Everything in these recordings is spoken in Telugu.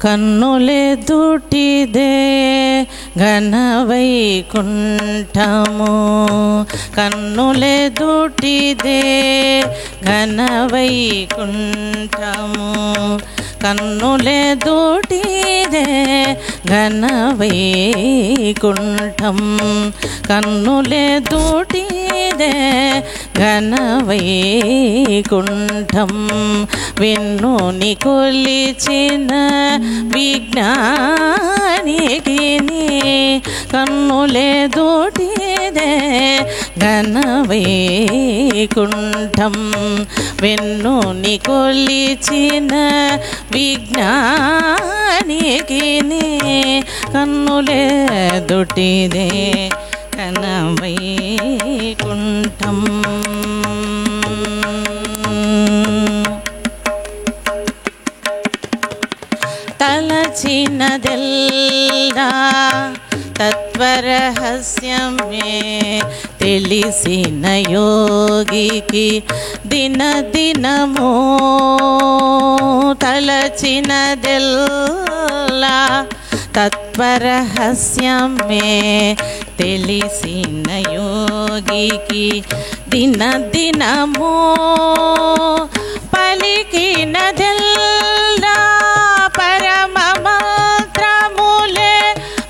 కన్నులెదుటిదే ఘనవైకుంఠము, కన్నులెదుటిదే ఘనవైకుంఠము, కన్నులెదుటిదే ఘనవైకుంఠం, కన్నులెదుటిదే ఘనవైకుంఠం. వెన్నుని కొలిచిన విజ్ఞానికి కన్నులెదుటిదే ఘనవైకుంఠం, వెన్నుని కొలిచిన విజ్ఞానికి కన్నులెదుటిదే ఘనవైకుంఠం. తలచినదెల్లా తత్వరహస్యమే తెలిసిన యోగికి దినదినము, తలచినదెల్లా తత్వరహస్యమే తెలిసిన యోగికి దినదినము, పలికినదెల్లా పరమ మంత్రములే,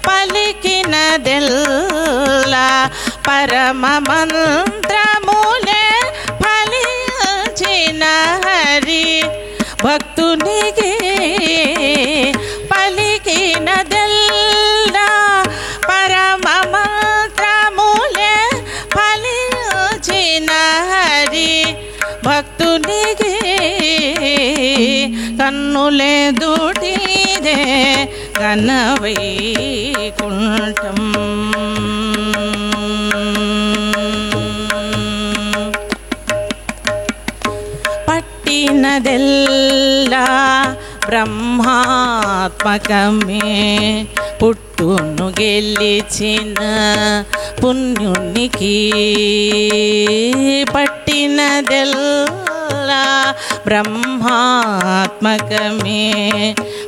పలికినదెల్లా పరమ మంత్రములే, ఫలించిన హరి భక్తునికి పలికినదెల్లా పరమ మంత్రములే, ఫలించిన హరి భక్తునికి కన్నులెదుటిదే ఘనవైకుంఠం. పట్టినదెల్లా బ్రహ్మాత్మకమే పుట్టును గెలిచిన పుణ్యునికి, పట్టినదెల్లా బ్రహ్మాత్మకమే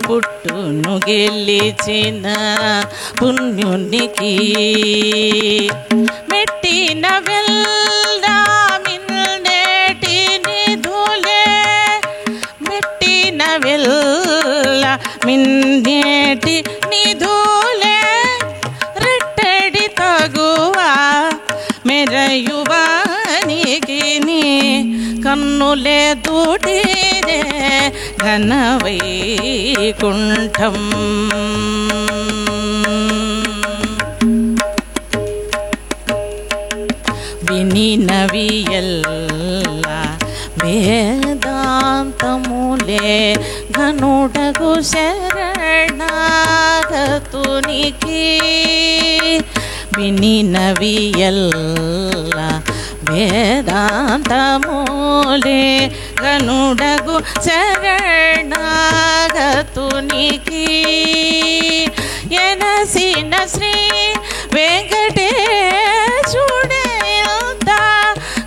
పుట్టును గెలిచిన పుణ్యునికి, మెట్టిన వెల్లా మిన్నేటి నిధులే, మెట్టిన వెల్లా మిన్నేటి నిధులే, రెట్టడి తగువా మెరయువానికి కన్నులెదుటిదే ఘనవైకుంఠం. వినినవియల్లా వేదాంతములే ఘనుడగు శరణాగతునికి, వినినవియల్లా వేదాంతములే ఘనుడగు శరణాగతునికి, ఎనసిన శ్రీ వెంకటేశుడే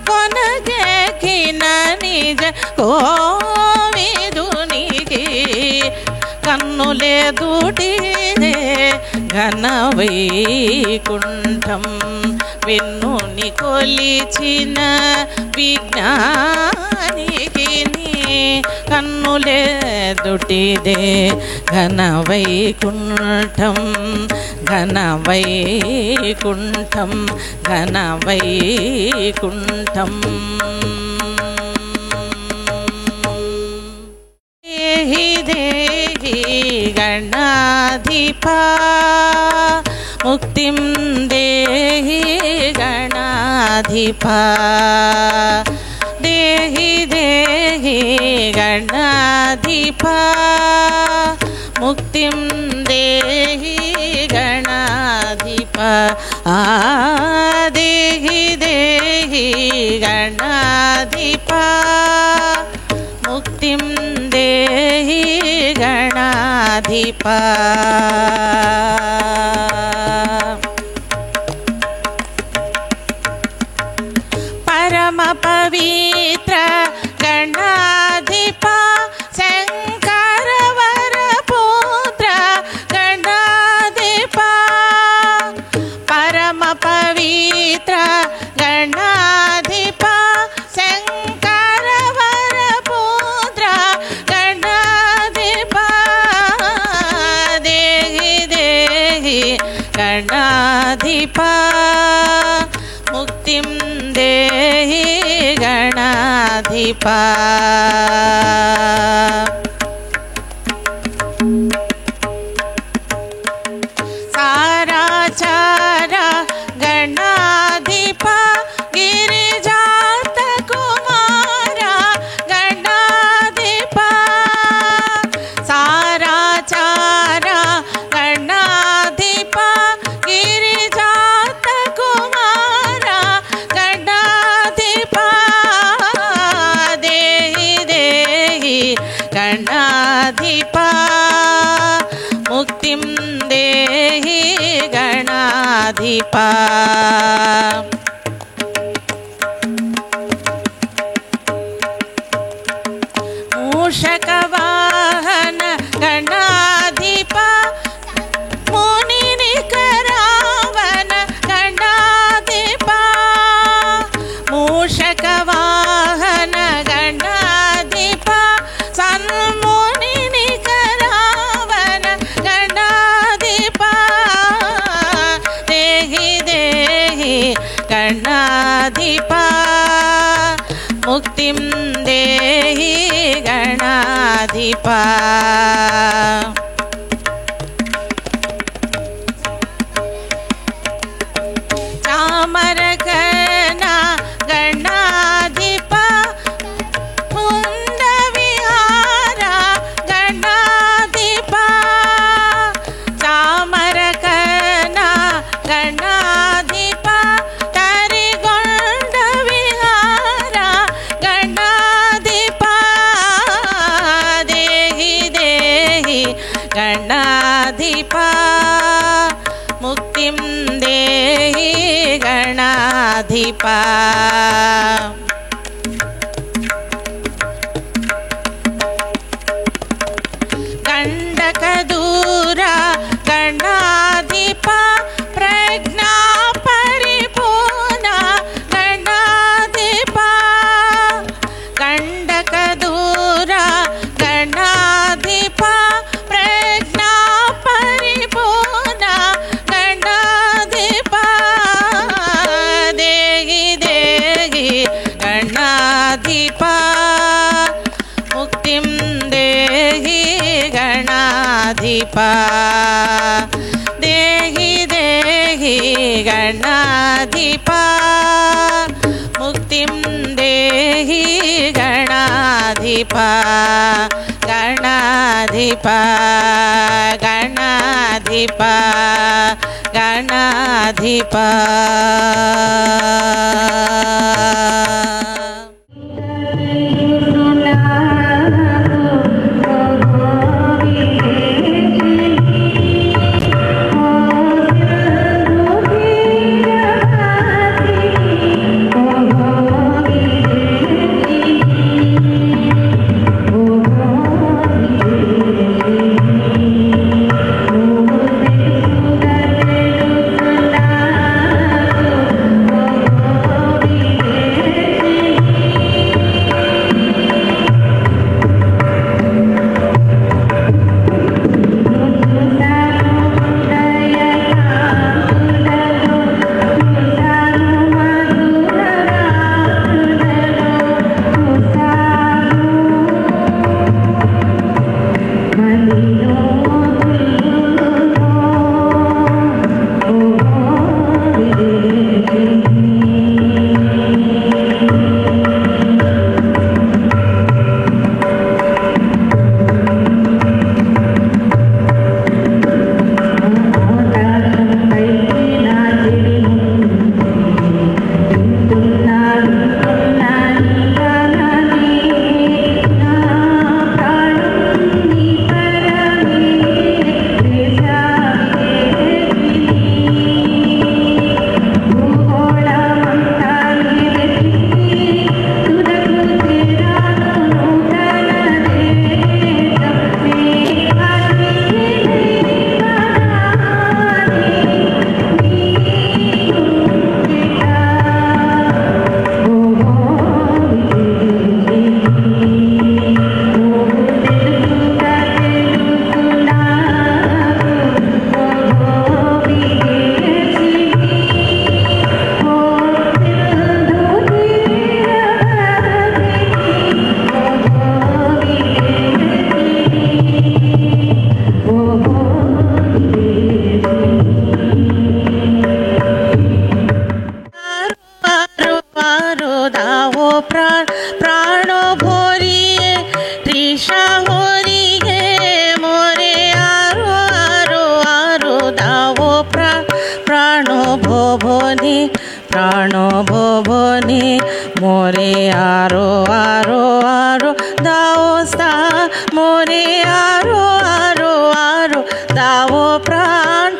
కొనగెక్కిన నిజ కోవిదునికి కన్నులెదుటిదే ఘనవైకుంఠం, వెన్నుని కొలిచిన విజ్ఞానికి కన్నులెదుటిదే ఘనవైకుంఠం, ఘనవైకుంఠం, ఘనవైకుంఠం. దేహి దేహి గణాధిపా ముక్తిం దేహి గణాధిపా, దేహి దేహి గణాధిపా ముక్తిం దేహి గణాధిపా, దేహి దేహి గణాధిపా ముక్తిం దేహి గణాధిపా. పరమ పవిత్ర గణాధిపా శంకర వర పుత్ర मुक्तिं देहि गणाधिपा साराचारा गणाधिपा गिरिजात कुमारा गणाधिपा साराचारा गणाधिपा गिरिजात कुमारा गणाधिपा देहि देहि गणाधिपा मुक्तिं देहि गणाधिपा मूषकवाहन गणाधिपा मुनिनिकरावन गणाधिपा मूषकवाहन गणाधिपा सन्मुनिनिकरावन गणाधिपा देहि देहि गणाधिपा मुक्तिं देहि गणाधिपा चामरगना गणाधिपा कुन्दविहारा गणाधिपा चामरगना गणाधिपा तरिगोण्डविहारा गणाधिपा देहि देहि गणाधिपा मुक्तिं देहि गणाधिपा गण्डकदूरा गणाधिपा प्रज्ञा परिपूर्णा गणाधिपा गण्डकदूरा गणाधिपा प्रज्ञा परिपूर्णा गणाधिपा देहि देहि गणाधिपा मुक्तिं देहि गणाधिपा देहि देहि गणाधिपा मुक्तिं देहि गणाधिपा गणाधिपा गणाधिपा गणाधिपा তৃষা হরিগে মোরে আরো আরো আরো দাও প্রাণ ভবনে মোরে আরো আরো আরো দাও সা মোরে আরো আরো আরো দাও প্রাণ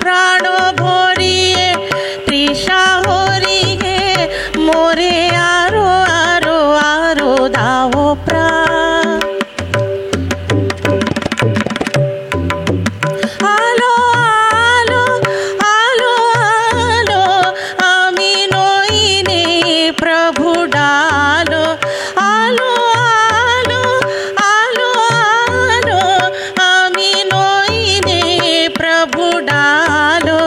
ভরিয়ে তৃষা হরিগে মোরে আরো আরো আরো দাও প্রাণ। আলো আলো আলো আলো আমি নইনে প্রভু ডালো আলো আলো আলো আলো আমি নইনে প্রভু ডালো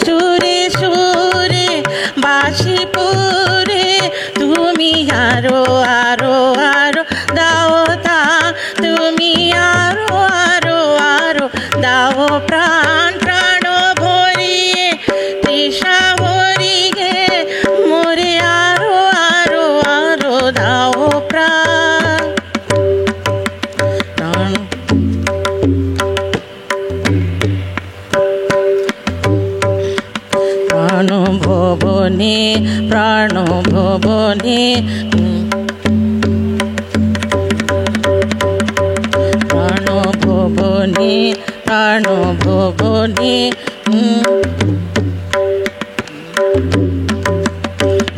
সুরে সুরে বাসি পুরে তুমি আরো আরো আরো দাও তা তুমি আরো আরো আরো দাও প্রাণ ভরিয়ে তৃষা হরিগে মোরে আরো আরো আরো দাও প্রাণ। প্রাণ ভবনে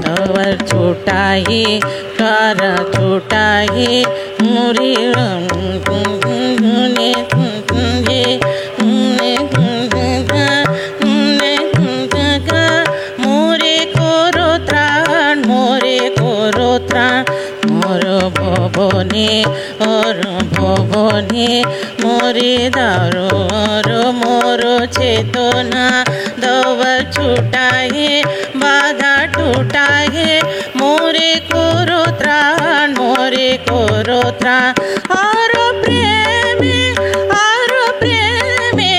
तवर छुटाए कर छुटाए मुरी मोरे कोरो त्राण मोर भवने और भवने मोरे दारो मोर चेतना दव छुटाए बाधा टूटाए मोरे कोरो त्राण आरो प्रेमे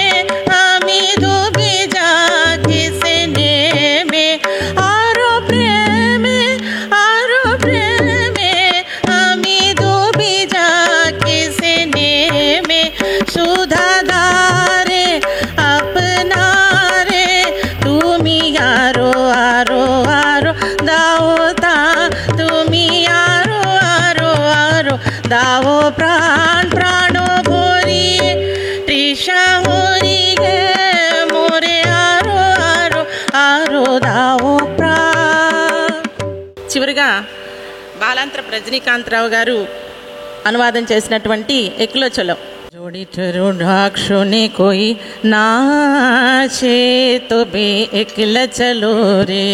आमी डूबी जाके से नेमे आरो प्रेमे आमी डूबी जाके से नेमे सुधा दारे अपना रे तुमी आरो आरो आरो दाओ ता तुमी आरो आरो आरो दाओ प्राण भरिए तृषा हरिगे मोरे आरो आरो आरो दाओ प्राण। చివరిగా బాలాంత్ర రజనీకాంతరావు గారు అనువాదం చేసినటువంటి ఎక్లో చలో। जोड़ी रुद्राक्षों कोई नाचे तो बे एकला चलो रे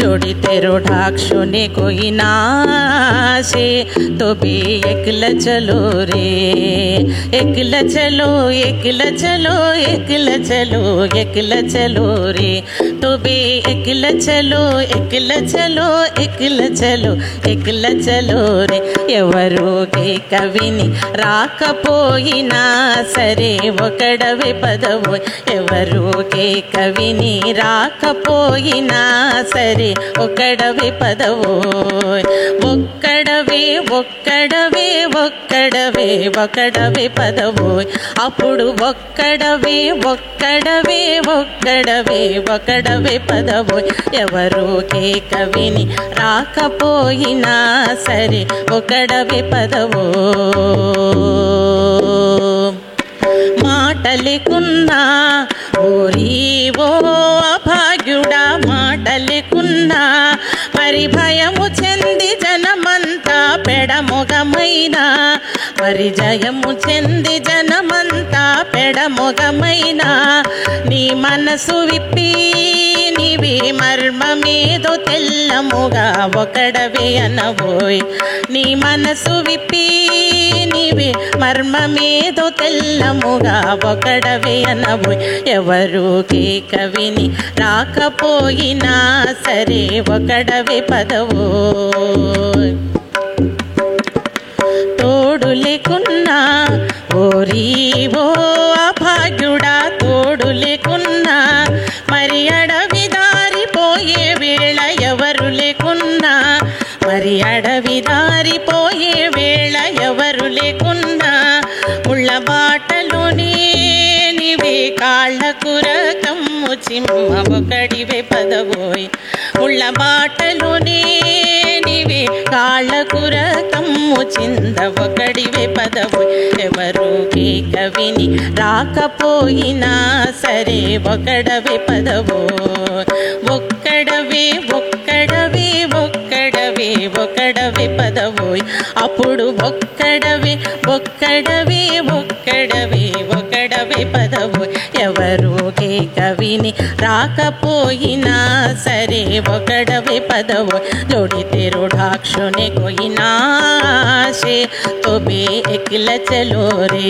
जोड़ी तेरो ढाक्षों ने कोई नाचे तो बे एकला चलो रे एकला चलो एकला चलो एकला चलो एकला चलो रे तो बे एकला चलो एकला चलो एकला चलो एकला चलो रे ఎవరు కవిని రాకపోయినా సరే ఒకడవే పదవు ఎవరు కవిని రాకపోయినా సరే ఒకడవే పదవు ఒక్కడవే ఒక్కడవే ఒక్కడవే ఒకడవే పదవు అప్పుడు ఒక్కడవే ఒక్కడవే ఒక్కడవే ఒకడవే పదవు ఎవరు కవిని రాకపోయినా సరే ఒకడవే పదవు మాటలేకున్నా ఓరి ఓ అభాగ్యుడా మాటలేకున్నా మరి భయము చెంది జనమంతా పెడమొగమైనా మరి జయము చెంది జనమంతా పెడమొగమైనా నీ మనసు విప్పి నీవి మర్మమేదో తెల్లముగా ఒకడవే అనబోయ్ నీ మనసు విప్పి నీవి మర్మమేదో తెల్లముగా ఒకడవే అనబోయ్ ఎవరు కవిని రాకపోయినా సరే ఒకడవే పదవు తోడు లేకున్నా ఓరి ఓ అభాగ్యుడా తోడు లేకున్నా మరి అడవి దారిపోయే వేళ ఎవరు లేకున్నా మరి అడవి దారిపోయే వేళ నరసింహ ఒకడివే పదవోయ్ ముళ్ళ బాటలోనే నీవే కాళ్ళకుర కమ్ము చింద ఒకడివే పదవోయ్ ఎవరు కవిని రాకపోయినా సరే ఒకడవే పదవోయ్ ఒక్కడవే ఒక్కడవే ఒక్కడవే ఒక్కడవే పదవోయ్ అప్పుడు ఒక్కడవే ఒక్కడవే ఒక్కడవే ఒక్కడవే పదవోయ్ ఎవరు కవిని రాకపోయినా సరే ఒకడవే పదవోయ్ जोड़ते रूढ़ाक्षों कोई नाशे तो बे एकला चलो रे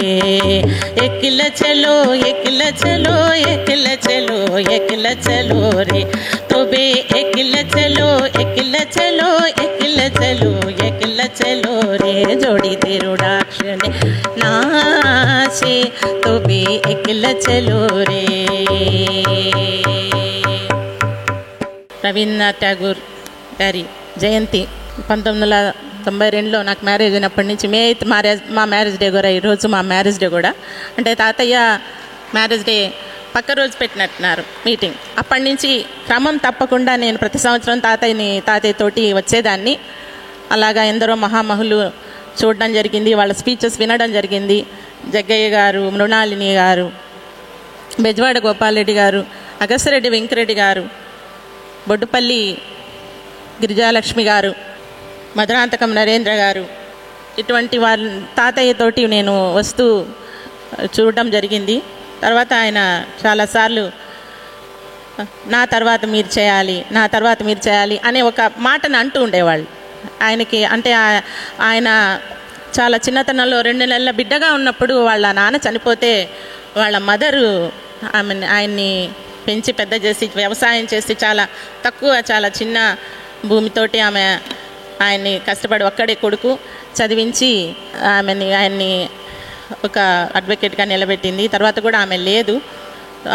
एकला चलो एकला चलो एकला चलो एकला चलो रे तो बे एकला चलो एकला चलो एकला चलो एकला चलो रे जोड़ते रूढ़ाक्षों नाशे तो बे एकला चलो रे। రవీంద్రనాథ్ ఠాగూర్ గారి జయంతి 1992లో నాకు మ్యారేజ్ అయినప్పటి నుంచి మే 8 మా మ్యారేజ్ డే కూడా ఈరోజు మా మ్యారేజ్ డే కూడా అంటే తాతయ్య మ్యారేజ్ డే పక్క రోజు పెట్టినట్టున్నారు మీటింగ్. అప్పటి నుంచి క్రమం తప్పకుండా నేను ప్రతి సంవత్సరం తాతయ్యతోటి వచ్చేదాన్ని. అలాగా ఎందరో మహామహులు చూడడం జరిగింది, వాళ్ళ స్పీచెస్ వినడం జరిగింది. జగ్గయ్య గారు, మృణాలిని గారు, బెజవాడ గోపాలరెడ్డి గారు, అగస్సిరెడ్డి వెంకరెడ్డి గారు, బొడ్డుపల్లి గిరిజాలక్ష్మి గారు, మధురాంతకం నరేంద్ర గారు, ఇటువంటి వాళ్ళ తాతయ్యతోటి నేను వస్తూ చూడడం జరిగింది. తర్వాత ఆయన చాలాసార్లు నా తర్వాత మీరు చేయాలి, నా తర్వాత మీరు చేయాలి అనే ఒక మాటను అంటూ ఉండేవాళ్ళు. ఆయనకి అంటే ఆయన చాలా చిన్నతనంలో 2 నెలల బిడ్డగా ఉన్నప్పుడు వాళ్ళ నాన్న చనిపోతే వాళ్ళ మదరు ఆయన్ని పెంచి పెద్ద చేసి వ్యవసాయం చేసి చాలా చిన్న భూమితోటి ఆయన్ని కష్టపడి ఒక్కడే కొడుకు చదివించి ఆయన్ని ఒక అడ్వకేట్గా నిలబెట్టింది. తర్వాత కూడా ఆమె లేదు.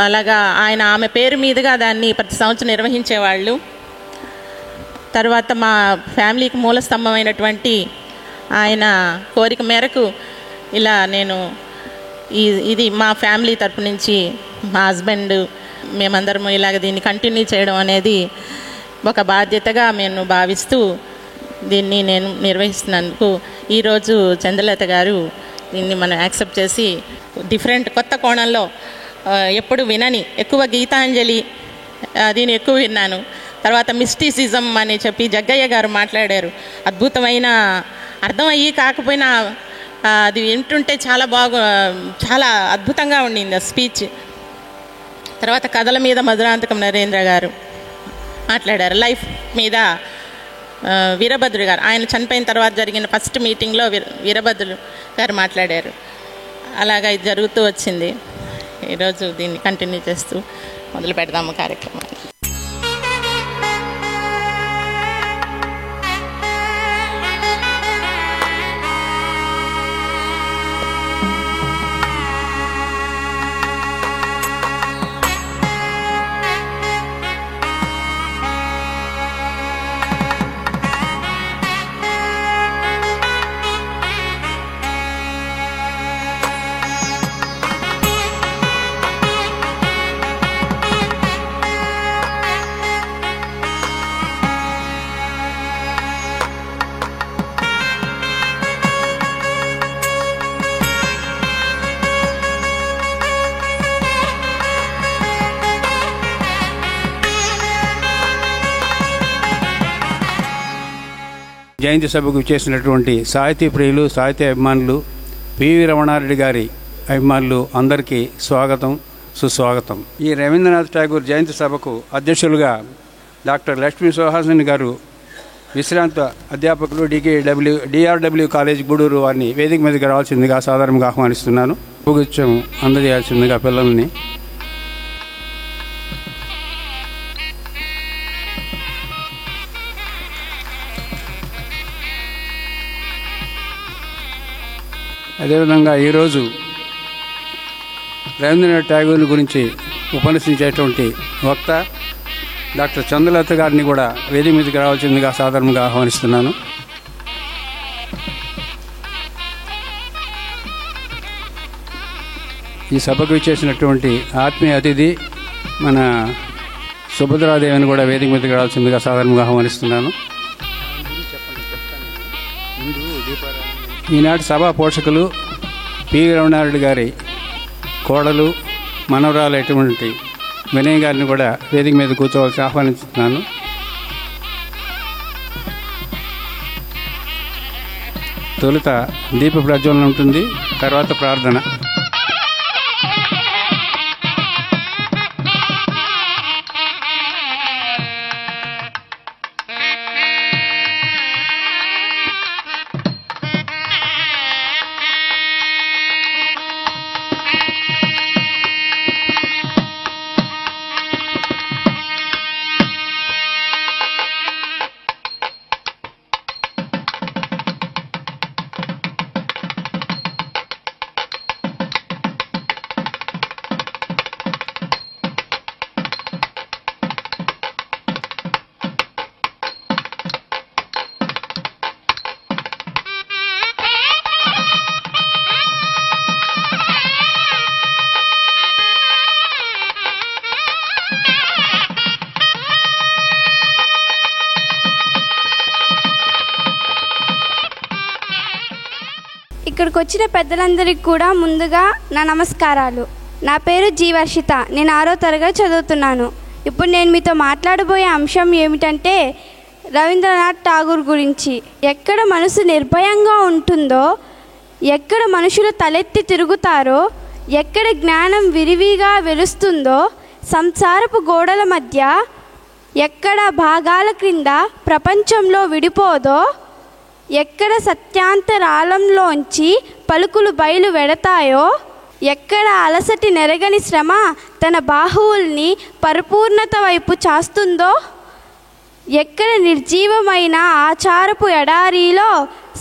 అలాగా ఆమె పేరు మీదుగా దాన్ని ప్రతి సంవత్సరం నిర్వహించేవాళ్ళు. తర్వాత మా ఫ్యామిలీకి మూల స్తంభమైనటువంటి ఆయన కోరిక మేరకు ఇలా నేను ఇది మా ఫ్యామిలీ తరపు నుంచి మా హస్బెండ్ మేమందరము ఇలాగ దీన్ని కంటిన్యూ చేయడం అనేది ఒక బాధ్యతగా నేను భావిస్తూ దీన్ని నేను నిర్వహిస్తున్నందుకు ఈరోజు చంద్రలత గారు దీన్ని మనం యాక్సెప్ట్ చేసి కొత్త కోణంలో ఎప్పుడు వినని ఎక్కువ గీతాంజలి దీన్ని ఎక్కువ విన్నాను. తర్వాత మిస్టిసిజం అని చెప్పి జగ్గయ్య గారు మాట్లాడారు. అద్భుతమైన అర్థమయ్యి కాకపోయినా అది వింటుంటే చాలా అద్భుతంగా ఉండింది ఆ స్పీచ్. తర్వాత కథల మీద మధురాంతకం నరేంద్ర గారు మాట్లాడారు. లైఫ్ మీద వీరభద్రుడు గారు ఆయన చనిపోయిన తర్వాత జరిగిన ఫస్ట్ మీటింగ్లో వీరభద్రుడు గారు మాట్లాడారు. అలాగా ఇది జరుగుతూ వచ్చింది. ఈరోజు దీన్ని కంటిన్యూ చేస్తూ మొదలు పెడదాము కార్యక్రమాన్ని. జయంతి సభకు చేసినటువంటి సాహితీ ప్రియులు, సాహిత్య అభిమానులు, పివి రమణారెడ్డి గారి అభిమానులు అందరికీ స్వాగతం, సుస్వాగతం. ఈ రవీంద్రనాథ్ ఠాగూర్ జయంతి సభకు అధ్యక్షులుగా డాక్టర్ లక్ష్మీ సుహాసిని గారు, విశ్రాంత అధ్యాపకులు డిఆర్డబ్ల్యూ కాలేజ్ గూడూరు వారిని వేదిక మీదకి రావాల్సిందిగా సాధారణంగా ఆహ్వానిస్తున్నాను. పుగుచ్చం అందజేయాల్సిందిగా పిల్లల్ని. అదేవిధంగా ఈరోజు రవీంద్రనాథ్ ఠాగూర్ గురించి ఉపన్యసించేటువంటి వక్త డాక్టర్ చంద్రలత గారిని కూడా వేదిక మీదకి రావాల్సిందిగా సాధారణంగా ఆహ్వానిస్తున్నాను. ఈ సభకు ఇచ్చేసినటువంటి ఆత్మీయ అతిథి మన సుభద్రాదేవిని కూడా వేదిక మీదకి రావాల్సిందిగా సాధారణంగా ఆహ్వానిస్తున్నాను. ఈనాటి సభా పోషకులు పివి రమణారెడ్డి గారి కోడలు మనవరాలైనటువంటి వినయ్ గారిని కూడా వేదిక మీద కూర్చోవాల్సి ఆహ్వానిస్తున్నాను. తొలుత దీప ప్రజ్వలన ఉంటుంది, తర్వాత ప్రార్థన. ఇక్కడికి వచ్చిన పెద్దలందరికీ కూడా ముందుగా నా నమస్కారాలు. నా పేరు జీవర్షిత. నేను 6వ తరగతి చదువుతున్నాను. ఇప్పుడు నేను మీతో మాట్లాడబోయే అంశం ఏమిటంటే రవీంద్రనాథ్ ఠాగూర్ గురించి. ఎక్కడ మనసు నిర్భయంగా ఉంటుందో, ఎక్కడ మనుషులు తలెత్తి తిరుగుతారో, ఎక్కడ జ్ఞానం విరివిగా వెలుస్తుందో, సంసారపు గోడల మధ్య ఎక్కడ భాగాల క్రింద ప్రపంచంలో విడిపోదో, ఎక్కడ సత్యాంతరాళంలోంచి పలుకులు బయలు వెడతాయో, ఎక్కడ అలసటి నెరగని శ్రమ తన బాహువుల్ని పరిపూర్ణత వైపు చాస్తుందో, ఎక్కడ నిర్జీవమైన ఆచారపు ఎడారిలో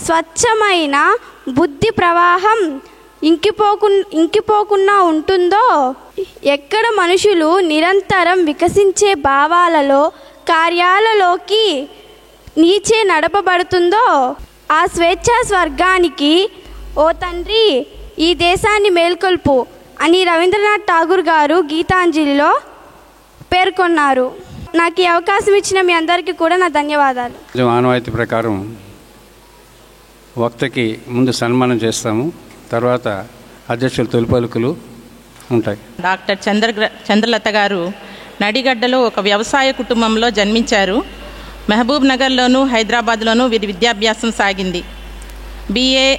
స్వచ్ఛమైన బుద్ధి ప్రవాహం ఇంకిపోకుండా ఉంటుందో, ఎక్కడ మనుషులు నిరంతరం వికసించే భావాలలో కార్యాలలోకి నీచే నడపబడుతుందో, ఆ స్వేచ్ఛా స్వర్గానికి ఓ తండ్రి ఈ దేశాన్ని మేల్కొల్పు అని రవీంద్రనాథ్ ఠాగూర్ గారు గీతాంజలిలో పేర్కొన్నారు. నాకు ఈ అవకాశం ఇచ్చిన మీ అందరికీ కూడా నా ధన్యవాదాలు. ఆనవాయితీ ప్రకారం వక్తకి ముందు సన్మానం చేస్తాము, తర్వాత అధ్యక్షుల తొలి పలుకులు ఉంటాయి. డాక్టర్ చంద్రలత గారు నడిగడ్డలో ఒక వ్యవసాయ కుటుంబంలో జన్మించారు. మహబూబ్ నగర్లోను హైదరాబాద్లోనూ వీరి విద్యాభ్యాసం సాగింది. బిఏ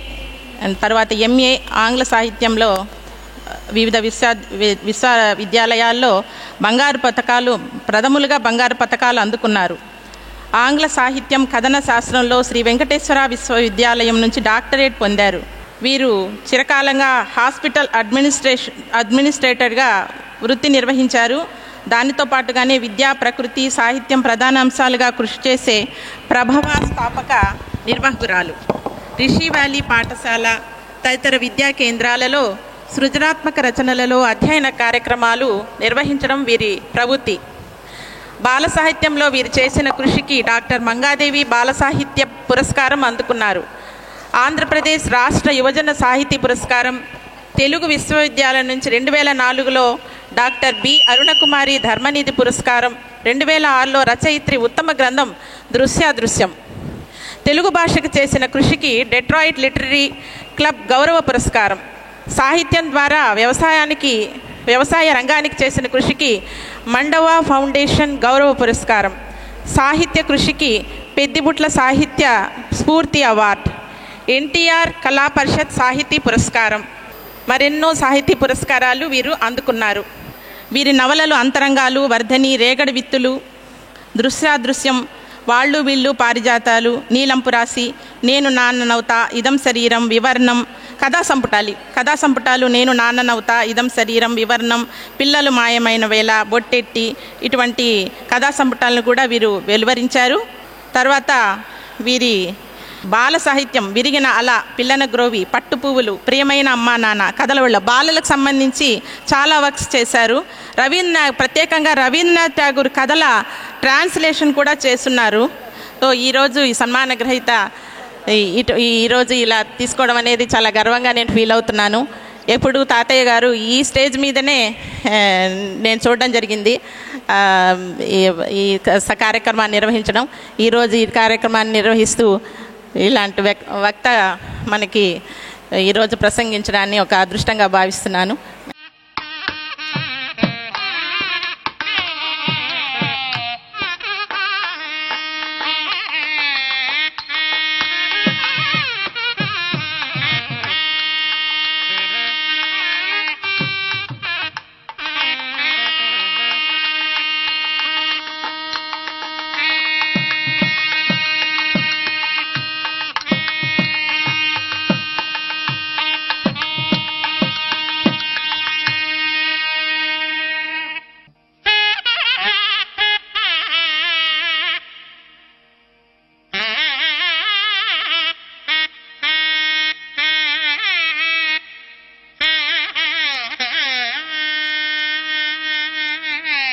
తర్వాత ఎంఏ ఆంగ్ల సాహిత్యంలో వివిధ విశ్వవిద్యాలయాల్లో ప్రథములుగా బంగారు పతకాలు అందుకున్నారు. ఆంగ్ల సాహిత్యం కథన శాస్త్రంలో శ్రీ వెంకటేశ్వర విశ్వవిద్యాలయం నుంచి డాక్టరేట్ పొందారు. వీరు చిరకాలంగా హాస్పిటల్ అడ్మినిస్ట్రేటర్గా వృత్తి నిర్వహించారు. దానితో పాటుగానే విద్యా, ప్రకృతి, సాహిత్యం ప్రధాన అంశాలుగా కృషి చేసే ప్రభవ స్థాపక నిర్వాహకురాలు. రిషి వ్యాలీ పాఠశాల తదితర విద్యా కేంద్రాలలో సృజనాత్మక రచనలలో అధ్యయన కార్యక్రమాలు నిర్వహించడం వీరి ప్రవృత్తి. బాల సాహిత్యంలో వీరు చేసిన కృషికి డాక్టర్ మంగాదేవి బాల సాహిత్య పురస్కారం అందుకున్నారు. ఆంధ్రప్రదేశ్ రాష్ట్ర యువజన సాహితీ పురస్కారం, తెలుగు విశ్వవిద్యాలయం నుంచి 2004లో డాక్టర్ బి అరుణకుమారి ధర్మనిధి పురస్కారం, 2006లో రచయిత్రి ఉత్తమ గ్రంథం దృశ్యాదృశ్యం. తెలుగు భాషకు చేసిన కృషికి డెట్రాయిట్ లిటరీ క్లబ్ గౌరవ పురస్కారం. సాహిత్యం ద్వారా వ్యవసాయ రంగానికి చేసిన కృషికి మండవా ఫౌండేషన్ గౌరవ పురస్కారం. సాహిత్య కృషికి పెద్దిబుట్ల సాహిత్య స్ఫూర్తి అవార్డు, ఎన్టీఆర్ కళా పరిషత్ సాహితీ పురస్కారం, మరెన్నో సాహితీ పురస్కారాలు వీరు అందుకున్నారు. వీరి నవలలు అంతరంగాలు, వర్ధని, రేగడి విత్తులు, దృశ్యాదృశ్యం, వాళ్ళు వీళ్ళు పారిజాతాలు, నీలంపు రాసి, నేను నాన్ననవుతా, ఇదం శరీరం, వివర్ణం, కథా సంపుటాలు నేను నాన్ననవుతా, ఇదం శరీరం, వివర్ణం, పిల్లలు మాయమైన వేళ, బొట్టెట్టి, ఇటువంటి కథా సంపుటాలను కూడా వీరు వెలువరించారు. తర్వాత వీరి బాల సాహిత్యం విరిగిన అల, పిల్లన గ్రోవి, పట్టు పువ్వులు, ప్రియమైన అమ్మా నాన్న కథల వల్ల బాలలకు సంబంధించి చాలా వర్క్స్ చేశారు. ప్రత్యేకంగా రవీంద్రనాథ్ ఠాగూర్ కథల ట్రాన్స్లేషన్ కూడా చేస్తున్నారు. సో ఈరోజు ఈ సన్మాన గ్రహీత ఈరోజు ఇలా తీసుకోవడం అనేది చాలా గర్వంగా నేను ఫీల్ అవుతున్నాను. ఎప్పుడు తాతయ్య గారు ఈ స్టేజ్ మీదనే నేను చూడడం జరిగింది. ఈ కార్యక్రమాన్ని నిర్వహించడం, ఈరోజు ఈ కార్యక్రమాన్ని నిర్వహిస్తూ ఇలాంటి వక్త మనకి ఈరోజు ప్రసంగించడాన్ని ఒక అదృష్టంగా భావిస్తున్నాను.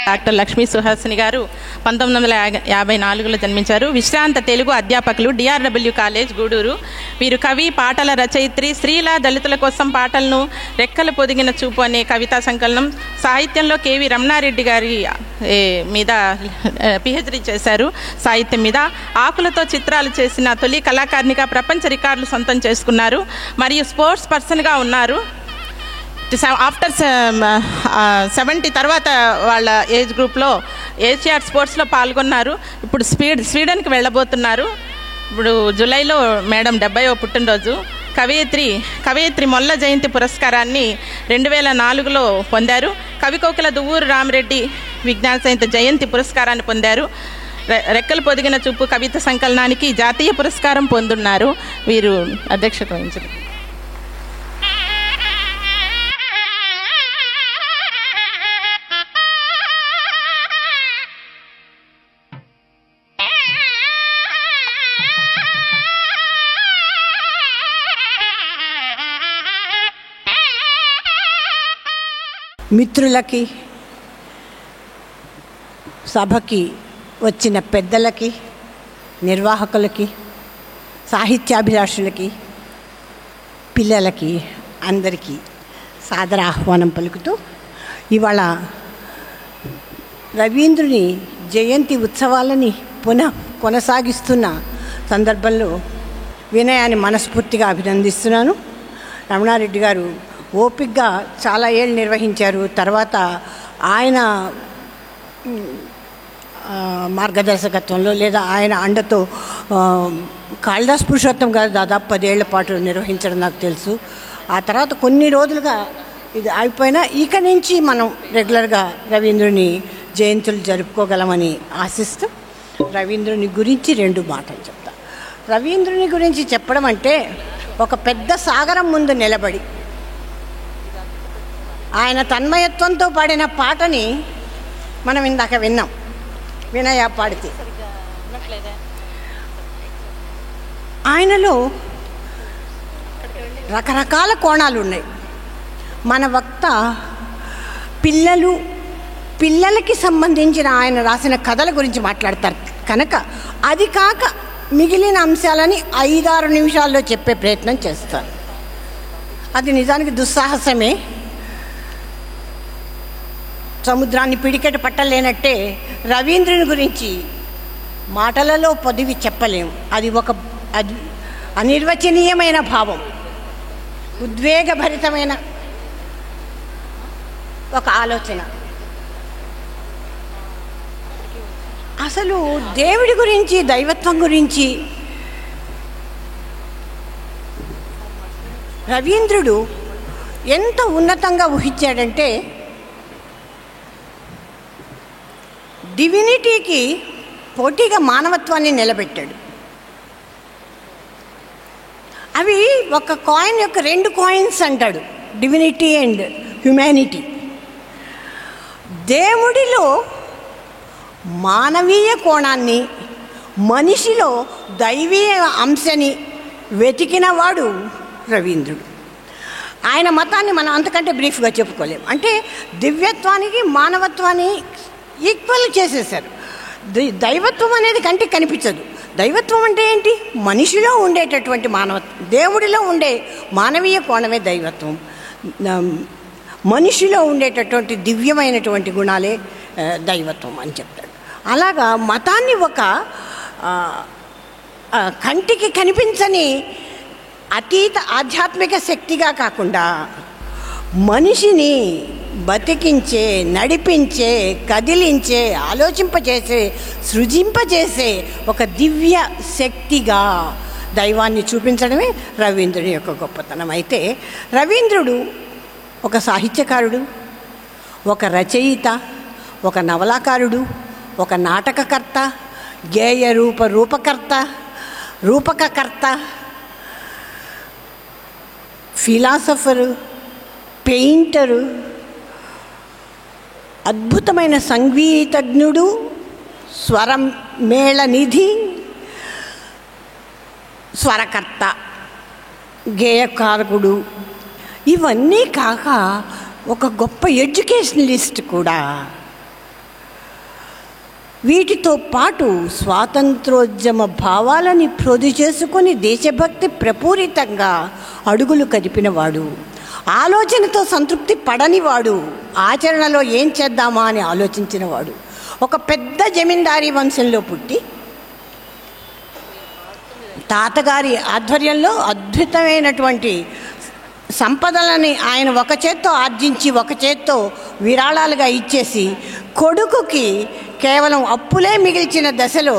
డాక్టర్ లక్ష్మీ సుహాసిని గారు 1954లో జన్మించారు. విశ్రాంత తెలుగు అధ్యాపకులు, DRW కాలేజ్ గూడూరు. వీరు కవి, పాటల రచయిత్రి. స్త్రీల, దళితుల కోసం పాటలను, రెక్కలు పొదిగిన చూపు అనే కవితా సంకలనం. సాహిత్యంలో KV రమణారెడ్డి గారి మీద PhD చేశారు. సాహిత్యం మీద ఆకులతో చిత్రాలు చేసిన తొలి కళాకారిణిగా ప్రపంచ రికార్డులు సొంతం చేసుకున్నారు. మరియు స్పోర్ట్స్ పర్సన్గా ఉన్నారు. ఆఫ్టర్ 70 తర్వాత వాళ్ళ ఏజ్ గ్రూప్లో ఏషియాడ్ స్పోర్ట్స్లో పాల్గొన్నారు. ఇప్పుడు స్వీడన్కి వెళ్ళబోతున్నారు. ఇప్పుడు జూలైలో మేడం 70వ పుట్టినరోజు. కవయిత్రి మొల్ల జయంతి పురస్కారాన్ని 2004లో పొందారు. కవికోకిల దువ్వూరు రామరెడ్డి విజ్ఞాన సాహిత్య జయంతి పురస్కారాన్ని పొందారు. రెక్కలు పొదిగిన చూపు కవిత సంకలనానికి జాతీయ పురస్కారం పొందున్నారు. వీరు అధ్యక్షత వహించారు. మిత్రులకి, సభకి వచ్చిన పెద్దలకి, నిర్వాహకులకి, సాహిత్యాభిలాషులకి, పిల్లలకి అందరికీ సాదర ఆహ్వానం పలుకుతూ ఇవాళ రవీంద్రుని జయంతి ఉత్సవాలని కొనసాగిస్తున్న సందర్భంలో వినయాన్ని మనస్ఫూర్తిగా అభినందిస్తున్నాను. రమణారెడ్డి గారు ఓపికగా చాలా ఏళ్ళు నిర్వహించారు. తర్వాత ఆయన మార్గదర్శకత్వంలో లేదా ఆయన అండతో కాళిదాస్ పురుషోత్తం గారు దాదాపు 10 ఏళ్ల పాటు నిర్వహించడం నాకు తెలుసు. ఆ తర్వాత కొన్ని రోజులుగా ఇది అయిపోయినా ఇక నుంచి మనం రెగ్యులర్గా రవీంద్రుని జయంతులు జరుపుకోగలమని ఆశిస్తూ రవీంద్రుని గురించి 2 మాటలు చెప్తా. రవీంద్రుని గురించి చెప్పడం అంటే ఒక పెద్ద సాగరం ముందు నిలబడి ఆయన తన్మయత్వంతో పాడిన పాటని మనం ఇందాక విన్నాం. వినయ పాడితే ఆయనలో రకరకాల కోణాలు ఉన్నాయి. మన వక్త పిల్లలకి సంబంధించిన ఆయన రాసిన కథల గురించి మాట్లాడతారు కనుక అది కాక మిగిలిన అంశాలని 5-6 నిమిషాల్లో చెప్పే ప్రయత్నం చేస్తారు. అది నిజానికి దుస్సాహసమే. సముద్రాన్ని పిడికెట పట్టలేనట్టే రవీంద్రుని గురించి మాటలలో పొదివి చెప్పలేం. అది అనిర్వచనీయమైన భావం, ఉద్వేగభరితమైన ఒక ఆలోచన. అసలు దేవుడి గురించి, దైవత్వం గురించి రవీంద్రుడు ఎంత ఉన్నతంగా ఊహించాడంటే డివినిటీకి పోటీగా మానవత్వాన్ని నిలబెట్టాడు. అవి ఒక కాయిన్ యొక్క 2 కాయిన్స్ అంటాడు, డివినిటీ అండ్ హ్యుమానిటీ. దేవుడిలో మానవీయ కోణాన్ని, మనిషిలో దైవీయ అంశని వెతికినవాడు రవీంద్రుడు. ఆయన మతాన్ని మనం అంతకంటే బ్రీఫ్గా చెప్పుకోలేం. అంటే దివ్యత్వానికి మానవత్వాన్ని ఈక్వల్ చేసేసారు. దైవత్వం అనేది కంటికి కనిపించదు. దైవత్వం అంటే ఏంటి? మనిషిలో ఉండేటటువంటి మానవత్వం, దేవుడిలో ఉండే మానవీయ కోణమే దైవత్వం. మనిషిలో ఉండేటటువంటి దివ్యమైనటువంటి గుణాలే దైవత్వం అని చెప్తాడు. అలాగా మతాన్ని ఒక కంటికి కనిపించని అతీత ఆధ్యాత్మిక శక్తిగా కాకుండా మనిషిని బతికించే, నడిపించే, కదిలించే, ఆలోచింపజేసే, సృజింపజేసే ఒక దివ్య శక్తిగా దైవాన్ని చూపించడమే రవీంద్రుని యొక్క గొప్పతనం. అయితే రవీంద్రుడు ఒక సాహిత్యకారుడు, ఒక రచయిత, ఒక నవలాకారుడు, ఒక నాటకకర్త, గేయ రూపకకర్త, ఫిలాసఫరు, పెయింటరు, అద్భుతమైన సంగీతజ్ఞుడు, స్వరం మేళనిధి, స్వరకర్త, గేయకారకుడు, ఇవన్నీ కాక ఒక గొప్ప ఎడ్యుకేషనలిస్ట్ కూడా. వీటితో పాటు స్వాతంత్రోద్యమ భావాలని ప్రొది చేసుకొని దేశభక్తి ప్రపూరితంగా అడుగులు కదిపినవాడు, ఆలోచనతో సంతృప్తి పడనివాడు, ఆచరణలో ఏం చేద్దామా అని ఆలోచించినవాడు. ఒక పెద్ద జమీందారీ వంశంలో పుట్టి తాతగారి ఆధ్వర్యంలో అద్భుతమైనటువంటి సంపదలని ఆయన ఒక చేత్తో ఆర్జించి ఒక చేత్తో విరాళాలుగా ఇచ్చేసి కొడుకుకి కేవలం అప్పులే మిగిల్చిన దశలో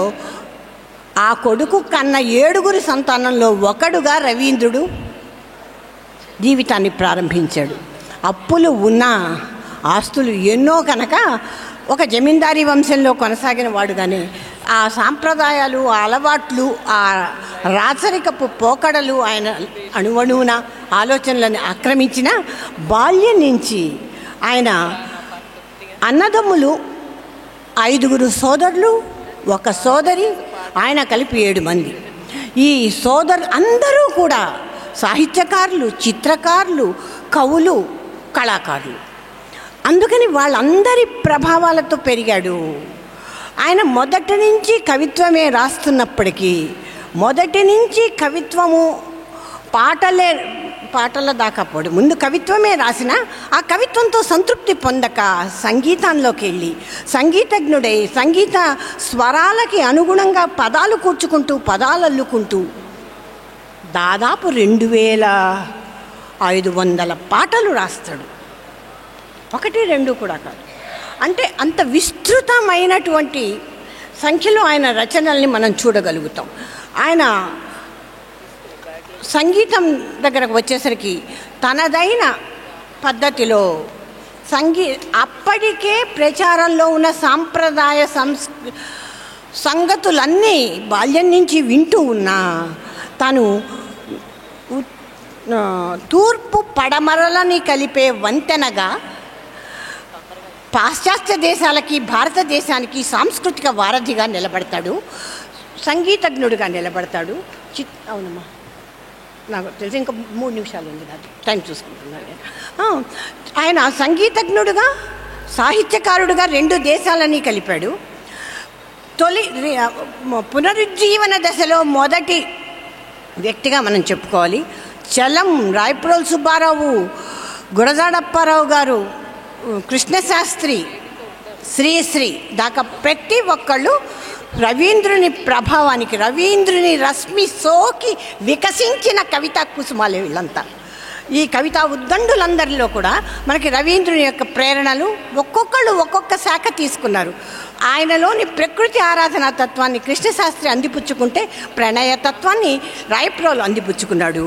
ఆ కొడుకు కన్న 7 సంతానంలో ఒకడుగా రవీంద్రుడు జీవితాన్ని ప్రారంభించాడు. అప్పులు ఉన్నా ఆస్తులు ఎన్నో కనుక ఒక జమీందారీ వంశంలో కొనసాగిన వాడుగానే ఆ సాంప్రదాయాలు, ఆ అలవాట్లు, ఆ రాచరికపు పోకడలు ఆయన అణువణువున ఆలోచనలను ఆక్రమించిన బాల్యం నుంచి ఆయన అన్నదమ్ములు 5 సోదరులు, 1 సోదరి, ఆయన కలిపి 7 మంది. ఈ అందరూ కూడా సాహిత్యకారులు, చిత్రకారులు, కవులు, కళాకారులు. అందుకని వాళ్ళందరి ప్రభావాలతో పెరిగాడు. ఆయన మొదటి నుంచి కవిత్వమే రాస్తున్నప్పటికీ మొదటి నుంచి కవిత్వము పాటల దాకా పోడు ముందు కవిత్వమే రాసిన ఆ కవిత్వంతో సంతృప్తి పొందక సంగీతంలోకి వెళ్ళి సంగీతజ్ఞుడై సంగీత స్వరాలకి అనుగుణంగా పదాలు కూర్చుకుంటూ పదాలు అల్లుకుంటూ దాదాపు 2500 పాటలు రాస్తాడు. 1, 2 కూడా కాదు. అంటే అంత విస్తృతమైనటువంటి సంఖ్యలో ఆయన రచనల్ని మనం చూడగలుగుతాం. ఆయన సంగీతం దగ్గరకు వచ్చేసరికి తనదైన పద్ధతిలో అప్పటికే ప్రచారంలో ఉన్న సాంప్రదాయ సంగతులన్నీ బాల్యం నుంచి వింటూ ఉన్నా తను తూర్పు పడమరలని కలిపే వంతెనగా పాశ్చాత్య దేశాలకి భారతదేశానికి సాంస్కృతిక వారధిగా నిలబడతాడు, సంగీతజ్ఞుడిగా నిలబడతాడు. అవునమ్మా, నాకు తెలిసి ఇంకా 3 నిమిషాలు ఉంది, నాకు టైం చూసుకుంటున్నాను నేను. ఆయన సంగీతజ్ఞుడిగా సాహిత్యకారుడిగా 2 దేశాలని కలిపాడు. పునరుజ్జీవన దశలో మొదటి వ్యక్తిగా మనం చెప్పుకోవాలి. చలం, రాయప్రోలు సుబ్బారావు, గురజాడ అప్పారావు గారు, కృష్ణశాస్త్రి, శ్రీశ్రీ దాకా ప్రతి ఒక్కళ్ళు రవీంద్రుని ప్రభావానికి రవీంద్రుని రశ్మి సోకి వికసించిన కవితా కుసుమాలే వీళ్ళంతా. ఈ కవితా ఉద్దండులందరిలో కూడా మనకి రవీంద్రుని యొక్క ప్రేరణలు ఒక్కొక్కళ్ళు ఒక్కొక్క శాఖ తీసుకున్నారు. ఆయనలోని ప్రకృతి ఆరాధనా తత్వాన్ని కృష్ణశాస్త్రి అందిపుచ్చుకుంటే ప్రణయతత్వాన్ని రాయప్రోలు అందిపుచ్చుకున్నాడు.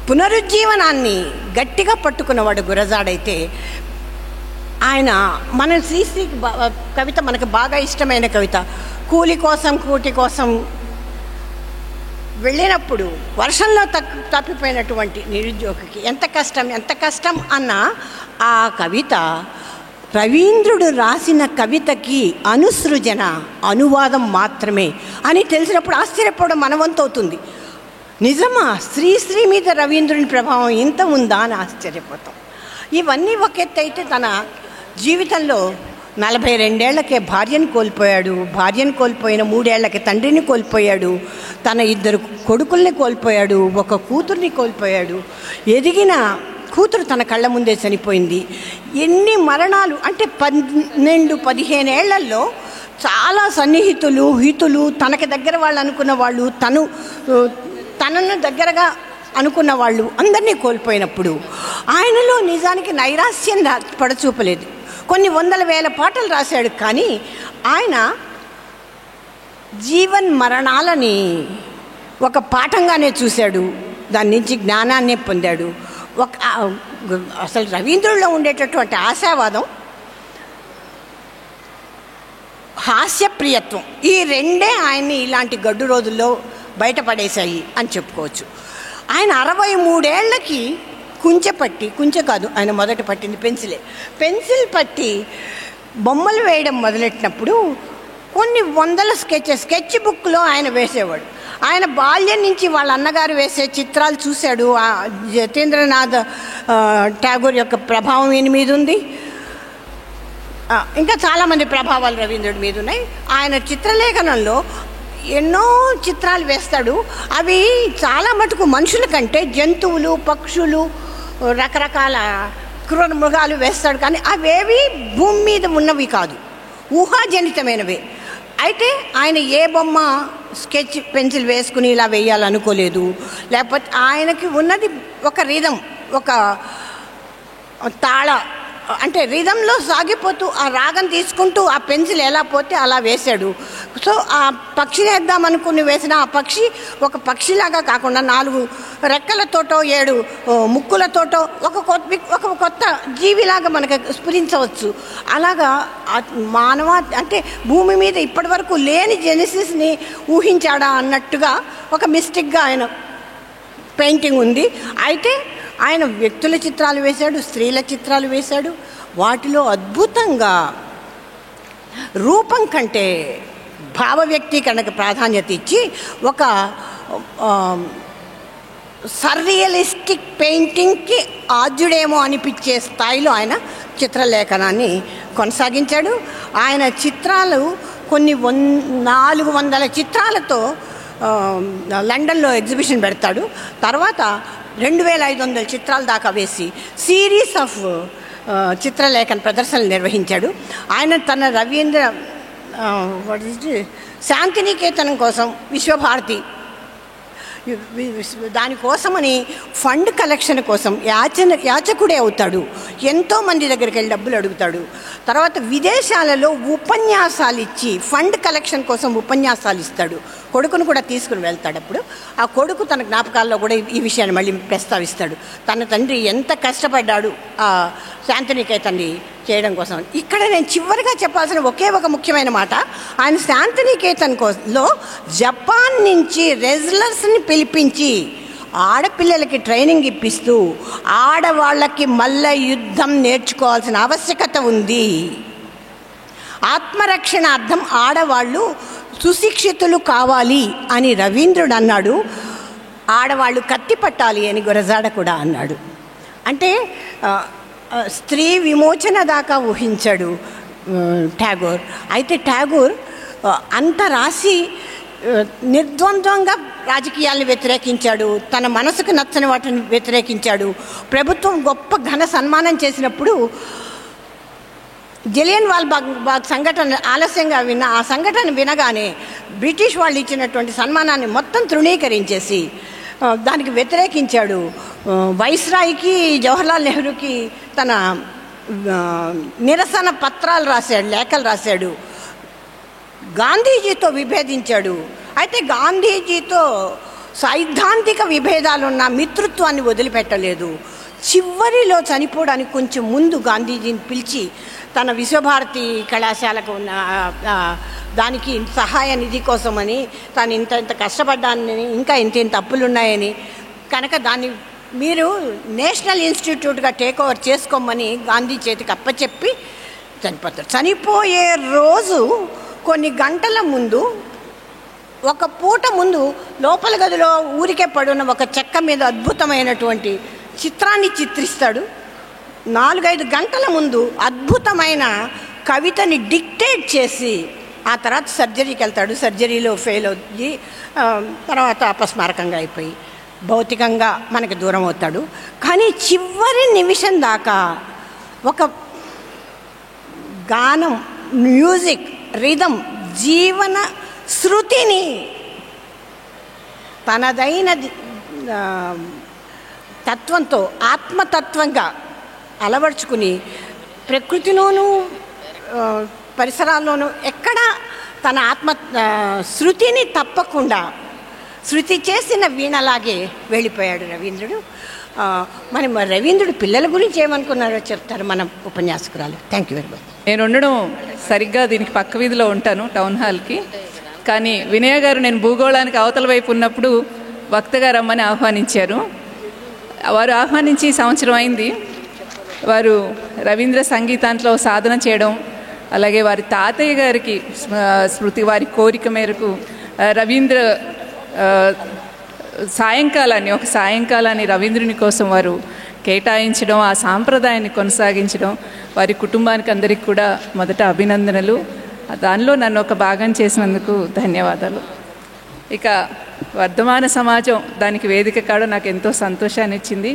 పునరుజ్జీవనాన్ని గట్టిగా పట్టుకున్నవాడు గురజాడైతే ఆయన మన శ్రీశ్రీ కవిత మనకు బాగా ఇష్టమైన కవిత. కూలి కోసం కూటి కోసం వెళ్ళినప్పుడు వర్షంలో తప్పిపోయినటువంటి నిరుద్యోగికి ఎంత కష్టం అన్న ఆ కవిత రవీంద్రుడు రాసిన కవితకి అనుసృజన అనువాదం మాత్రమే అని తెలిసినప్పుడు ఆశ్చర్యపోవడం మనవంతవుతుంది. నిజమా శ్రీశ్రీ మీద రవీంద్రుని ప్రభావం ఇంత ఉందా అని ఆశ్చర్యపోతాం. ఇవన్నీ ఒక ఎత్తు అయితే తన జీవితంలో 42 ఏళ్లకే భార్యను కోల్పోయాడు. భార్యను కోల్పోయిన 3 ఏళ్లకి తండ్రిని కోల్పోయాడు. తన 2 కొడుకుల్ని కోల్పోయాడు. 1 కూతుర్ని కోల్పోయాడు. ఎదిగిన కూతురు తన కళ్ళ ముందే చనిపోయింది. ఎన్ని మరణాలు అంటే 12-15 ఏళ్లలో చాలా సన్నిహితులు, హితులు, తనకి దగ్గర వాళ్ళు అనుకున్న వాళ్ళు, తనను దగ్గరగా అనుకున్న వాళ్ళు అందరినీ కోల్పోయినప్పుడు ఆయనలో నిజానికి నైరాస్యం పడచూపలేదు. కొన్ని 100,000 పాటలు రాశాడు, కానీ ఆయన జీవన్ మరణాలని ఒక పాఠంగానే చూశాడు, దాని నుంచి జ్ఞానాన్నే పొందాడు. అసలు రవీంద్రుల్లో ఉండేటటువంటి ఆశావాదం, హాస్యప్రియత్వం, ఈ రెండే ఆయన్ని ఇలాంటి గడ్డు రోజుల్లో బయటపడేశాయి అని చెప్పుకోవచ్చు. ఆయన 63 ఏళ్లకి కుంచె కాదు, ఆయన మొదట పట్టింది పెన్సిల్ పట్టి బొమ్మలు వేయడం మొదలెట్టినప్పుడు కొన్ని 100 స్కెచ్ బుక్లో ఆయన వేసేవాడు. ఆయన బాల్యం నుంచి వాళ్ళ అన్నగారు వేసే చిత్రాలు చూశాడు. జతీంద్రనాథ్ ఠాగూర్ యొక్క ప్రభావం ఈయన మీద ఉంది. ఇంకా చాలామంది ప్రభావాలు రవీంద్రుడి మీద ఉన్నాయి. ఆయన చిత్రలేఖనంలో ఎన్నో చిత్రాలు వేస్తాడు. అవి చాలా మటుకు మనుషుల కంటే జంతువులు, పక్షులు, రకరకాల క్రూర మృగాలు వేస్తాడు, కానీ అవేవి భూమి మీద ఉన్నవి కాదు, ఊహాజనితమైనవే. అయితే ఆయన ఏ బొమ్మ స్కెచ్ పెన్సిల్ వేసుకుని ఇలా వేయాలనుకోలేదు. లేకపోతే ఆయనకి ఉన్నది ఒక రిధం, ఒక తాళ, అంటే రిధంలో సాగిపోతూ ఆ రాగం తీసుకుంటూ ఆ పెన్సిల్ ఎలా పోతే అలా వేశాడు. సో ఆ పక్షిని వేద్దామనుకుని వేసిన ఆ పక్షి ఒక పక్షిలాగా కాకుండా 4 రెక్కలతోటో 7 ముక్కులతోటో ఒక కొత్త జీవిలాగా మనకు స్ఫురించవచ్చు. అలాగా అంటే భూమి మీద ఇప్పటి వరకు లేని జెనసిస్ని ఊహించాడా అన్నట్టుగా ఒక మిస్టిక్గా ఆయన పెయింటింగ్ ఉంది. అయితే ఆయన వ్యక్తుల చిత్రాలు వేశాడు, స్త్రీల చిత్రాలు వేశాడు. వాటిలో అద్భుతంగా రూపం కంటే భావ వ్యక్తీకరణకు ప్రాధాన్యత ఇచ్చి ఒక సర్రియలిస్టిక్ పెయింటింగ్కి ఆద్యుడేమో అనిపించే స్థాయిలో ఆయన చిత్రలేఖనాన్ని కొనసాగించాడు. ఆయన చిత్రాలు కొన్ని 400 చిత్రాలతో లండన్లో ఎగ్జిబిషన్ పెడతాడు. తర్వాత 2500 చిత్రాల దాకా వేసి సిరీస్ ఆఫ్ చిత్రలేఖన ప్రదర్శనలు నిర్వహించాడు. ఆయన తన రవీంద్ర శాంతినికేతనం కోసం విశ్వభారతి దానికోసమని ఫండ్ కలెక్షన్ కోసం యాచకుడే అవుతాడు. ఎంతోమంది దగ్గరికి వెళ్ళి డబ్బులు అడుగుతాడు. తర్వాత విదేశాలలో ఉపన్యాసాలు ఇచ్చి ఫండ్ కలెక్షన్ కోసం ఉపన్యాసాలు ఇస్తాడు. కొడుకును కూడా తీసుకుని వెళ్తాడు. అప్పుడు ఆ కొడుకు తన జ్ఞాపకాల్లో కూడా ఈ విషయాన్ని మళ్ళీ ప్రస్తావిస్తాడు. తన తండ్రి ఎంత కష్టపడ్డాడు ఆ శాంతినికేతన్ని చేయడం కోసం. ఇక్కడ నేను చివరిగా చెప్పాల్సిన ఒక ముఖ్యమైన మాట, ఆయన శాంతినికేతన్లో జపాన్ నుంచి రెజ్లర్స్ని పిలిపించి ఆడపిల్లలకి ట్రైనింగ్ ఇప్పిస్తూ ఆడవాళ్ళకి మల్ల యుద్ధం నేర్చుకోవాల్సిన ఆవశ్యకత ఉంది. ఆత్మరక్షణార్థం ఆడవాళ్ళు సుశిక్షితులు కావాలి అని రవీంద్రుడు అన్నాడు. ఆడవాళ్ళు కత్తి పట్టాలి అని గురజాడ కూడా అన్నాడు. అంటే స్త్రీ విమోచన దాకా ఊహించాడు ఠాగూర్. అయితే ఠాగూర్ అంత రాసి నిర్ద్వంద్వంగా రాజకీయాలను వ్యతిరేకించాడు. తన మనసుకు నచ్చని వాటిని వ్యతిరేకించాడు. ప్రభుత్వం గొప్ప ఘన సన్మానం చేసినప్పుడు జలియన్ వాల్ సంఘటన ఆలస్యంగా ఆ సంఘటన వినగానే బ్రిటిష్ వాళ్ళు ఇచ్చినటువంటి సన్మానాన్ని మొత్తం తృణీకరించేసి దానికి వ్యతిరేకించాడు. వైస్రాయ్కి, జవహర్లాల్ నెహ్రూకి తన నిరసన పత్రాలు రాశాడు, లేఖలు రాశాడు. గాంధీజీతో విభేదించాడు. అయితే గాంధీజీతో సైద్ధాంతిక విభేదాలున్న మిత్రుత్వాన్ని వదిలిపెట్టలేదు. చివరిలో చనిపోవడానికి కొంచెం ముందు గాంధీజీని పిలిచి తన విశ్వభారతి కళాశాలకు ఉన్న దానికి సహాయ నిధి కోసమని తాను ఇంత కష్టపడ్డానని, ఇంకా ఇంత అప్పులున్నాయని, కనుక దాన్ని మీరు నేషనల్ ఇన్స్టిట్యూట్గా టేక్ ఓవర్ చేసుకోమని గాంధీ చేతికి అప్పచెప్పి చనిపోతారు. చనిపోయే రోజు కొన్ని గంటల ముందు, ఒక పూట ముందు లోపల గదిలో ఊరికే పడున్న ఒక చెక్క మీద అద్భుతమైనటువంటి చిత్రాన్ని చిత్రిస్తాడు. 4-5 గంటల ముందు అద్భుతమైన కవితని డిక్టేట్ చేసి ఆ తర్వాత సర్జరీకి వెళ్తాడు. సర్జరీలో ఫెయిల్ అయ్యి తర్వాత అపస్మారకంగా అయిపోయి భౌతికంగా మనకి దూరం అవుతాడు. కానీ చివరి నిమిషం దాకా ఒక గానం, మ్యూజిక్, రిథం, జీవన శృతిని తనదైన తత్వంతో ఆత్మతత్వంగా అలవర్చుకుని ప్రకృతిలోనూ పరిసరాల్లోనూ ఎక్కడ తన ఆత్మ శృతిని తప్పకుండా శృతి చేసిన వీణలాగే వెళ్ళిపోయాడు రవీంద్రుడు. మనం రవీంద్రుడు పిల్లల గురించి ఏమనుకున్నారో చెప్తారు మన ఉపన్యాసకురాలు. Thank you very much. నేను ఉండడం సరిగ్గా దీనికి పక్క వీధిలో ఉంటాను, టౌన్ హాల్కి. కానీ వినయ గారు నేను భూగోళానికి అవతల వైపు ఉన్నప్పుడు వక్తగా రమ్మని ఆహ్వానించారు. వారు ఆహ్వానించి సంవత్సరం అయింది. వారు రవీంద్ర సంగీతాంట్లో సాధన చేయడం, అలాగే వారి తాతయ్య గారికి స్మృతి, వారి కోరిక మేరకు రవీంద్ర ఒక సాయంకాలాన్ని రవీంద్రుని కోసం వారు కేటాయించడం, ఆ సాంప్రదాయాన్ని కొనసాగించడం, వారి కుటుంబానికి అందరికీ కూడా మొదట అభినందనలు. దానిలో నన్ను ఒక భాగం చేసినందుకు ధన్యవాదాలు. ఇక వర్ధమాన సమాజం దానికి వేదిక కావడం నాకు ఎంతో సంతోషాన్ని ఇచ్చింది.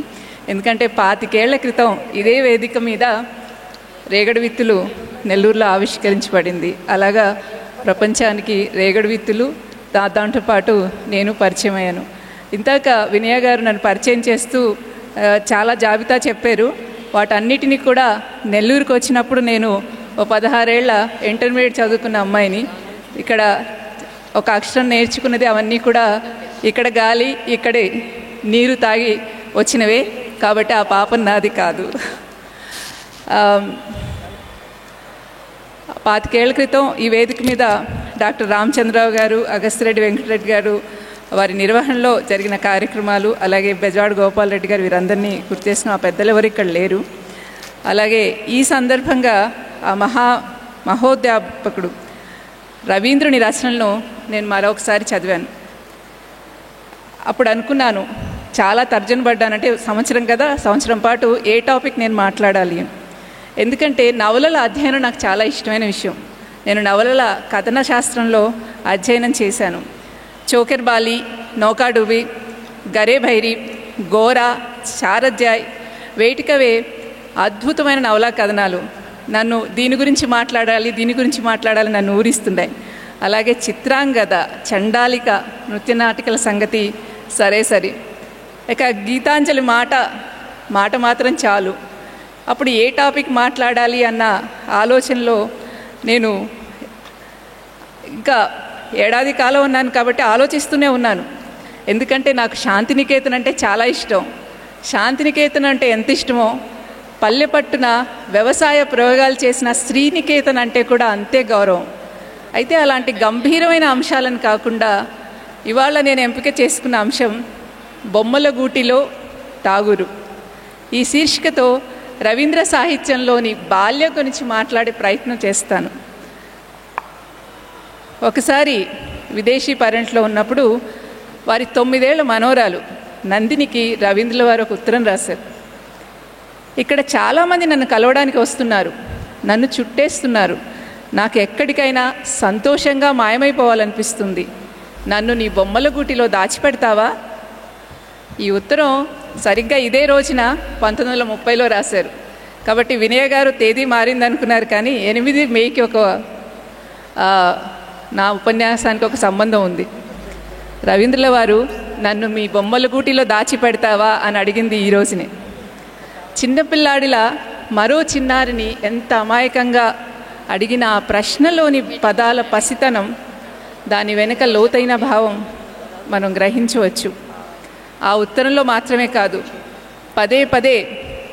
ఎందుకంటే 25 ఏళ్ల క్రితం ఇదే వేదిక మీద రేగడి విత్తులు నెల్లూరులో ఆవిష్కరించబడింది. అలాగా ప్రపంచానికి రేగడి విత్తులు దాంతో పాటు నేను పరిచయం అయ్యాను. ఇంతాక వినయ గారు నన్ను పరిచయం చేస్తూ చాలా జాబితా చెప్పారు. వాటన్నిటినీ కూడా నెల్లూరుకు వచ్చినప్పుడు నేను 16 ఏళ్ల ఇంటర్మీడియట్ చదువుకున్న అమ్మాయిని. ఇక్కడ ఒక అక్షరం నేర్చుకున్నది అవన్నీ కూడా ఇక్కడ గాలి, ఇక్కడే నీరు తాగి వచ్చినవే. కాబట్టి ఆ పాపం నాది కాదు. 25 ఏళ్ల క్రితం ఈ వేదిక మీద డాక్టర్ రామచంద్రరావు గారు, అగస్తిరెడ్డి వెంకటరెడ్డి గారు వారి నిర్వహణలో జరిగిన కార్యక్రమాలు, అలాగే బెజవాడ గోపాల్ రెడ్డి గారు, వీరందరినీ గుర్తు చేసిన ఆ పెద్దలు ఎవరు ఇక్కడ లేరు. అలాగే ఈ సందర్భంగా ఆ మహోద్యాపకుడు రవీంద్రుని రచనలను నేను మరొకసారి చదివాను. అప్పుడు అనుకున్నాను, చాలా తర్జన పడ్డానంటే సంవత్సరం పాటు ఏ టాపిక్ నేను మాట్లాడాలి. ఎందుకంటే నవలల అధ్యయనం నాకు చాలా ఇష్టమైన విషయం. నేను నవలల కథన శాస్త్రంలో అధ్యయనం చేశాను. చోకెర్బాలి, నౌకాడుబి, గరే భైరి, గోరా, శారద్యాయ్, వేటికవే అద్భుతమైన నవలా కథనాలు నన్ను దీని గురించి మాట్లాడాలి నన్ను ఊరిస్తున్నాయి. అలాగే చిత్రాంగద, చండాలిక, నృత్యనాటికల సంగతి సరే. ఇక గీతాంజలి మాట మాత్రం చాలు. అప్పుడు ఏ టాపిక్ మాట్లాడాలి అన్న ఆలోచనలో నేను ఇంకా ఏడాది కాలం ఉన్నాను కాబట్టి ఆలోచిస్తూనే ఉన్నాను. ఎందుకంటే నాకు శాంతినికేతన్ అంటే చాలా ఇష్టం. శాంతినికేతన్ అంటే ఎంత ఇష్టమో పల్లె పట్టున వ్యవసాయ ప్రయోగాలు చేసిన శ్రీనికేతన్ అంటే కూడా అంతే గౌరవం. అయితే అలాంటి గంభీరమైన అంశాలను కాకుండా ఇవాళ నేను ఎంపిక చేసుకున్న అంశం బొమ్మల గూటిలో ఠాగూరు. ఈ శీర్షికతో రవీంద్ర సాహిత్యంలోని బాల్యం గురించి మాట్లాడే ప్రయత్నం చేస్తాను. ఒకసారి విదేశీ పర్యటనలో ఉన్నప్పుడు వారి 9 ఏళ్ల మనోరాలు నందినికి రవీంద్రుల వారు ఒక ఉత్తరం రాశారు. ఇక్కడ చాలామంది నన్ను కలవడానికి వస్తున్నారు, నన్ను చుట్టేస్తున్నారు. నాకు ఎక్కడికైనా సంతోషంగా మాయమైపోవాలనిపిస్తుంది. నన్ను నీ బొమ్మల గూటిలో దాచిపెడతావా? ఈ ఉత్తరం సరిగ్గా ఇదే రోజున 1930లో రాశారు. కాబట్టి వినయ గారు తేదీ మారిందనుకున్నారు, కానీ 8 మేకి నా ఉపన్యాసానికి ఒక సంబంధం ఉంది. రవీంద్రుల వారు నన్ను మీ బొమ్మల గూటిలో దాచిపెడతావా అని అడిగింది ఈ రోజునే. చిన్నపిల్లాడిలా మరో చిన్నారిని ఎంత అమాయకంగా అడిగిన ఆ ప్రశ్నలోని పదాల పసితనం, దాని వెనుక లోతైన భావం మనం గ్రహించవచ్చు. ఆ ఉత్తరంలో మాత్రమే కాదు, పదే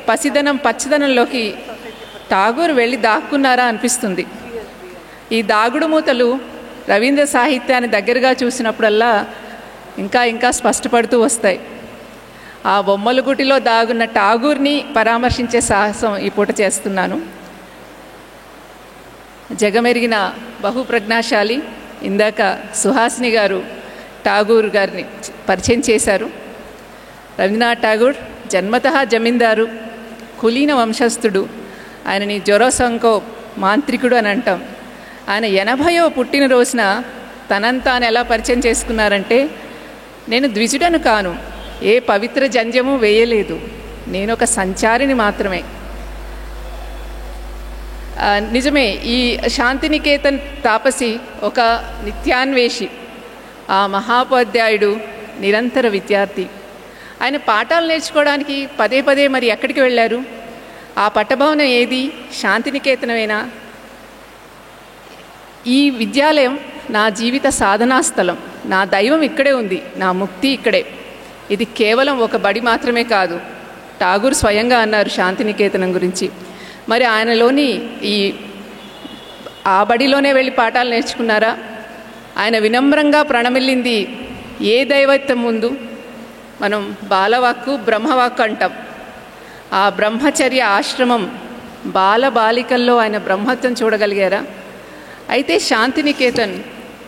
పసిదనం పచ్చదనంలోకి ఠాగూర్ వెళ్ళి దాక్కున్నారా అనిపిస్తుంది. ఈ దాగుడు మూతలు రవీంద్ర సాహిత్యాన్ని దగ్గరగా చూసినప్పుడల్లా ఇంకా స్పష్టపడుతూ వస్తాయి. ఆ బొమ్మల గుటిలో దాగున్న ఠాగూర్ని పరామర్శించే సాహసం ఈ పూట చేస్తున్నాను. జగమెరిగిన బహుప్రజ్ఞాశాలి, ఇందాక సుహాసిని గారు ఠాగూర్ గారిని పరిచయం చేశారు. రవీంద్రనాథ్ ఠాగూర్ జన్మతః జమీందారు, కులీన వంశస్థుడు. ఆయనని జొరసంకో మాంత్రికుడు అని అంటాం. ఆయన 80వ పుట్టినరోజున తనంతాను ఎలా పరిచయం చేసుకున్నారంటే, నేను ద్విజుడను కాను, ఏ పవిత్ర జంధ్యము వేయలేదు. నేను ఒక సంచారిని మాత్రమే. నిజమే, ఈ శాంతినికేతన్ తాపసి ఒక నిత్యాన్వేషి. ఆ మహాోపాధ్యాయుడు నిరంతర విద్యార్థి. ఆయన పాఠాలు నేర్చుకోవడానికి పదే పదే మరి ఎక్కడికి వెళ్ళారు? ఆ పట్టభవనం ఏది? శాంతినికేతనమేనా? ఈ విద్యాలయం నా జీవిత సాధనా స్థలం, నా దైవం ఇక్కడే ఉంది, నా ముక్తి ఇక్కడే. ఇది కేవలం ఒక బడి మాత్రమే కాదు. ఠాగూర్ స్వయంగా అన్నారు శాంతినికేతనం గురించి. మరి ఆయనలోని ఆ బడిలోనే వెళ్ళి పాఠాలు నేర్చుకున్నారా? ఆయన వినమ్రంగా ప్రణమిల్లింది ఏ దైవత్వం ముందు? మనం బాలవాక్కు బ్రహ్మవాక్కు అంటాం. ఆ బ్రహ్మచర్య ఆశ్రమం బాలికల్లో ఆయన బ్రహ్మత్వం చూడగలిగారా? అయితే శాంతినికేతన్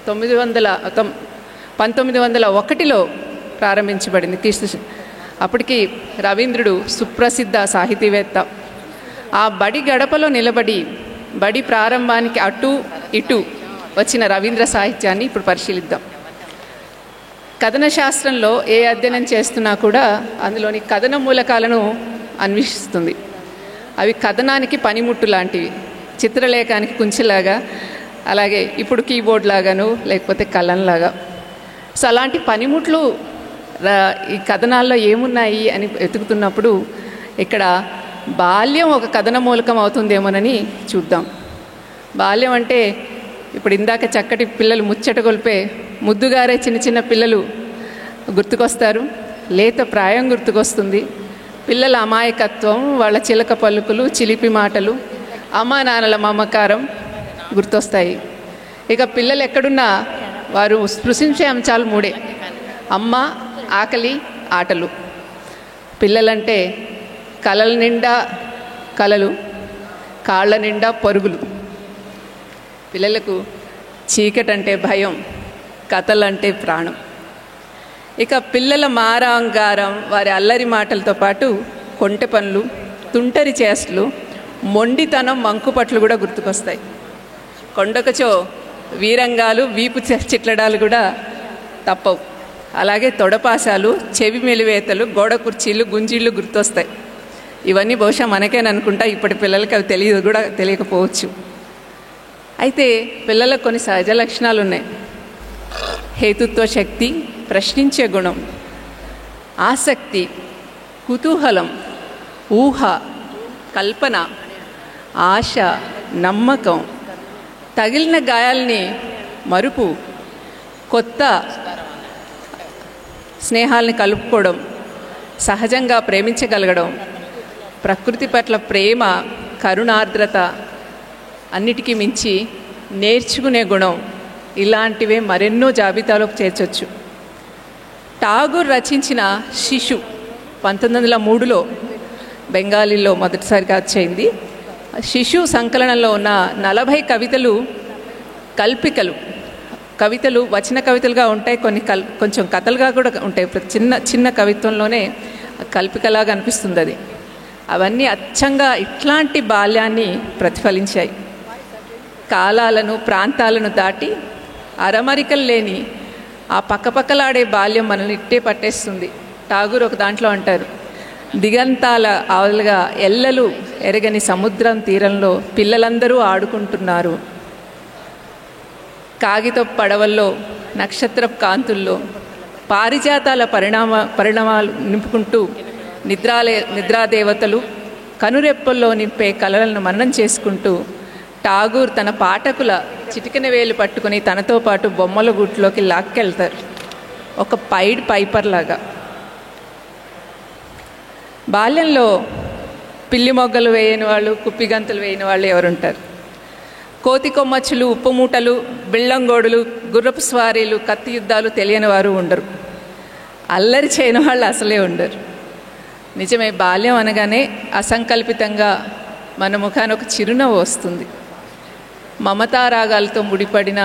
1901లో ప్రారంభించబడింది క్రీస్తు. అప్పటికి రవీంద్రుడు సుప్రసిద్ధ సాహితీవేత్త. ఆ బడి గడపలో నిలబడి బడి ప్రారంభానికి అటు ఇటు వచ్చిన రవీంద్ర సాహిత్యాన్ని ఇప్పుడు పరిశీలిద్దాం. కథన శాస్త్రంలో ఏ అధ్యయనం చేస్తున్నా కూడా అందులోని కథన మూలకాలను అన్వేషిస్తుంది. అవి కథనానికి పనిముట్టు లాంటివి, చిత్రలేఖానికి కుంచెలాగా, అలాగే ఇప్పుడు కీబోర్డ్ లాగాను లేకపోతే కలంలాగా. సో అలాంటి పనిముట్లు ఈ కథనాల్లో ఏమున్నాయి అని వెతుకుతున్నప్పుడు ఇక్కడ బాల్యం ఒక కథన మూలకం అవుతుందేమోనని చూద్దాం. బాల్యం అంటే ఇప్పుడు ఇందాక చక్కటి పిల్లలు ముచ్చట గొల్పే ముద్దుగారే చిన్న చిన్న పిల్లలు గుర్తుకొస్తారు, లేత ప్రాయం గుర్తుకొస్తుంది, పిల్లల అమాయకత్వం, వాళ్ళ చిలక పలుకులు, చిలిపి మాటలు, అమ్మా నాన్నల మమకారం గుర్తొస్తాయి. ఇక పిల్లలు ఎక్కడున్నా వారు స్పృశించే అంశాలు మూడే: అమ్మ, ఆకలి, ఆటలు. పిల్లలంటే కలల నిండా కలలు, కాళ్ళ నిండా పరుగులు. పిల్లలకు చీకటంటే భయం, కథలంటే ప్రాణం. ఇక పిల్లల మారాంగారం, వారి అల్లరి మాటలతో పాటు కొంటె పనులు, తుంటరి చేష్టలు, మొండితనం, మంకుపట్లు కూడా గుర్తుకొస్తాయి. కొండకచో వీరంగాలు, వీపు చిట్లడాలు కూడా తప్పవు. అలాగే తొడపాసాలు, చెవి మెలివేతలు, గోడ కుర్చీలు, గుంజీళ్ళు గుర్తొస్తాయి. ఇవన్నీ బహుశా మనకేననుకుంటా, ఇప్పటి పిల్లలకి అవి తెలియకపోవచ్చు. అయితే పిల్లలకు కొన్ని సహజ లక్షణాలు ఉన్నాయి. హేతుత్వ శక్తి, ప్రశ్నించే గుణం, ఆసక్తి, కుతూహలం, ఊహ, కల్పన, ఆశ, నమ్మకం, తగిలిన గాయాల్ని మరుపు, కొత్త స్నేహాల్ని కలుపుకోవడం, సహజంగా ప్రేమించగలగడం, ప్రకృతి పట్ల ప్రేమ, కరుణార్ద్రత, అన్నిటికీ మించి నేర్చుకునే గుణం, ఇలాంటివే మరెన్నో జాబితాలోకి చేర్చొచ్చు. ఠాగూర్ రచించిన శిశు 1903లో బెంగాలీలో మొదటిసారిగా వచ్చేయింది. శిశు సంకలనంలో ఉన్న 40 కవితలు కల్పికలు. కవితలు వచన కవితలుగా ఉంటాయి, కొన్ని కొంచెం కథలుగా కూడా ఉంటాయి. చిన్న చిన్న కవిత్వంలోనే కల్పికలాగా అనిపిస్తుంది అది. అవన్నీ అచ్చంగా ఇట్లాంటి బాల్యాన్ని ప్రతిఫలించాయి. కాలాలను, ప్రాంతాలను దాటి అరమరికలు లేని ఆ పక్కపక్కలాడే బాల్యం మనల్ని ఇట్టే పట్టేస్తుంది. ఠాగూర్ ఒక దాంట్లో అంటారు, దిగంతాల ఆవులుగా ఎల్లలు ఎరగని సముద్రం తీరంలో పిల్లలందరూ ఆడుకుంటున్నారు. కాగిత పడవల్లో, నక్షత్ర కాంతుల్లో పారిజాతాల పరిణామాలు నింపుకుంటూ నిద్రాదేవతలు కనురెప్పల్లో నింపే కలలను మననం చేసుకుంటూ ఠాగూర్ తన పాఠకుల చిటికెన వేలు పట్టుకుని తనతో పాటు బొమ్మల గుట్లోకి లాక్కెళ్తారు, ఒక పైడ్ పైపర్ లాగా. బాల్యంలో పిల్లి మొగ్గలు వేయని వాళ్ళు, కుప్పిగంతులు వేయని వాళ్ళు ఎవరుంటారు? కోతి కొమ్మచ్చులు, ఉప్పు మూటలు, బిళ్ళంగోడులు, గుర్రపు స్వారీలు, కత్తి యుద్ధాలు తెలియని వారు ఉండరు. అల్లరి చేయని వాళ్ళు అసలే ఉండరు. నిజమే, బాల్యం అనగానే అసంకల్పితంగా మన ముఖాన ఒక చిరునవ్వు వస్తుంది. మమతారాగాలతో ముడిపడిన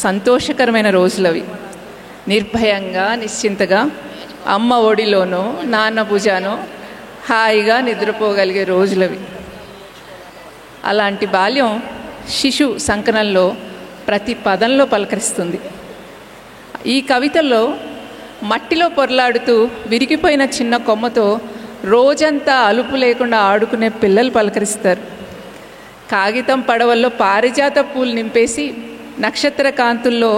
సంతోషకరమైన రోజులవి. నిర్భయంగా, నిశ్చింతగా అమ్మ ఒడిలోనో నాన్న భుజానో హాయిగా నిద్రపోగలిగే రోజులవి. అలాంటి బాల్యం శిశు సంకలనంలో ప్రతి పదంలో పలకరిస్తుంది. ఈ కవితల్లో మట్టిలో పొరలాడుతూ విరిగిపోయిన చిన్న కొమ్మతో రోజంతా అలుపు లేకుండా ఆడుకునే పిల్లలు పలకరిస్తారు. కాగితం పడవల్లో పారిజాత పూలు నింపేసి నక్షత్ర కాంతుల్లో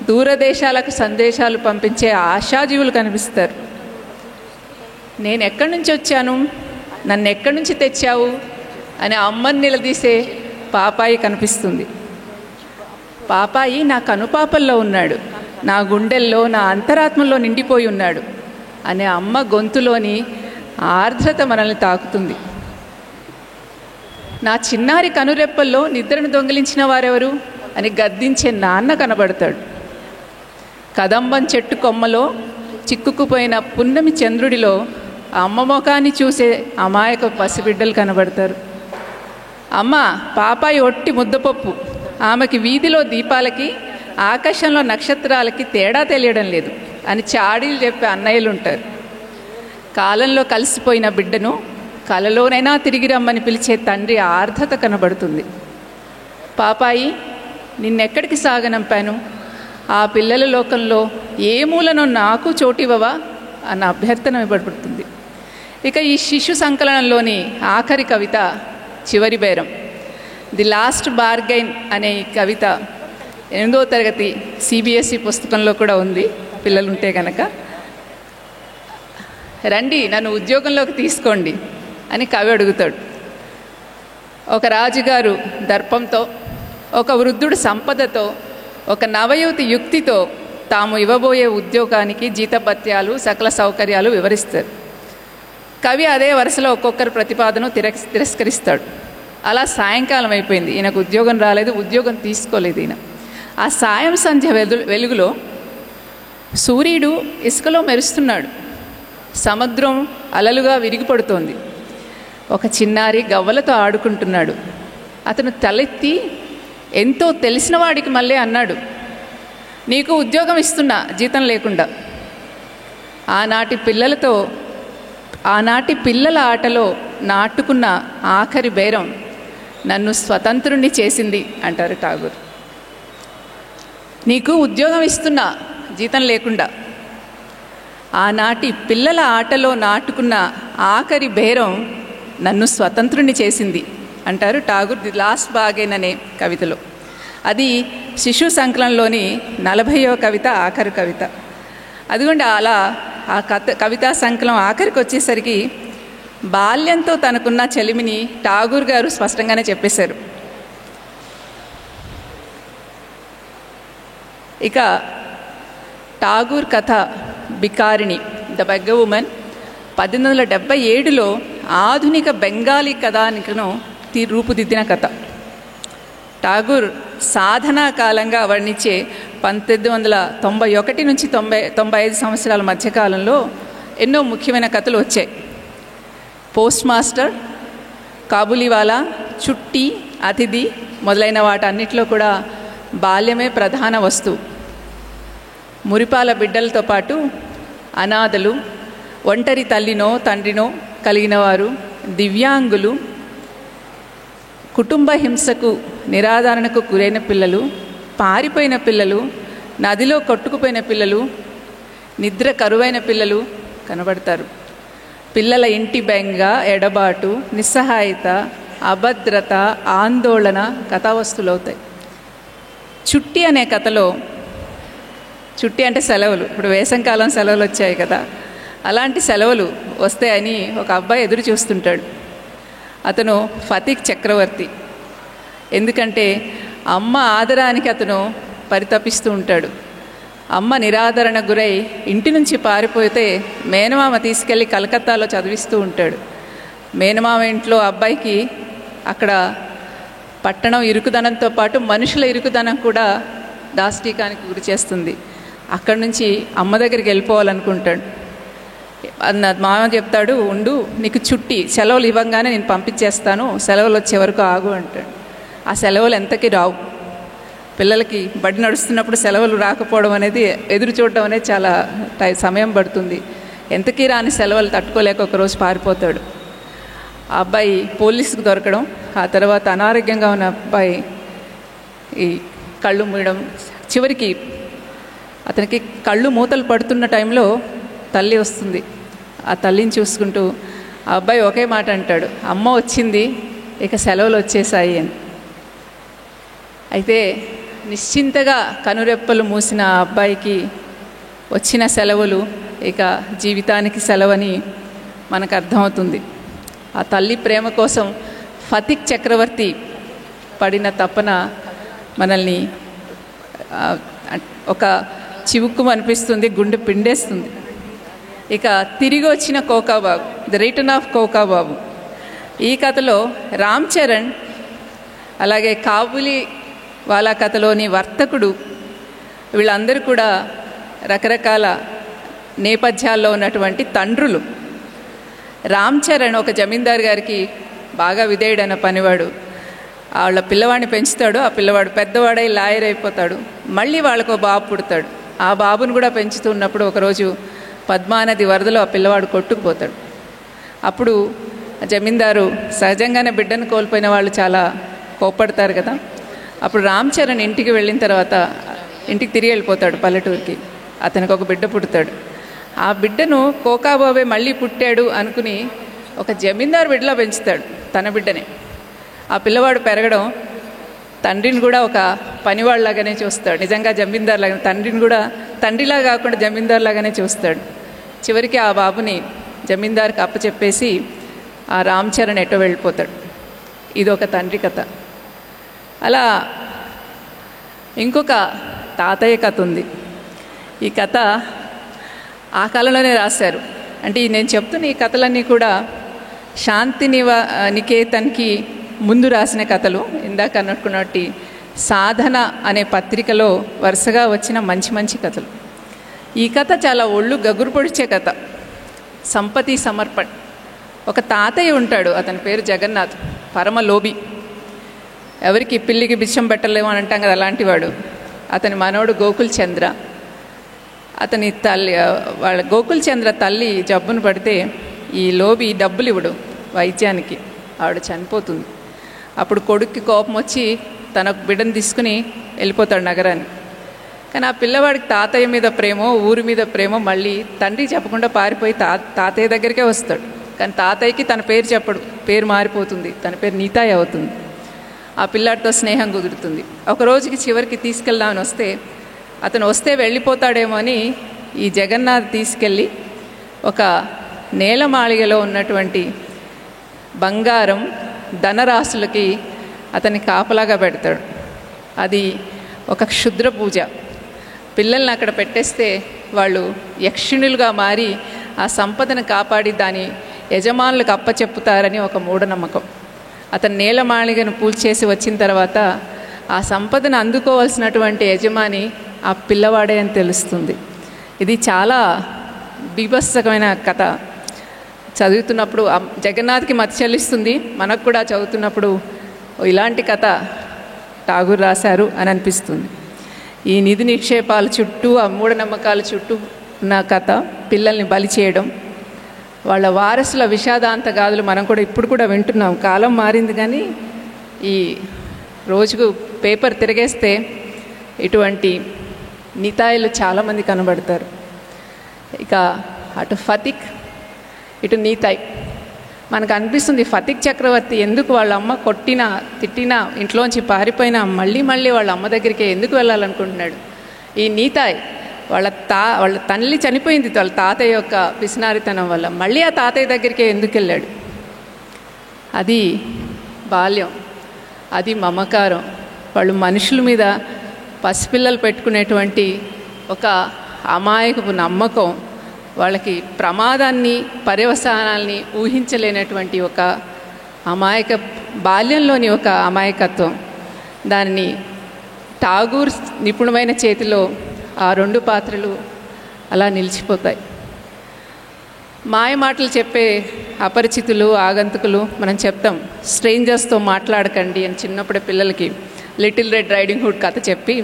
దూరదేశాలకు సందేశాలు పంపించే ఆశాజీవులు కనిపిస్తారు. నేను ఎక్కడి నుంచి వచ్చాను, నన్ను ఎక్కడి నుంచి తెచ్చావు అని అమ్మని నిలదీసే పాపాయి కనిపిస్తుంది. పాపాయి నా కనుపాపల్లో ఉన్నాడు, నా గుండెల్లో, నా అంతరాత్మలో నిండిపోయి ఉన్నాడు అనే అమ్మ గొంతులోని ఆర్ద్రత మనల్ని తాకుతుంది. నా చిన్నారి కనురెప్పల్లో నిద్రను దొంగిలించిన వారెవరు అని గద్దించే నాన్న కనబడతాడు. కదంబం చెట్టు కొమ్మలో చిక్కుకుపోయిన పున్నమి చంద్రుడిలో అమ్మ ముఖాన్ని చూసే అమాయక పసిబిడ్డలు కనబడతారు. అమ్మ పాపాయి ఒట్టి ముద్దపప్పు, ఆమెకి వీధిలో దీపాలకి ఆకాశంలో నక్షత్రాలకి తేడా తెలియడం లేదు అని చాడీలు చెప్పే అన్నయ్యలు ఉంటారు. కాలంలో కలిసిపోయిన బిడ్డను కలలోనైనా తిరిగి రమ్మని పిలిచే తండ్రి ఆర్ద్రత కనబడుతుంది. పాపాయి, నిన్నెక్కడికి సాగనంపాను, ఆ పిల్లల లోకంలో ఏ మూలనో నాకు చోటివ్వవా అన్న అభ్యర్థన ఇవ్వబడుతుంది. ఇక ఈ శిశు సంకలనంలోని ఆఖరి కవిత చివరి బేరం, ది లాస్ట్ బార్గైన్ అనే ఈ కవిత 8వ తరగతి CBSE పుస్తకంలో కూడా ఉంది, పిల్లలుంటే కనుక. రండి నన్ను ఉద్యోగంలోకి తీసుకోండి అని కవి అడుగుతాడు. ఒక రాజుగారు దర్పంతో, ఒక వృద్ధుడు సంపదతో, ఒక నవయువతి యుక్తితో తాము ఇవ్వబోయే ఉద్యోగానికి జీతభత్యాలు సకల సౌకర్యాలు వివరిస్తారు. కవి అదే వరుసలో ఒక్కొక్కరి ప్రతిపాదన తిరస్కరిస్తాడు. అలా సాయంకాలం అయిపోయింది, ఈయనకు ఉద్యోగం రాలేదు, ఉద్యోగం తీసుకోలేదు ఈయన. ఆ సాయం సంధ్య వెలుగులో సూర్యుడు ఇసుకలో మెరుస్తున్నాడు, సముద్రం అలలుగా విరిగిపడుతోంది. ఒక చిన్నారి గవ్వలతో ఆడుకుంటున్నాడు. అతను తలెత్తి ఎంతో తెలిసిన వాడికి మళ్ళీ అన్నాడు, నీకు ఉద్యోగం ఇస్తున్నా జీతం లేకుండా. ఆనాటి పిల్లల ఆటలో నాటుకున్న ఆఖరి బేరం నన్ను స్వతంత్రుణ్ణి చేసింది అంటారు ఠాగూర్. నీకు ఉద్యోగం ఇస్తున్నా జీతం లేకుండా. ఆనాటి పిల్లల ఆటలో నాటుకున్న ఆఖరి బేరం నన్ను స్వతంత్రుణ్ణి చేసింది అంటారు ఠాగూర్ ది లాస్ట్ బార్గైన్ అనే కవితలో. అది శిశు సంకలనంలోని 40వ కవిత, ఆఖరి కవిత. అదిగోండి అలా ఆ కవితా సంకలనం ఆఖరికి వచ్చేసరికి బాల్యంతో తనకున్న చెలిమిని ఠాగూర్ గారు స్పష్టంగానే చెప్పేశారు. ఇక ఠాగూర్ కథ బికారిణి, ద బెగ్గర్ ఉమెన్ 1877లో ఆధునిక బెంగాలీ కథానికను రూపుదిద్దిన కథ. ఠాగూర్ సాధనా కాలంగా వర్ణించే 1891 నుంచి 95 సంవత్సరాల మధ్యకాలంలో ఎన్నో ముఖ్యమైన కథలు వచ్చాయి. పోస్ట్ మాస్టర్, కాబూలీవాలా, చుట్టి, అతిథి మొదలైన వాటన్నిటిలో కూడా బాల్యమే ప్రధాన వస్తువు. మురిపాల బిడ్డలతో పాటు అనాథలు, ఒంటరి తల్లినో తండ్రినో కలిగిన వారు, దివ్యాంగులు, కుటుంబ హింసకు నిరాదరణకు గురైన పిల్లలు, పారిపోయిన పిల్లలు, నదిలో కొట్టుకుపోయిన పిల్లలు, నిద్ర కరువైన పిల్లలు కనబడతారు. పిల్లల ఇంటి బెంగ, ఎడబాటు, నిస్సహాయత, అభద్రత, ఆందోళన కథావస్తులు అవుతాయి. చుట్టి అనే కథలో, చుట్టి అంటే సెలవులు, ఇప్పుడు వేసంకాలం సెలవులు వచ్చాయి కదా, అలాంటి సెలవులు వస్తాయని ఒక అబ్బాయి ఎదురు చూస్తుంటాడు. అతను ఫతీక్ చక్రవర్తి. ఎందుకంటే అమ్మ ఆదరానికి అతను పరితపిస్తూ ఉంటాడు. అమ్మ నిరాదరణ గురై ఇంటి నుంచి పారిపోతే మేనమామ తీసుకెళ్ళి కలకత్తాలో చదివిస్తూ ఉంటాడు. మేనమామ ఇంట్లో అబ్బాయికి అక్కడ పట్టణం ఇరుకుదనంతో పాటు మనుషుల ఇరుకుదనం కూడా దాష్టీకానికి గురి చేస్తుంది. అక్కడి నుంచి అమ్మ దగ్గరికి వెళ్ళిపోవాలనుకుంటాడు. మామ చెప్తాడు, ఉండు నీకు చుట్టి సెలవులు ఇవ్వగానే నేను పంపించేస్తాను, సెలవులు వచ్చే వరకు ఆగు అంటాడు. ఆ సెలవులు ఎంతకీ రావు. పిల్లలకి బడి నడుస్తున్నప్పుడు సెలవులు రాకపోవడం అనేది, ఎదురు చూడడం అనేది చాలా సమయం పడుతుంది. ఎంతకీ రాని సెలవులు తట్టుకోలేక ఒకరోజు పారిపోతాడు. ఆ అబ్బాయి పోలీసుకు దొరకడం, ఆ తర్వాత అనారోగ్యంగా ఉన్న అబ్బాయి ఈ కళ్ళు మూయడం, చివరికి అతనికి కళ్ళు మూతలు పడుతున్న టైంలో తల్లి వస్తుంది. ఆ తల్లిని చూసుకుంటూ ఆ అబ్బాయి ఒకే మాట అంటాడు, అమ్మ వచ్చింది, ఇక సెలవులు వచ్చేసాయి అని. అయితే నిశ్చింతగా కనురెప్పలు మూసిన ఆ అబ్బాయికి వచ్చిన సెలవులు ఇక జీవితానికి సెలవని మనకు అర్థమవుతుంది. ఆ తల్లి ప్రేమ కోసం ఫతిక్ చక్రవర్తి పడిన తపన మనల్ని ఒక చివుక్కు అనిపిస్తుంది, గుండె పిండేస్తుంది. ఇక తిరిగి వచ్చిన కోకాబాబు, ద రిటర్న్ ఆఫ్ కోకాబాబు. ఈ కథలో రామ్ చరణ్ అలాగే కాబూలి వాలా కథలోని వర్తకుడు వీళ్ళందరూ కూడా రకరకాల నేపథ్యాల్లో ఉన్నటువంటి తండ్రులు. రామ్ చరణ్ ఒక జమీందారు గారికి బాగా విధేయుడైన పనివాడు. వాళ్ళ పిల్లవాడిని పెంచుతాడు. ఆ పిల్లవాడు పెద్దవాడై లాయర్ అయిపోతాడు. మళ్ళీ వాళ్ళకు బాబు పుడతాడు. ఆ బాబును కూడా పెంచుతున్నప్పుడు ఒకరోజు పద్మానది వరదలో ఆ పిల్లవాడు కొట్టుకుపోతాడు. అప్పుడు జమీందారు సహజంగానే బిడ్డను కోల్పోయిన వాళ్ళు చాలా కోప్పడతారు కదా. అప్పుడు రామ్ చరణ్ ఇంటికి వెళ్ళిన తర్వాత ఇంటికి తిరిగి వెళ్ళిపోతాడు పల్లెటూరికి. అతనికి ఒక బిడ్డ పుడతాడు. ఆ బిడ్డను కోకాబాబే మళ్ళీ పుట్టాడు అనుకుని ఒక జమీందారు బిడ్డలా పెంచుతాడు తన బిడ్డనే. ఆ పిల్లవాడు పెరగడం తండ్రిని కూడా ఒక పనివాళ్ళలాగానే చూస్తాడు. నిజంగా జమీందారులాగా తండ్రిని కూడా తండ్రిలా కాకుండా జమీందారులాగానే చూస్తాడు. చివరికి ఆ బాబుని జమీందారుకి అప్పచెప్పేసి ఆ రామ్ చరణ్ ఎటో వెళ్ళిపోతాడు. ఇది ఒక తండ్రి కథ. అలా ఇంకొక తాతయ్య కథ ఉంది. ఈ కథ ఆ కాలంలోనే రాశారు. అంటే నేను చెప్తున్న ఈ కథలన్నీ కూడా శాంతి నికేతన్కి ముందు రాసిన కథలు. ఇందాక అనుకున్నట్టు సాధన అనే పత్రికలో వరుసగా వచ్చిన మంచి మంచి కథలు. ఈ కథ చాలా ఒళ్ళు గగురు పొడిచే కథ. సంపతి సమర్పణ్. ఒక తాతయ్య ఉంటాడు, అతని పేరు జగన్నాథ్, పరమ లోబి. ఎవరికి పిల్లికి బిచ్చం పెట్టలేము అని అంటాం కదా, అలాంటి వాడు. అతని మనవడు గోకుల్ చంద్ర. అతని తల్లి వాళ్ళ గోకుల్ చంద్ర తల్లి జబ్బును పడితే ఈ లోబి డబ్బులు ఇవ్వడు వైద్యానికి. ఆవిడ చనిపోతుంది. అప్పుడు కొడుక్కి కోపం వచ్చి తన బిడ్డను తీసుకుని వెళ్ళిపోతాడు నగరానికి. కానీ ఆ పిల్లవాడికి తాతయ్య మీద ప్రేమో ఊరి మీద ప్రేమో మళ్ళీ తండ్రి చెప్పకుండా పారిపోయి తాతయ్య దగ్గరికే వస్తాడు. కానీ తాతయ్యకి తన పేరు చెప్పడు, పేరు మారిపోతుంది, తన పేరు నీతాయ్ అవుతుంది. ఆ పిల్లాడితో స్నేహం కుదురుతుంది. ఒక రోజుకి చివరికి తీసుకెళ్దామని వస్తే అతను వస్తే వెళ్ళిపోతాడేమో అని ఈ జగన్నాథ్ తీసుకెళ్ళి ఒక నేలమాళిగలో ఉన్నటువంటి బంగారం ధనరాశులకి అతన్ని కాపలాగా పెడతాడు. అది ఒక క్షుద్ర పూజ. పిల్లల్ని అక్కడ పెట్టేస్తే వాళ్ళు యక్షిణులుగా మారి ఆ సంపదను కాపాడి దాని యజమానులకు అప్పచెప్పుతారని ఒక మూఢనమ్మకం. అతను నేలమాళిగను పూల్చేసి వచ్చిన తర్వాత ఆ సంపదను అందుకోవాల్సినటువంటి యజమాని ఆ పిల్లవాడే అని తెలుస్తుంది. ఇది చాలా బీభత్సకమైన కథ. చదువుతున్నప్పుడు జగన్నాథ్కి మతి చెల్లిస్తుంది. మనకు కూడా చదువుతున్నప్పుడు ఇలాంటి కథ ఠాగూర్ రాశారు అని అనిపిస్తుంది. ఈ నిధి నిక్షేపాల చుట్టూ, ఆ మూఢనమ్మకాల చుట్టూ ఉన్న కథ, పిల్లల్ని బలి చేయడం, వాళ్ళ వారసుల విషాదాంత గాథలు మనం కూడా ఇప్పుడు కూడా వింటున్నాం. కాలం మారింది కానీ ఈ రోజుకు పేపర్ తిరిగేస్తే ఇటువంటి నితాయిలు చాలామంది కనబడతారు. ఇక అటు ఫతిక్ ఇటు నీతాయ్. మనకు అనిపిస్తుంది ఫతిక్ చక్రవర్తి ఎందుకు వాళ్ళ అమ్మ కొట్టినా తిట్టినా ఇంట్లోంచి పారిపోయినా మళ్ళీ మళ్ళీ వాళ్ళ అమ్మ దగ్గరికి ఎందుకు వెళ్ళాలనుకుంటున్నాడు. ఈ నీతాయ్ వాళ్ళ తల్లి చనిపోయింది వాళ్ళ తాతయ్య యొక్క పిసినారితనం వల్ల. మళ్ళీ ఆ తాతయ్య దగ్గరికే ఎందుకు వెళ్ళాడు. అది బాల్యం, అది మమకారం. వాళ్ళు మనుషుల మీద పసిపిల్లలు పెట్టుకునేటువంటి ఒక అమాయకపు నమ్మకం, వాళ్ళకి ప్రమాదాన్ని పర్యవసానాల్ని ఊహించలేనటువంటి ఒక అమాయక బాల్యంలోని ఒక అమాయకత్వం. దాన్ని ఠాగూర్ నిపుణమైన చేతిలో ఆ రెండు పాత్రలు అలా నిలిచిపోతాయి. మాయ మాటలు చెప్పే అపరిచితులు, ఆగంతుకులు మనం చెప్తాం, స్ట్రేంజర్స్తో మాట్లాడకండి అని చిన్నప్పుడే పిల్లలకి లిటిల్ రెడ్ రైడింగ్ హుడ్ కథ చెప్పి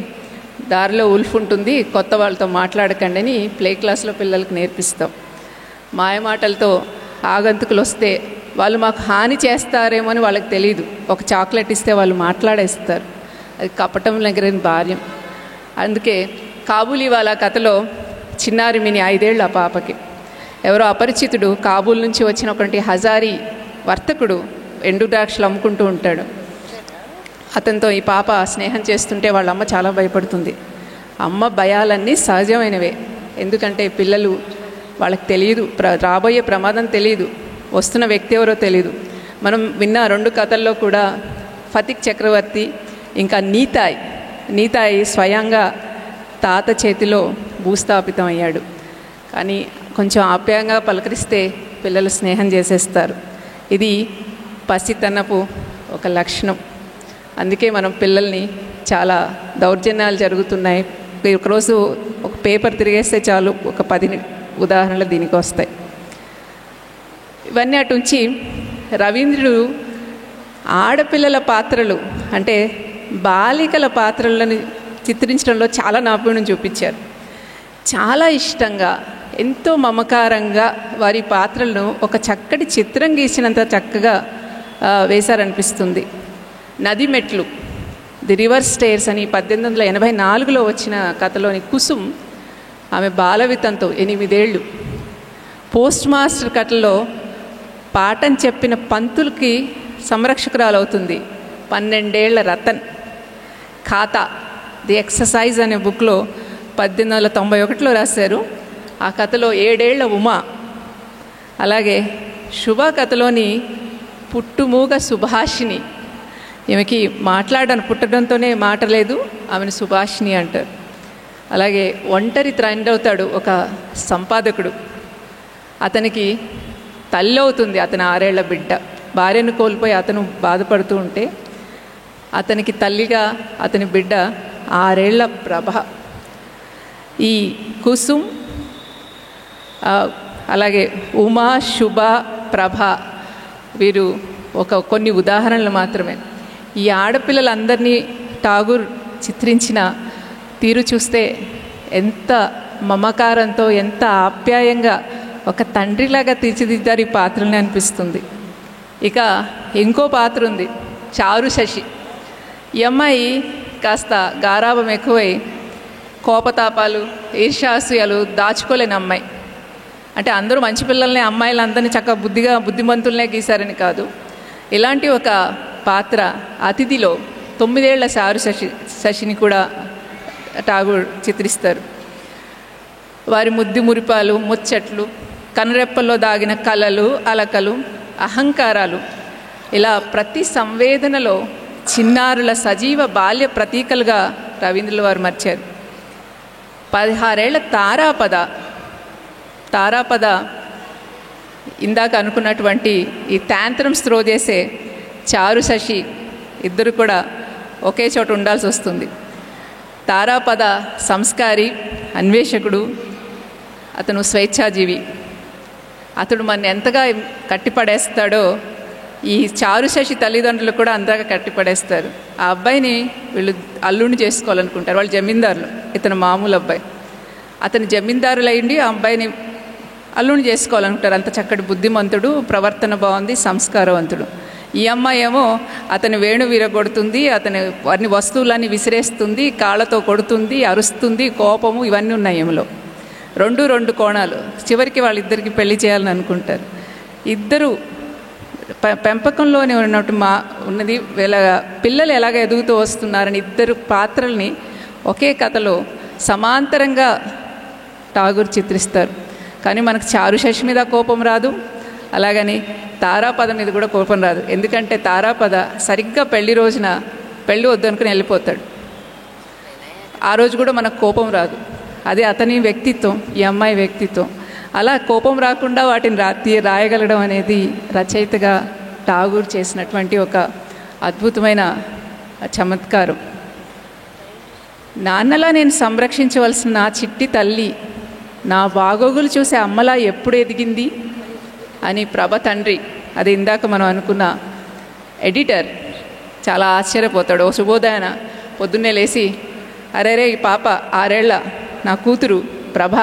దారిలో ఉల్ఫ్ ఉంటుంది, కొత్త వాళ్ళతో మాట్లాడకండి అని ప్లే క్లాస్లో పిల్లలకు నేర్పిస్తాం. మాయమాటలతో ఆగంతుకులు వస్తే వాళ్ళు మాకు హాని చేస్తారేమో అని వాళ్ళకి తెలియదు. ఒక చాక్లెట్ ఇస్తే వాళ్ళు మాట్లాడేస్తారు. అది కపటం దగ్గర భార్యం. అందుకే కాబూలీవాలా కథలో చిన్నారి మిని 5 ఏళ్ళు ఆ పాపకి. ఎవరో అపరిచితుడు కాబూల్ నుంచి వచ్చినటువంటి హజారీ వర్తకుడు ఎండు ద్రాక్షలు అమ్ముకుంటూ ఉంటాడు. అతనితో ఈ పాప స్నేహం చేస్తుంటే వాళ్ళ అమ్మ చాలా భయపడుతుంది. అమ్మ భయాలన్నీ సహజమైనవే, ఎందుకంటే పిల్లలు వాళ్ళకి తెలియదు, రాబోయే ప్రమాదం తెలియదు, వస్తున్న వ్యక్తి ఎవరో తెలియదు. మనం విన్న 2 కథల్లో కూడా ఫతిక్ చక్రవర్తి ఇంకా నీతాయి స్వయంగా తాత చేతిలో భూస్థాపితం అయ్యాడు. కానీ కొంచెం ఆప్యాయంగా పలకరిస్తే పిల్లలు స్నేహం చేసేస్తారు. ఇది పసితనపు ఒక లక్షణం. అందుకే మనం పిల్లల్ని చాలా దౌర్జన్యాలు జరుగుతున్నాయి. ఒకరోజు ఒక పేపర్ తిరిగేస్తే చాలు ఒక 10 ఉదాహరణలు దీనికి వస్తాయి. ఇవన్నీ అటుంచి రవీంద్రుడు ఆడపిల్లల పాత్రలు అంటే బాలికల పాత్రలను చిత్రించడంలో చాలా నైపుణ్యం చూపించారు. చాలా ఇష్టంగా, ఎంతో మమకారంగా వారి పాత్రలను ఒక చక్కటి చిత్రం గీసినంత చక్కగా వేశారనిపిస్తుంది. నది మెట్లు, ది రివర్ స్టేర్స్ అని 1884లో వచ్చిన కథలోని కుసుమ్, ఆమె బాలవితంతో 8 ఏళ్ళు. పోస్ట్ మాస్టర్ కథలో పాఠం చెప్పిన పంతులకి సంరక్షకురాలు అవుతుంది 12 ఏళ్ల రతన్. ఖాతా ది ఎక్సర్సైజ్ అనే బుక్లో 1891లో రాశారు. ఆ కథలో 7 ఏళ్ల ఉమా. అలాగే శుభ కథలోని పుట్టుమూగ సుభాషిణి, ఈమెకి పుట్టడంతోనే మాట లేదు, ఆమెను సుభాషిణి అంటారు. అలాగే ఒంటరి ట్రెండ్ అవుతాడు ఒక సంపాదకుడు, అతనికి తల్లి అవుతుంది అతని 6 ఏళ్ల బిడ్డ. భార్యను కోల్పోయి అతను బాధపడుతూ ఉంటే అతనికి తల్లిగా అతని బిడ్డ 6 ఏళ్ల ప్రభ. ఈ కుసుమ్, అలాగే ఉమా, శుభ, ప్రభ వీరు కొన్ని ఉదాహరణలు మాత్రమే. ఈ ఆడపిల్లలందరినీ ఠాగూర్ చిత్రించిన తీరు చూస్తే ఎంత మమకారంతో, ఎంత ఆప్యాయంగా ఒక తండ్రిలాగా తీర్చిదిద్దారు ఈ పాత్రని అనిపిస్తుంది. ఇక ఇంకో పాత్ర ఉంది, చారు శశి. ఈ అమ్మాయి కాస్త గారాబం ఎక్కువై కోపతాపాలు, ఈర్ష్యాసూయాలు దాచుకోలేని అమ్మాయి. అంటే అందరూ మంచి పిల్లల్ని, అమ్మాయిలందరినీ చక్కగా బుద్ధిమంతులనే గీశారని కాదు. ఇలాంటి ఒక పాత్ర అతిథిలో 9 ఏళ్ల శశిని కూడా ఠాగూర్ చిత్రిస్తారు. వారి మురిపాలు, ముచ్చట్లు, కనురెప్పల్లో దాగిన కలలు, అలకలు, అహంకారాలు, ఇలా ప్రతి సంవేదనలో చిన్నారుల సజీవ బాల్య ప్రతీకలుగా రవీంద్రుల వారు మర్చారు. 16 ఏళ్ల తారాపద ఇందాక అనుకున్నటువంటి ఈ టాంత్రమ్స్ త్రో చేసే చారు శశి ఇద్దరు కూడా ఒకే చోట ఉండాల్సి వస్తుంది. తారాపద సంస్కారి, అన్వేషకుడు, అతను స్వేచ్ఛాజీవి. అతడు మన ఎంతగా కట్టిపడేస్తాడో ఈ చారు శశి తల్లిదండ్రులు కూడా అంతగా కట్టిపడేస్తారు. ఆ అబ్బాయిని వీళ్ళు అల్లుడిని చేసుకోవాలనుకుంటారు. వాళ్ళు జమీందారులు, ఇతను మామూలు అబ్బాయి. అతను జమీందారులు అయ్యిండి ఆ అబ్బాయిని అల్లుడిని చేసుకోవాలనుకుంటారు. అంత చక్కటి బుద్ధిమంతుడు, ప్రవర్తన బాగుంది, సంస్కారవంతుడు. ఈ అమ్మాయి ఏమో అతని వేణు విరగొడుతుంది, అన్ని వస్తువులన్నీ విసిరేస్తుంది, కాళ్ళతో కొడుతుంది, అరుస్తుంది, కోపము ఇవన్నీ ఉన్నాయి ఈమెలో. 2 కోణాలు. చివరికి వాళ్ళిద్దరికి పెళ్లి చేయాలని అనుకుంటారు. ఇద్దరు పెంపకంలోనే ఉన్నది పిల్లలు ఎలాగ ఎదుగుతూ వస్తున్నారని ఇద్దరు పాత్రల్ని ఒకే కథలో సమాంతరంగా ఠాగూర్ చిత్రిస్తారు. కానీ మనకు చారు శశి మీద కోపం రాదు, అలాగని తారాపద మీద కూడా కోపం రాదు. ఎందుకంటే తారాపద సరిగ్గా పెళ్లి రోజున పెళ్ళి వద్దనుకుని వెళ్ళిపోతాడు. ఆ రోజు కూడా మనకు కోపం రాదు. అదే అతని వ్యక్తిత్వం, ఈ అమ్మాయి వ్యక్తిత్వం. అలా కోపం రాకుండా వాటిని రాయగలడం అనేది రచయితగా ఠాగూర్ చేసినటువంటి ఒక అద్భుతమైన చమత్కారం. నాన్నలా నేను సంరక్షించవలసిన నా చిట్టి తల్లి నా బాగోగులు చూసే అమ్మలా ఎప్పుడు ఎదిగింది అని ప్రభ తండ్రి, అది ఇందాక మనం అనుకున్న ఎడిటర్, చాలా ఆశ్చర్యపోతాడు. ఓ శుభోదయన పొద్దున్నే లేచి, అరేరే ఈ పాప 6 ఏళ్ల నా కూతురు ప్రభ,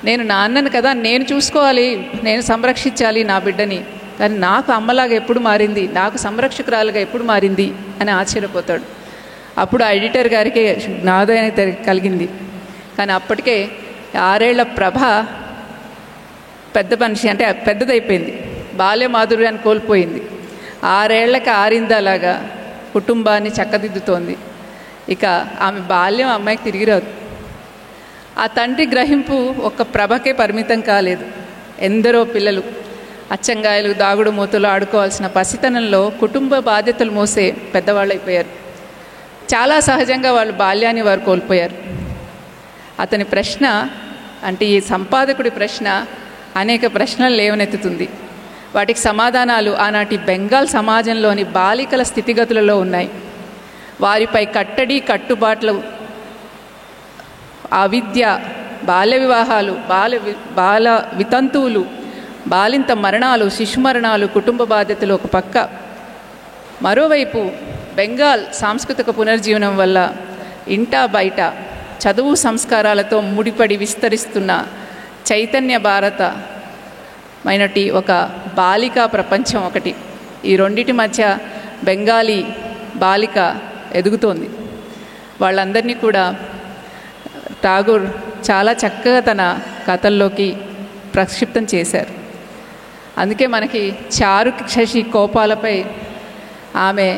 నేను నాన్నను కదా, నేను చూసుకోవాలి, నేను సంరక్షించాలి నా బిడ్డని, కానీ నాకు అమ్మలాగా ఎప్పుడు మారింది, నాకు సంరక్షకురాలుగా ఎప్పుడు మారింది అని ఆశ్చర్యపోతాడు. అప్పుడు ఆ ఎడిటర్ గారికి జ్ఞానోదయం కలిగింది. కానీ అప్పటికే 6 ఏళ్ల ప్రభ పెద్ద మనిషి, అంటే పెద్దదైపోయింది, బాల్య మాధుర్యాన్ని కోల్పోయింది. 6 ఏళ్లకి ఆరిందలాగా కుటుంబాన్ని చక్కదిద్దుతోంది. ఇక ఆమె బాల్యం అమ్మాయికి తిరిగి రాదు. ఆ తండ్రి గ్రహింపు ఒక్క ప్రభకే పరిమితం కాలేదు. ఎందరో పిల్లలు అచ్చంగాయలు, దాగుడు మూతలు ఆడుకోవాల్సిన పసితనంలో కుటుంబ బాధ్యతలు మోసే పెద్దవాళ్ళు అయిపోయారు. చాలా సహజంగా వాళ్ళు బాల్యాన్ని వారు కోల్పోయారు. అతని ప్రశ్న, అంటే ఈ సంపాదకుడి ప్రశ్న అనేక ప్రశ్నలు లేవనెత్తుతుంది. వాటికి సమాధానాలు ఆనాటి బెంగాల్ సమాజంలోని బాలికల స్థితిగతులలో ఉన్నాయి. వారిపై కట్టడి, కట్టుబాట్లు, అవిద్య, బాల్య వివాహాలు, బాల వితంతువులు, బాలింత మరణాలు, శిశు మరణాలు, కుటుంబ బాధ్యతలు ఒక పక్క. మరోవైపు బెంగాల్ సాంస్కృతిక పునర్జీవనం వల్ల ఇంటా బయట చదువు సంస్కారాలతో ముడిపడి విస్తరిస్తున్న చైతన్య భారత మైనటి ఒక బాలికా ప్రపంచం ఒకటి. ఈ రెండిటి మధ్య బెంగాలీ బాలిక ఎదుగుతోంది. వాళ్ళందరినీ కూడా ఠాగూర్ చాలా చక్కగా తన కథల్లోకి ప్రక్షిప్తం చేశారు. అందుకే మనకి చారు శశి కోపాలపై, ఆమె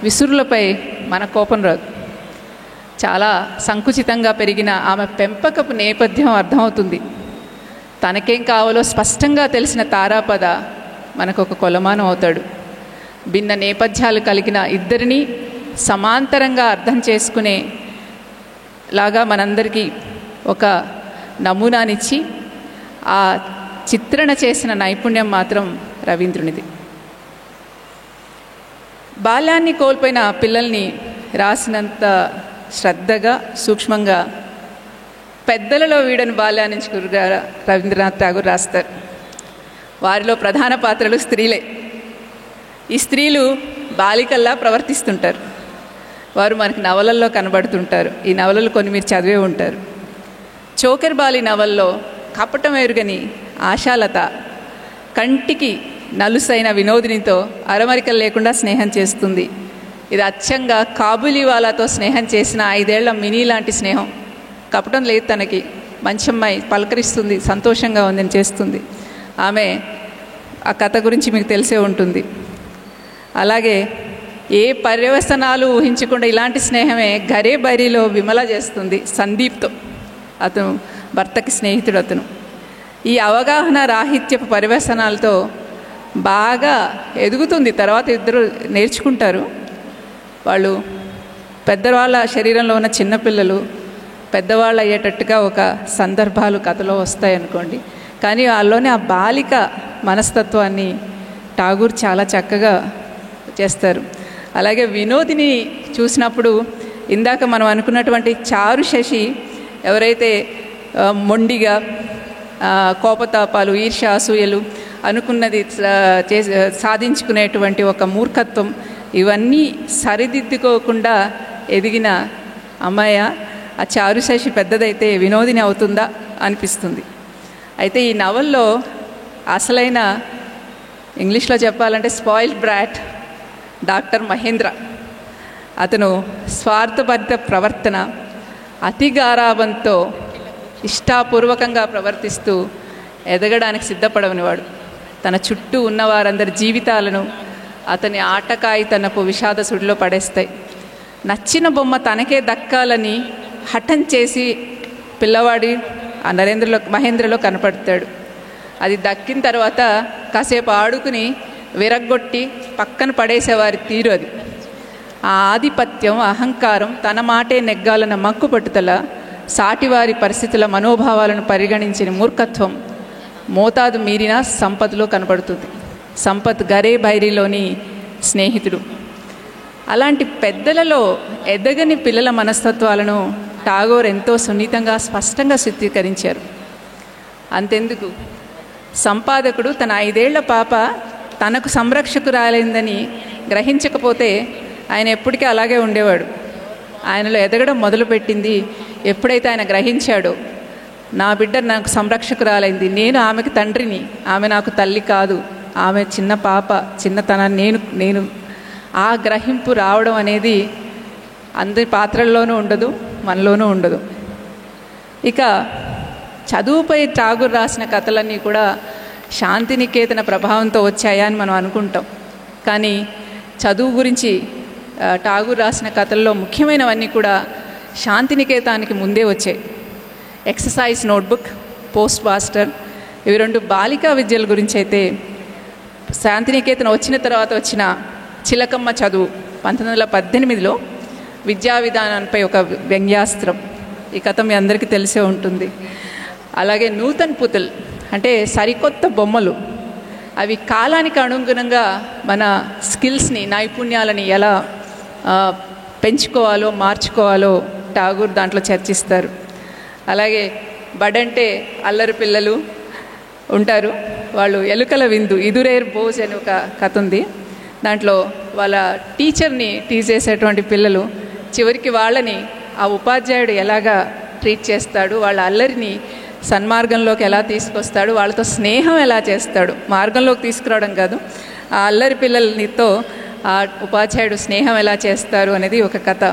విసురులపై మన కోపం రాదు. చాలా సంకుచితంగా పెరిగిన ఆమె పెంపకపు నేపథ్యం అర్థమవుతుంది. తనకేం కావాలో స్పష్టంగా తెలిసిన తారాపద మనకు ఒక కొలమానం అవుతాడు. భిన్న నేపథ్యాలు కలిగిన ఇద్దరిని సమాంతరంగా అర్థం చేసుకునే లాగా మనందరికీ ఒక నమూనానిచ్చి ఆ చిత్రణ చేసిన నైపుణ్యం మాత్రం రవీంద్రునిది. బాల్యాన్ని కోల్పోయిన పిల్లల్ని రాసినంత శ్రద్ధగా, సూక్ష్మంగా పెద్దలలో వీడని బాల్యాన్ని రవీంద్రనాథ్ ఠాగూర్ రాస్తారు. వారిలో ప్రధాన పాత్రలు స్త్రీలే. ఈ స్త్రీలు బాలికల్లా ప్రవర్తిస్తుంటారు. వారు మనకి నవలల్లో కనబడుతుంటారు. ఈ నవలలు కొన్ని మీరు చదివే ఉంటారు. చోకర్ బాలి నవల్లో కపటం ఎరుగని ఆశాలత కంటికి నలుసైన వినోదినితో అరమరికలు లేకుండా స్నేహం చేస్తుంది. ఇది అచ్చంగా కాబూలీవాలాతో స్నేహం చేసిన 5 ఏళ్ల మినీ లాంటి స్నేహం. కపటం లేదు తనకి. మంచమ్మాయి పలకరిస్తుంది, సంతోషంగా ఉందని చేస్తుంది. ఆమె ఆ కథ గురించి మీకు తెలిసే ఉంటుంది. అలాగే ఏ పర్యవసనాలు ఊహించకుండా ఇలాంటి స్నేహమే గరే బైరీలో విమల చేస్తుంది సందీప్తో. అతను భర్తకి స్నేహితుడు. అతను ఈ అవగాహన రాహిత్యపు పర్యవసనాలతో బాగా ఎదుగుతుంది. తర్వాత ఇద్దరు నేర్చుకుంటారు. వాళ్ళు పెద్దవాళ్ళ శరీరంలో ఉన్న చిన్నపిల్లలు పెద్దవాళ్ళు అయ్యేటట్టుగా ఒక సందర్భాలు కథలో వస్తాయి అనుకోండి. కానీ వాళ్ళలోనే ఆ బాలిక మనస్తత్వాన్ని ఠాగూర్ చాలా చక్కగా చేస్తారు. అలాగే వినోదిని చూసినప్పుడు ఇందాక మనం అనుకున్నటువంటి చారు శశి ఎవరైతే మొండిగా కోపతాపాలు, ఈర్ష్య, అసూయలు అనుకున్నది సాధించుకునేటువంటి ఒక మూర్ఖత్వం, ఇవన్నీ సరిదిద్దుకోకుండా ఎదిగిన అమ్మాయ ఆ చారు శశి పెద్దదైతే వినోదిని అవుతుందా అనిపిస్తుంది. అయితే ఈ నవల్లో అసలైన, ఇంగ్లీష్లో చెప్పాలంటే స్పాయిల్డ్ బ్రాట్ డాక్టర్ మహేంద్ర. అతను స్వార్థభరిత ప్రవర్తన, అతి గారాబంతో ఇష్టాపూర్వకంగా ప్రవర్తిస్తూ ఎదగడానికి సిద్ధపడనివాడు. తన చుట్టూ ఉన్న వారందరి జీవితాలను అతని ఆటకాయితనపు విషాద సుడిలో పడేస్తాయి. నచ్చిన బొమ్మ తనకే దక్కాలని హఠం చేసి పిల్లవాడి ఆ మహేంద్రలో కనపడతాడు. అది దక్కిన తర్వాత కాసేపు ఆడుకుని విరగ్గొట్టి పక్కన పడేసేవారి తీరు అది. ఆ ఆధిపత్యం, అహంకారం, తన మాటే నెగ్గాలన్న మక్కు పట్టుదల, సాటివారి పరిస్థితుల మనోభావాలను పరిగణించిన మూర్ఖత్వం మోతాదు మీరిన సంపత్లో కనపడుతుంది. సంపత్ గరే బైరీలోని స్నేహితుడు. అలాంటి పెద్దలలో ఎదగని పిల్లల మనస్తత్వాలను ఠాగూర్ ఎంతో సున్నితంగా, స్పష్టంగా చిత్రీకరించారు. అంతెందుకు, సంపాదకుడు తన 5 ఏళ్ల పాప తనకు సంరక్షకురాలైందని గ్రహించకపోతే ఆయన ఎప్పటికీ అలాగే ఉండేవాడు. ఆయనలో ఎదగడం మొదలుపెట్టింది ఎప్పుడైతే ఆయన గ్రహించాడో, నా బిడ్డ నాకు సంరక్షకురాలైంది, నేను ఆమెకు తండ్రిని, ఆమె నాకు తల్లి కాదు, ఆమె చిన్న పాప, చిన్నతనాన్ని నేను ఆ గ్రహింపు రావడం అనేది అందరి పాత్రల్లోనూ ఉండదు, మనలోనూ ఉండదు. ఇక చదువుపై ఠాగూర్ రాసిన కథలన్నీ కూడా శాంతినికేతన ప్రభావంతో వచ్చాయా అని మనం అనుకుంటాం. కానీ చదువు గురించి ఠాగూర్ రాసిన కథల్లో ముఖ్యమైనవన్నీ కూడా శాంతినికేతానికి ముందే వచ్చాయి. ఎక్సర్సైజ్ నోట్బుక్, పోస్ట్ మాస్టర్, ఇవి 2 బాలికా విద్యల గురించి అయితే శాంతినికేతన వచ్చిన తర్వాత వచ్చిన చిలకమ్మ చదువు 1918లో విద్యా విధానంపై ఒక వ్యంగ్యాస్త్రం. ఈ కథ మీ అందరికీ తెలిసే ఉంటుంది. అలాగే నూతన్ పుతుల్ అంటే సరికొత్త బొమ్మలు, అవి కాలానికి అనుగుణంగా మన స్కిల్స్ని, నైపుణ్యాలని ఎలా పెంచుకోవాలో మార్చుకోవాలో ఠాగూర్ దాంట్లో చర్చిస్తారు. అలాగే బడంటే అల్లరి పిల్లలు ఉంటారు, వాళ్ళు ఎలుకల విందు, ఇదురేర్ బోజ్ అని ఒక కథ ఉంది. దాంట్లో వాళ్ళ టీచర్ని టీచ్ చేసేటువంటి పిల్లలు చివరికి వాళ్ళని ఆ ఉపాధ్యాయుడు ఎలాగా ట్రీట్ చేస్తాడు, వాళ్ళ అల్లరిని సన్మార్గంలోకి ఎలా తీసుకొస్తాడు, వాళ్ళతో స్నేహం ఎలా చేస్తాడు, మార్గంలోకి తీసుకురావడం కాదు, ఆ అల్లరి పిల్లలతో ఆ ఉపాధ్యాయుడు స్నేహం ఎలా చేస్తారు అనేది ఒక కథ.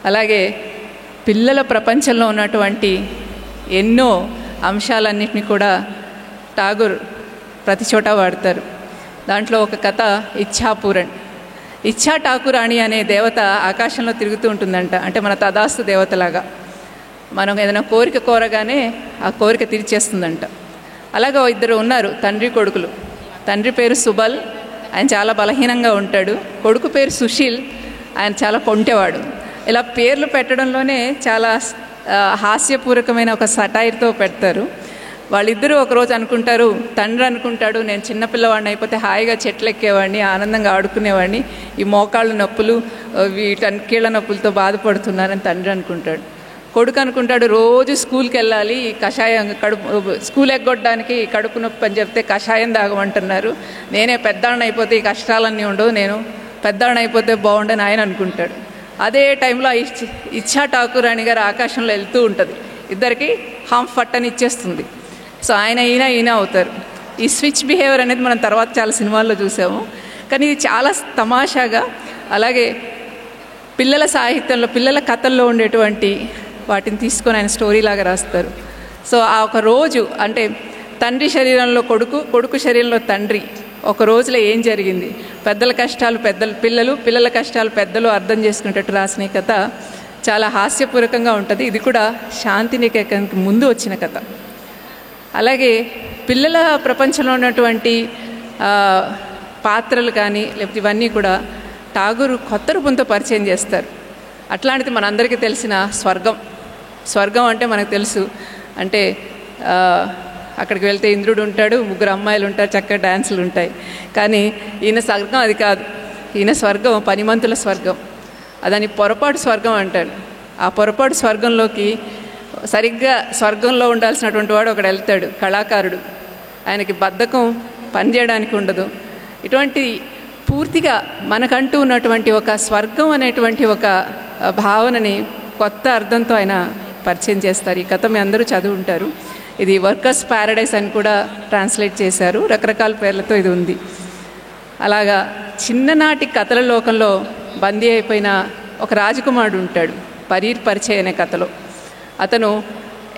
అలాగే పిల్లల ప్రపంచంలో ఉన్నటువంటి ఎన్నో అంశాలన్నింటినీ కూడా ఠాగూర్ ప్రతి చోట వాడతారు. దాంట్లో ఒక కథ ఇచ్ఛాపూరణ్. ఇచ్ఛా ఠాకురాణి అనే దేవత ఆకాశంలో తిరుగుతూ ఉంటుందంట. అంటే మన తదాస్తు దేవతలాగా మనం ఏదైనా కోరిక కోరగానే ఆ కోరిక తీర్చేస్తుందంట. అలాగే 2 ఉన్నారు, తండ్రి కొడుకులు. తండ్రి పేరు సుబల్, ఆయన చాలా బలహీనంగా ఉంటాడు. కొడుకు పేరు సుశీల్, ఆయన చాలా కొంటెవాడు. ఇలా పేర్లు పెట్టడంలోనే చాలా హాస్యపూర్వకమైన ఒక సటైర్తో పెడతారు. వాళ్ళిద్దరూ ఒకరోజు అనుకుంటారు, తండ్రి అనుకుంటాడు, నేను చిన్నపిల్లవాడిని అయిపోతే హాయిగా చెట్లు ఎక్కేవాడిని, ఆనందంగా ఆడుకునేవాడిని, ఈ మోకాళ్ళు నొప్పులు, కీళ్ళ నొప్పులతో బాధపడుతున్నానని తండ్రి అనుకుంటాడు. కొడుకు అనుకుంటాడు, రోజు స్కూల్కి వెళ్ళాలి, కషాయం స్కూల్ ఎగ్గొట్టడానికి కడుపు నొప్పి అని చెప్తే కషాయం తాగమంటున్నారు, నేనే పెద్దాడిని అయిపోతే ఈ కష్టాలన్నీ ఉండవు, నేను పెద్దాడిని అయిపోతే బాగుండని ఆయన అనుకుంటాడు. అదే టైంలో ఇచ్ఛా ఠాకురాణి గారు ఆకాశంలో వెళ్తూ ఉంటుంది, ఇద్దరికి హామ్ ఫట్ అని ఇచ్చేస్తుంది. సో ఈయన అవుతారు. ఈ స్విచ్ బిహేవియర్ అనేది మనం తర్వాత చాలా సినిమాల్లో చూసాము. కానీ ఇది చాలా తమాషాగా, అలాగే పిల్లల సాహిత్యంలో, పిల్లల కథల్లో ఉండేటువంటి వాటిని తీసుకొని ఆయన స్టోరీ లాగా రాస్తారు. సో ఆ ఒక రోజు అంటే తండ్రి శరీరంలో కొడుకు, కొడుకు శరీరంలో తండ్రి, ఒక రోజులో ఏం జరిగింది, పెద్దల కష్టాలు పిల్లలు, పిల్లల కష్టాలు పెద్దలు అర్థం చేసుకునేటట్టు రాసిన కథ చాలా హాస్యపూర్వకంగా ఉంటుంది. ఇది కూడా శాంతినికేతన్కి ముందు వచ్చిన కథ. అలాగే పిల్లల ప్రపంచంలో ఉన్నటువంటి పాత్రలు కానీ లేకపోతే ఇవన్నీ కూడా ఠాగూర్ కొత్త రూపంతో పరిచయం చేస్తారు. అట్లాంటిది మనందరికీ తెలిసిన స్వర్గం. స్వర్గం అంటే మనకు తెలుసు, అంటే అక్కడికి వెళ్తే ఇంద్రుడు ఉంటాడు, 3 అమ్మాయిలు ఉంటారు, చక్కగా డ్యాన్సులు ఉంటాయి. కానీ ఈయన స్వర్గం అది కాదు. ఈయన స్వర్గం పనిమంతుల స్వర్గం. అదని పొరపాటు స్వర్గం అంటాడు. ఆ పొరపాటు స్వర్గంలోకి సరిగ్గా స్వర్గంలో ఉండాల్సినటువంటి వాడు ఒకడు వెళ్తాడు, కళాకారుడు. ఆయనకి బద్ధకం, పని చేయడానికి ఉండదు. ఇటువంటి పూర్తిగా మనకంటూ ఉన్నటువంటి ఒక స్వర్గం అనేటువంటి ఒక భావనని కొత్త అర్థంతో ఆయన పరిచయం చేస్తారు. ఈ కథ మీ అందరూ చదివి ఉంటారు. ఇది వర్కర్స్ ప్యారడైస్ అని కూడా ట్రాన్స్లేట్ చేశారు, రకరకాల పేర్లతో ఇది ఉంది. అలాగా చిన్ననాటి కథల లోకంలో బందీ అయిపోయిన ఒక రాజకుమారుడు ఉంటాడు, పరీర్ పరిచయ్ అనే కథలో. అతను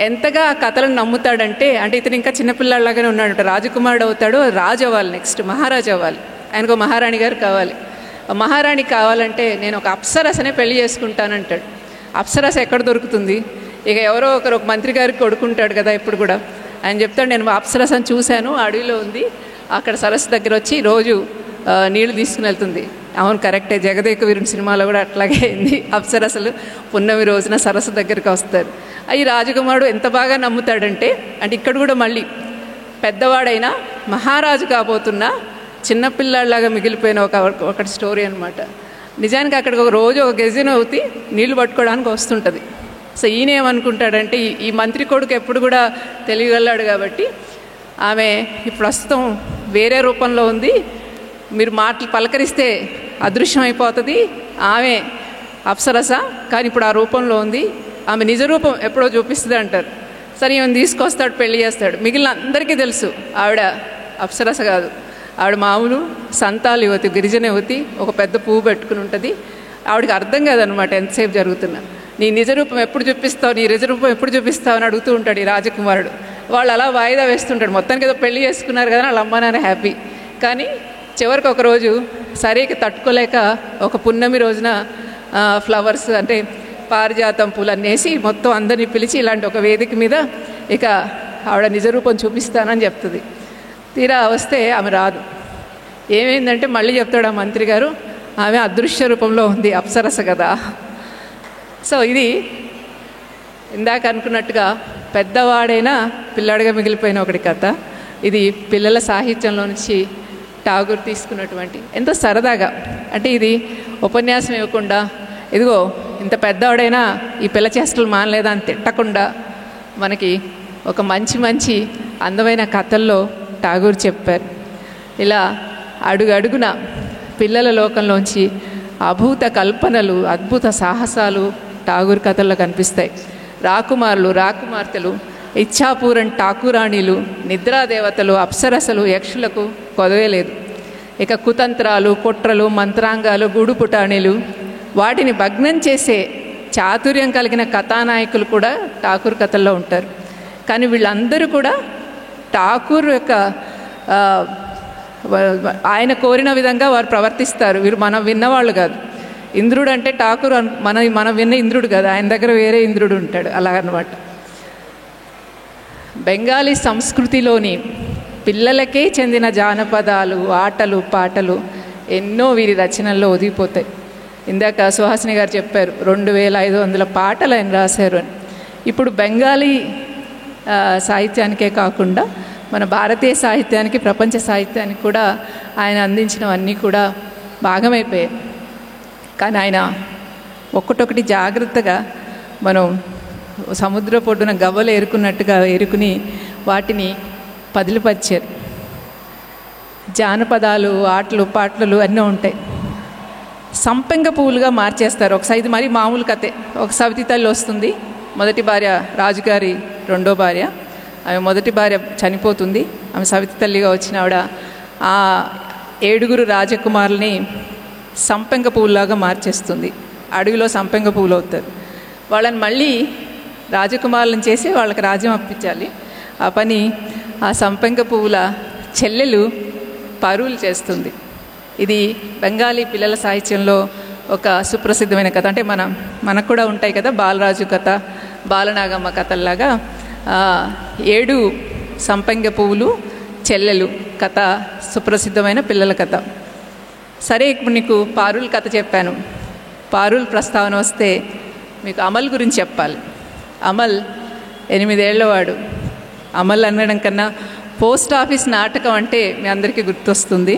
ఎంతగా ఆ కథలను నమ్ముతాడంటే, అంటే ఇతను ఇంకా చిన్నపిల్లాడిలాగానే ఉన్నాడు, రాజకుమారుడు అవుతాడు, రాజు అవ్వాలి, నెక్స్ట్ మహారాజు అవ్వాలి, ఆయనకు మహారాణి గారు కావాలి. మహారాణి కావాలంటే నేను ఒక అప్సరసనే పెళ్లి చేసుకుంటానంటాడు. అప్సరస ఎక్కడ దొరుకుతుంది? ఇక ఎవరో ఒకరు, ఒక మంత్రి గారికి కొడుకుంటాడు కదా ఇప్పుడు కూడా, ఆయన చెప్తాడు, నేను అప్సరసను చూశాను, అడవిలో ఉంది, అక్కడ సరస్సు దగ్గర వచ్చి రోజు నీళ్లు తీసుకుని వెళ్తుంది. అవును, కరెక్టే, జగదేక వీరుని సినిమాలో కూడా అట్లాగే అయింది. అప్సరసలు పున్నమి రోజున సరస్సు దగ్గరికి వస్తారు. ఈ రాజకుమారుడు ఎంత బాగా నమ్ముతాడంటే, అంటే ఇక్కడ కూడా మళ్ళీ పెద్దవాడైనా మహారాజు కాబోతున్నా చిన్నపిల్లాడిలాగా మిగిలిపోయిన ఒకటి స్టోరీ అనమాట. నిజానికి అక్కడికి ఒక రోజు ఒక గెజిన్ అవుతి నీళ్లు పట్టుకోవడానికి వస్తుంటుంది. సో ఈయన ఏమనుకుంటాడంటే, ఈ మంత్రి కొడుకు ఎప్పుడు కూడా తెలియగలడు కాబట్టి, ఆమె ప్రస్తుతం వేరే రూపంలో ఉంది, మీరు మాటలు పలకరిస్తే అదృశ్యం అయిపోతుంది, ఆమె అప్సరస కానీ ఇప్పుడు ఆ రూపంలో ఉంది, ఆమె నిజ రూపం ఎప్పుడో చూపిస్తుంది అంటారు. సరే ఈమెను తీసుకొస్తాడు, పెళ్లి చేస్తాడు. మిగిలిన అందరికీ తెలుసు ఆవిడ అప్సరస కాదు, ఆవిడ మామూలు సంతాల యువతి, గిరిజన యువతి, ఒక పెద్ద పువ్వు పెట్టుకుని ఉంటుంది. ఆవిడకి అర్థం కాదనమాట ఎంతసేపు జరుగుతున్నా. నీ నిజరూపం ఎప్పుడు చూపిస్తావు, నీ నిజరూపం ఎప్పుడు చూపిస్తావు అని అడుగుతూ ఉంటాడు ఈ రాజకుమారుడు. వాళ్ళు అలా వాయిదా వేస్తుంటాడు. మొత్తానికి ఏదో పెళ్లి చేసుకున్నారు కదా, వాళ్ళ అమ్మ నాన్న హ్యాపీ. కానీ చివరికి ఒకరోజు సరేకి తట్టుకోలేక ఒక పున్నమి రోజున ఫ్లవర్స్ అంటే పారిజాతం పూలు అన్నేసి మొత్తం అందరినీ పిలిచి ఇలాంటి ఒక వేదిక మీద ఇక ఆవిడ నిజరూపం చూపిస్తానని చెప్తుంది. తీరా వస్తే ఆమె రాదు. ఏమైందంటే మళ్ళీ చెప్తాడు ఆ మంత్రి గారు, ఆమె అదృశ్య రూపంలో ఉంది, అప్సరస కదా. సో ఇది ఇందాక అనుకున్నట్టుగా పెద్దవాడైనా పిల్లాడిగా మిగిలిపోయిన ఒకటి కథ. ఇది పిల్లల సాహిత్యంలో నుంచి ఠాగూర్ తీసుకున్నటువంటి ఎంతో సరదాగా, అంటే ఇది ఉపన్యాసం ఇవ్వకుండా ఇదిగో ఇంత పెద్దవాడైనా ఈ పిల్ల చేష్టలు మానలేదా అని తిట్టకుండా మనకి ఒక మంచి మంచి అందమైన కథల్లో ఠాగూర్ చెప్పారు. ఇలా అడుగడుగున పిల్లల లోకంలోంచి అభూత కల్పనలు, అద్భుత సాహసాలు ఠాగూర్ కథల్లో కనిపిస్తాయి. రాకుమారులు, రాకుమార్తెలు, ఇచ్ఛాపూరన్ ఠాకూరాణీలు, నిద్రాదేవతలు, అప్సరసలు, యక్షులకు కొదవే లేదు. ఇక కుతంత్రాలు, కుట్రలు, మంత్రాంగాలు, గూడు పుటాణీలు, వాటిని భగ్నం చేసే చాతుర్యం కలిగిన కథానాయకులు కూడా ఠాకూర్ కథల్లో ఉంటారు. కానీ వీళ్ళందరూ కూడా ఠాకూర్ యొక్క ఆయన కోరిన విధంగా వారు ప్రవర్తిస్తారు. వీరు మనం విన్నవాళ్ళు కాదు. ఇంద్రుడు అంటే ఠాకూర్ మనం విన్న ఇంద్రుడు కాదు, ఆయన దగ్గర వేరే ఇంద్రుడు ఉంటాడు, అలా అన్నమాట. బెంగాలీ సంస్కృతిలోని పిల్లలకే చెందిన జానపదాలు, ఆటలు, పాటలు ఎన్నో వీరి రచనల్లో ఒదిగిపోతాయి. ఇందాక సుహాసిని గారు చెప్పారు 2500 పాటలు ఆయన రాశారు అని. ఇప్పుడు బెంగాలీ సాహిత్యానికే కాకుండా మన భారతీయ సాహిత్యానికి, ప్రపంచ సాహిత్యానికి కూడా ఆయన అందించినవన్నీ కూడా భాగమైపోయాయి. కానీ ఆయన ఒక్కటొకటి జాగ్రత్తగా మనం సముద్ర పొడ్డున గవ్వలు ఏరుకున్నట్టుగా ఏరుకుని వాటిని పదిలిపరిచారు. జానపదాలు, ఆటలు, పాటలు అన్నీ ఉంటాయి. సంపెంగ పువ్వులుగా మార్చేస్తారు. ఒకసారి ఇది మరి మామూలు కథే. ఒక సవితి తల్లి వస్తుంది, మొదటి భార్య రాజుగారి రెండో భార్య, ఆమె మొదటి భార్య చనిపోతుంది. ఆమె సవితి తల్లిగా వచ్చిన ఆవిడ ఆ 7 రాజకుమారుల్ని సంపెంగ పువ్వులాగా మార్చేస్తుంది. అడవిలో సంపెంగ పువ్వులు అవుతారు. వాళ్ళని మళ్ళీ రాజకుమారులను చేసి వాళ్ళకి రాజ్యం అప్పించాలి. ఆ పని ఆ సంపెంగ పువ్వుల చెల్లెలు పరువులు చేస్తుంది. ఇది బెంగాలీ పిల్లల సాహిత్యంలో ఒక సుప్రసిద్ధమైన కథ. అంటే మనకు కూడా ఉంటాయి కదా, బాలరాజు కథ, బాలనాగమ్మ కథల్లాగా 7 సంపెంగ పువ్వులు చెల్లెలు కథ సుప్రసిద్ధమైన పిల్లల కథ. సరే, ఇప్పుడు నీకు పారుల్ కథ చెప్పాను. పారుల్ ప్రస్తావన వస్తే మీకు అమల్ గురించి చెప్పాలి. అమల్ 8 ఏళ్లవాడు. అమల్ అనడం కన్నా పోస్ట్ ఆఫీస్ నాటకం అంటే మీ అందరికీ గుర్తొస్తుంది.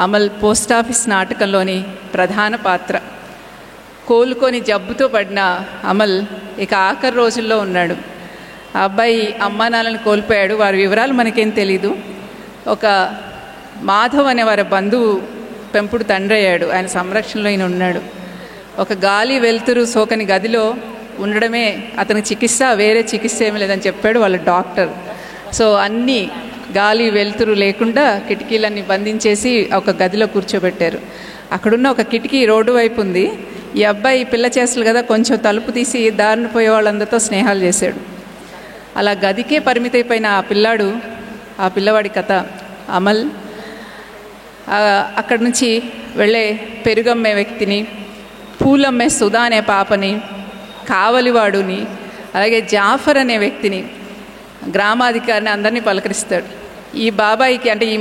అమల్ పోస్ట్ ఆఫీస్ నాటకంలోని ప్రధాన పాత్ర. కోలుకొని జబ్బుతో పడిన అమల్ ఇక ఆఖరి రోజుల్లో ఉన్నాడు. ఆ అబ్బాయి అమ్మా నాన్నలను కోల్పోయాడు. వారి వివరాలు మనకేం తెలీదు. ఒక మాధవ్ అనే వారి బంధువు పెంపుడు తండ్రి అయ్యాడు. ఆయన సంరక్షణలో ఈయన ఉన్నాడు. ఒక గాలి వెలుతురు సోకని గదిలో ఉండడమే అతనికి చికిత్స, వేరే చికిత్స ఏమీ లేదని చెప్పాడు వాళ్ళ డాక్టర్. సో అన్నీ గాలి వెలుతురు లేకుండా కిటికీలన్నీ బంధించేసి ఒక గదిలో కూర్చోబెట్టారు. అక్కడున్న ఒక కిటికీ రోడ్డు వైపు ఉంది. ఈ అబ్బాయి పిల్ల చేస్తలు కదా, కొంచెం తలుపు తీసి దారిన పోయే వాళ్ళందరితో స్నేహాలు చేశాడు. అలా గదికే పరిమితైపోయిన ఆ పిల్లవాడి కథ అమల్. అక్కడి నుంచి వెళ్ళే పెరుగమ్మే వ్యక్తిని, పూలమ్మే సుధా అనే పాపని, కావలివాడుని, అలాగే జాఫర్ అనే వ్యక్తిని, గ్రామాధికారిని అందరినీ పలకరిస్తాడు. ఈ బాబాయికి అంటే ఈ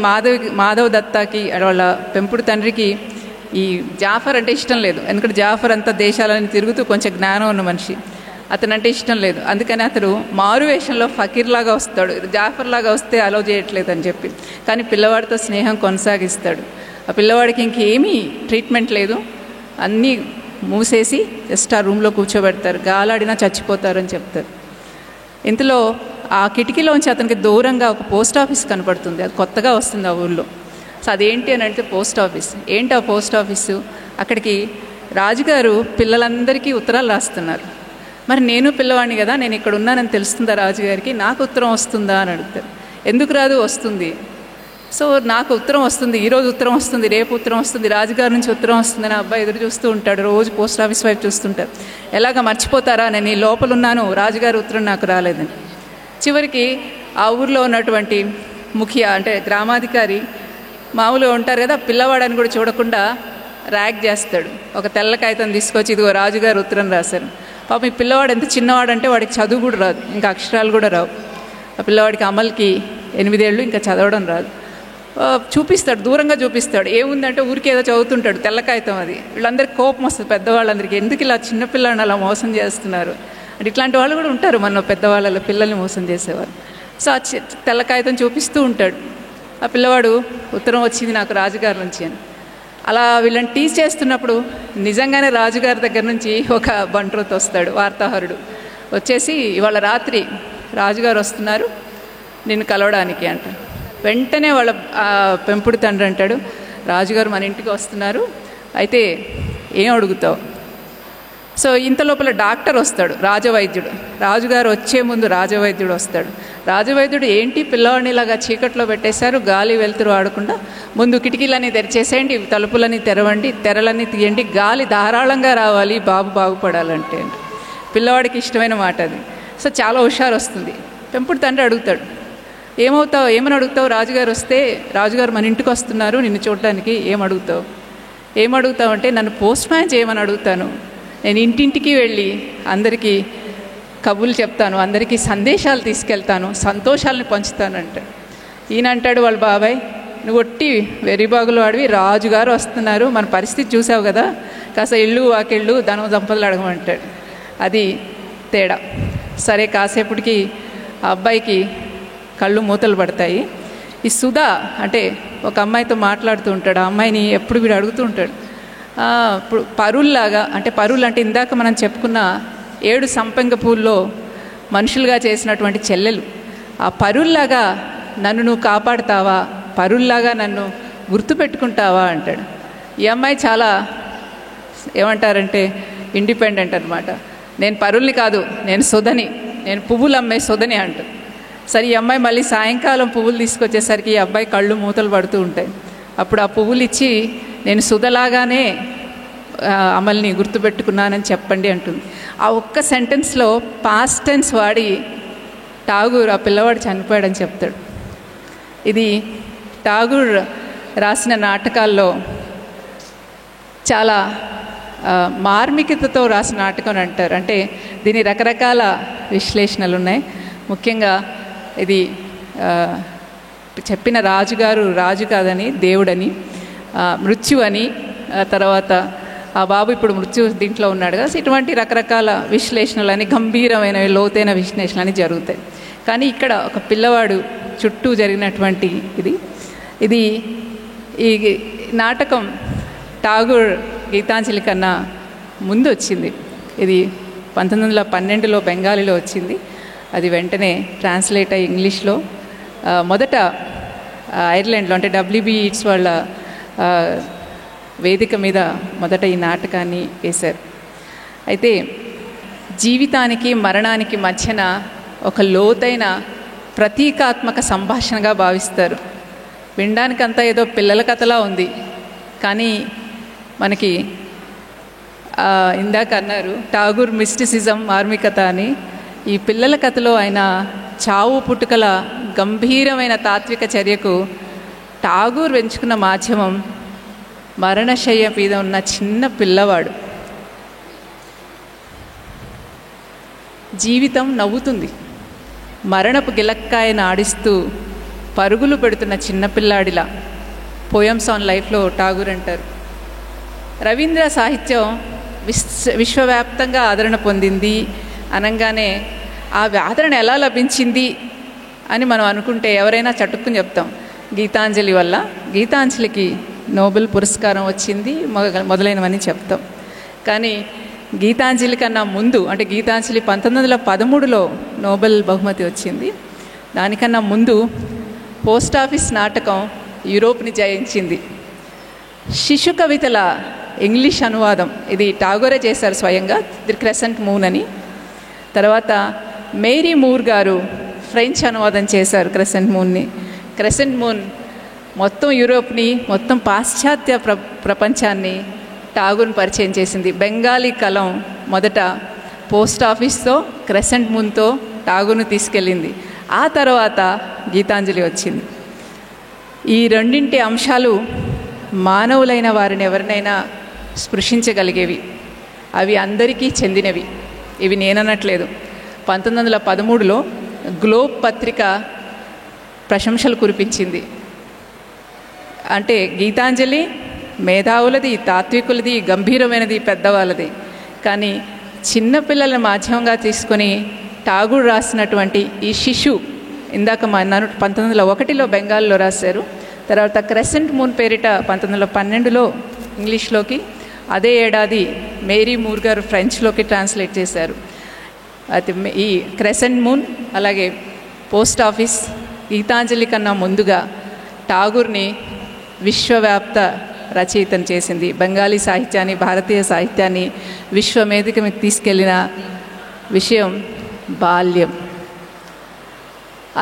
మాధవ్ దత్తాకి వాళ్ళ పెంపుడు తండ్రికి ఈ జాఫర్ అంటే ఇష్టం లేదు. ఎందుకంటే జాఫర్ అంతా దేశాలని తిరుగుతూ కొంచెం జ్ఞానం ఉన్న మనిషి, అతనంటే ఇష్టం లేదు. అందుకని అతడు మారువేషంలో ఫకీర్లాగా వస్తాడు. జాఫర్ లాగా వస్తే అలో చేయట్లేదు అని చెప్పి. కానీ పిల్లవాడితో స్నేహం కొనసాగిస్తాడు. ఆ పిల్లవాడికి ఇంకేమీ ట్రీట్మెంట్ లేదు, అన్నీ మూసేసి జస్ట్ ఆ రూమ్లో కూర్చోబెడతారు. గాలాడినా చచ్చిపోతారని చెప్తారు. ఇంతలో ఆ కిటికీలోంచి అతనికి దూరంగా ఒక పోస్ట్ ఆఫీస్ కనపడుతుంది. అది కొత్తగా వస్తుంది ఆ ఊళ్ళో. సో అదేంటి అని అంటే పోస్ట్ ఆఫీస్. ఏంటి ఆ పోస్ట్ ఆఫీసు? అక్కడికి రాజుగారు పిల్లలందరికీ ఉత్తరాలు రాస్తున్నారు. మరి నేను పిల్లవాడిని కదా, నేను ఇక్కడ ఉన్నానని తెలుస్తుందా రాజుగారికి? నాకు ఉత్తరం వస్తుందా అని అడుగుతారు. ఎందుకు రాదు? వస్తుంది. సో నాకు ఉత్తరం వస్తుంది, ఈరోజు ఉత్తరం వస్తుంది, రేపు ఉత్తరం వస్తుంది, రాజుగారి నుంచి ఉత్తరం వస్తుందని అబ్బాయి ఎదురు చూస్తూ ఉంటాడు. రోజు పోస్ట్ ఆఫీస్ వైపు చూస్తుంటాడు. ఎలాగ మర్చిపోతారా, నేను ఈ లోపల ఉన్నాను, రాజుగారి ఉత్తరం నాకు రాలేదని. చివరికి ఆ ఊర్లో ఉన్నటువంటి ముఖ్య అంటే గ్రామాధికారి మామూలుగా ఉంటారు కదా, పిల్లవాడని కూడా చూడకుండా ర్యాగ్ చేస్తాడు. ఒక తెల్ల కాగితం తీసుకొచ్చి ఇదిగో రాజుగారు ఉత్తరం రాశారు. పాపం ఈ పిల్లవాడు ఎంత చిన్నవాడంటే వాడికి చదువు కూడా రాదు, ఇంకా అక్షరాలు కూడా రావు. ఆ పిల్లవాడికి అమల్కి 8 ఏళ్ళు, ఇంకా చదవడం రాదు. చూపిస్తాడు, దూరంగా చూపిస్తాడు. ఏముందంటే ఊరికి ఏదో చదువుతుంటాడు, తెల్ల కాగితం అది. వీళ్ళందరికీ కోపం వస్తుంది, పెద్దవాళ్ళందరికీ, ఎందుకు ఇలా చిన్నపిల్లని అలా మోసం చేస్తున్నారు అంటే. ఇట్లాంటి వాళ్ళు కూడా ఉంటారు మన పెద్దవాళ్ళ పిల్లల్ని మోసం చేసేవారు. సో ఆ తెల్ల కాగితం చూపిస్తూ ఉంటాడు. ఆ పిల్లవాడు ఉత్తరం వచ్చింది నాకు రాజుగారి నుంచి అని. అలా వీళ్ళని టీచ్ చేస్తున్నప్పుడు నిజంగానే రాజుగారి దగ్గర నుంచి ఒక బంట్రోత్ వస్తాడు, వార్తాహరుడు వచ్చేసి ఇవాళ రాత్రి రాజుగారు వస్తున్నారు నిన్ను కలవడానికి అంట. వెంటనే వాళ్ళ పెంపుడు తండ్రి అంటాడు, రాజుగారు మన ఇంటికి వస్తున్నారు, అయితే ఏం అడుగుతావు? సో ఇంత లోపల డాక్టర్ వస్తాడు, రాజవైద్యుడు. రాజుగారు వచ్చే ముందు రాజవైద్యుడు వస్తాడు. రాజవైద్యుడు ఏంటి పిల్లవాడిని ఇలాగా చీకట్లో పెట్టేశారు, గాలి వెలుతురు ఆడకుండా, ముందు కిటికీలన్నీ తెరిచేసేయండి, తలుపులన్నీ తెరవండి, తెరలన్నీ తీయండి, గాలి ధారాళంగా రావాలి, బాబు బాగుపడాలంటే. పిల్లవాడికి ఇష్టమైన మాట అది. సో చాలా హుషారు వస్తుంది. పెంపుడు తండ్రి అడుగుతాడు, ఏమని అడుగుతావు? రాజుగారు వస్తే, రాజుగారు మన ఇంటికి వస్తున్నారు నిన్ను చూడడానికి, ఏమడుగుతావు అంటే, నన్ను పోస్ట్ మ్యాన్ చేయమని అడుగుతాను. నేను ఇంటింటికి వెళ్ళి అందరికీ కబుర్లు చెప్తాను, అందరికీ సందేశాలు తీసుకెళ్తాను, సంతోషాలను పంచుతానంట. ఈయన అంటాడు వాళ్ళ బాబాయ్, నువ్వు ఒట్టి వెర్రిబాగులు వాడివి, రాజుగారు వస్తున్నారు, మన పరిస్థితి చూసావు కదా, కాస్త ఇళ్ళు వాకిళ్ళు ధనం సంపదలు అడగమంటాడు. అది తేడా. సరే కాసేపటికి ఆ అబ్బాయికి కళ్ళు మూతలు పడతాయి. ఈ సుధా అంటే ఒక అమ్మాయితో మాట్లాడుతూ ఉంటాడు. ఆ అమ్మాయిని ఎప్పుడు వీడు అడుగుతూ ఉంటాడు, ఇప్పుడు పరుల్లాగా, అంటే పరులు అంటే ఇందాక మనం చెప్పుకున్న 7 సంపెంగ పూల్లో మనుషులుగా చేసినటువంటి చెల్లెలు, ఆ పరుల్లాగా నన్ను నువ్వు కాపాడుతావా, పరుల్లాగా నన్ను గుర్తుపెట్టుకుంటావా అంటాడు. ఈ అమ్మాయి చాలా ఏమంటారంటే ఇండిపెండెంట్ అనమాట. నేను పరుల్ని కాదు, నేను సుధని, నేను పువ్వులు అమ్మే సుధని అంటాడు. సరే ఈ అమ్మాయి మళ్ళీ సాయంకాలం పువ్వులు తీసుకొచ్చేసరికి ఈ అబ్బాయి కళ్ళు మూతలు పడుతూ ఉంటాయి. అప్పుడు ఆ పువ్వులు ఇచ్చి నేను సుధలాగానే అమల్ని గుర్తుపెట్టుకున్నానని చెప్పండి అంటుంది. ఆ ఒక్క సెంటెన్స్లో పాస్ట్ టెన్స్ వాడి ఠాగూర్ ఆ పిల్లవాడు చనిపోయాడని చెప్తాడు. ఇది ఠాగూర్ రాసిన నాటకాల్లో చాలా మార్మికతతో రాసిన నాటకం అంటారు. అంటే దీని రకరకాల విశ్లేషణలు ఉన్నాయి. ముఖ్యంగా ఇది చెప్పిన రాజుగారు రాజు కాదని దేవుడని, మృత్యు అని, తర్వాత ఆ బాబు ఇప్పుడు మృత్యు దీంట్లో ఉన్నాడు కదా. ఇటువంటి రకరకాల విశ్లేషణలు అని, గంభీరమైన లోతైన విశ్లేషణలు జరుగుతాయి. కానీ ఇక్కడ ఒక పిల్లవాడు చుట్టూ జరిగినటువంటి ఇది ఈ నాటకం ఠాగూర్ గీతాంజలి కన్నా ముందు వచ్చింది. ఇది 1912లో బెంగాలీలో వచ్చింది. అది వెంటనే ట్రాన్స్లేట్ అయ్యి ఇంగ్లీష్లో మొదట ఐర్లాండ్లో అంటే WB ఈట్స్ వాళ్ళ వేదిక మీద మొదట ఈ నాటకాన్ని వేశారు. అయితే జీవితానికి మరణానికి మధ్యన ఒక లోతైన ప్రతీకాత్మక సంభాషణగా భావిస్తారు. వినడానికంతా ఏదో పిల్లల కథలా ఉంది, కానీ మనకి ఇందాక అన్నారు ఠాగూర్ మిస్టిసిజం, మార్మికత అని. ఈ పిల్లల కథలో ఆయన చావు పుట్టుకల గంభీరమైన తాత్విక చర్యకు ఠాగూర్ ఎంచుకున్న మాధ్యమం మరణశయ్య మీద ఉన్న చిన్న పిల్లవాడు. జీవితం నవ్వుతుంది, మరణపు గిలక్కాయను ఆడిస్తూ పరుగులు పెడుతున్న చిన్నపిల్లాడిలా పోయమ్స్ ఆన్ లైఫ్లో ఠాగూర్ అంటారు. రవీంద్ర సాహిత్యం విశ్వవ్యాప్తంగా ఆదరణ పొందింది అనగానే ఆ ఆదరణ ఎలా లభించింది అని మనం అనుకుంటే ఎవరైనా చటుక్కుని చెప్తాం, గీతాంజలి వల్ల. గీతాంజలికి నోబెల్ పురస్కారం వచ్చింది మొదలైనవని చెప్తాం. కానీ గీతాంజలి కన్నా ముందు, అంటే గీతాంజలి 1913లో నోబెల్ బహుమతి వచ్చింది. దానికన్నా ముందు పోస్ట్ ఆఫీస్ నాటకం యూరోప్ని జయించింది. శిశు కవితల ఇంగ్లీష్ అనువాదం ఇది ఠాగూరే చేశారు స్వయంగా, ది క్రెసెంట్ మూన్ అని. తర్వాత మేరీ మూర్ గారు ఫ్రెంచ్ అనువాదం చేశారు క్రెసెంట్ మూన్ని. క్రెసెంట్ మూన్ మొత్తం యూరోప్ని, మొత్తం పాశ్చాత్య ప్రపంచాన్ని ఠాగూర్ని పరిచయం చేసింది. బెంగాలీ కలం మొదట పోస్ట్ ఆఫీస్తో, క్రెసెంట్ మూన్తో ఠాగూర్ని తీసుకెళ్ళింది. ఆ తర్వాత గీతాంజలి వచ్చింది. ఈ రెండింటి అంశాలు మానవులైన వారిని ఎవరినైనా స్పృశించగలిగేవి. అవి అందరికీ చెందినవి. ఇవి నేననట్లేదు. 1913లో గ్లోబ్ పత్రిక ప్రశంసలు కురిపించింది. అంటే గీతాంజలి మేధావులది, తాత్వికులది, గంభీరమైనది, పెద్దవాళ్ళది. కానీ చిన్నపిల్లల మాధ్యమంగా తీసుకొని ఠాగూర్ రాసినటువంటి ఈ శిశు, ఇందాక మా అన్నారు 1901లో బెంగాల్లో రాశారు. తర్వాత క్రెసెంట్ మూన్ పేరిట 1912లో ఇంగ్లీష్లోకి, అదే ఏడాది మేరీ మూర్ గారు ఫ్రెంచ్లోకి ట్రాన్స్లేట్ చేశారు. అయితే ఈ క్రెసెంట్ మూన్ అలాగే పోస్ట్ ఆఫీస్ గీతాంజలి కన్నా ముందుగా ఠాగూర్ని విశ్వవ్యాప్త రచయితను చేసింది. బెంగాలీ సాహిత్యాన్ని, భారతీయ సాహిత్యాన్ని విశ్వవేదిక మీద తీసుకెళ్ళిన విషయం బాల్యం.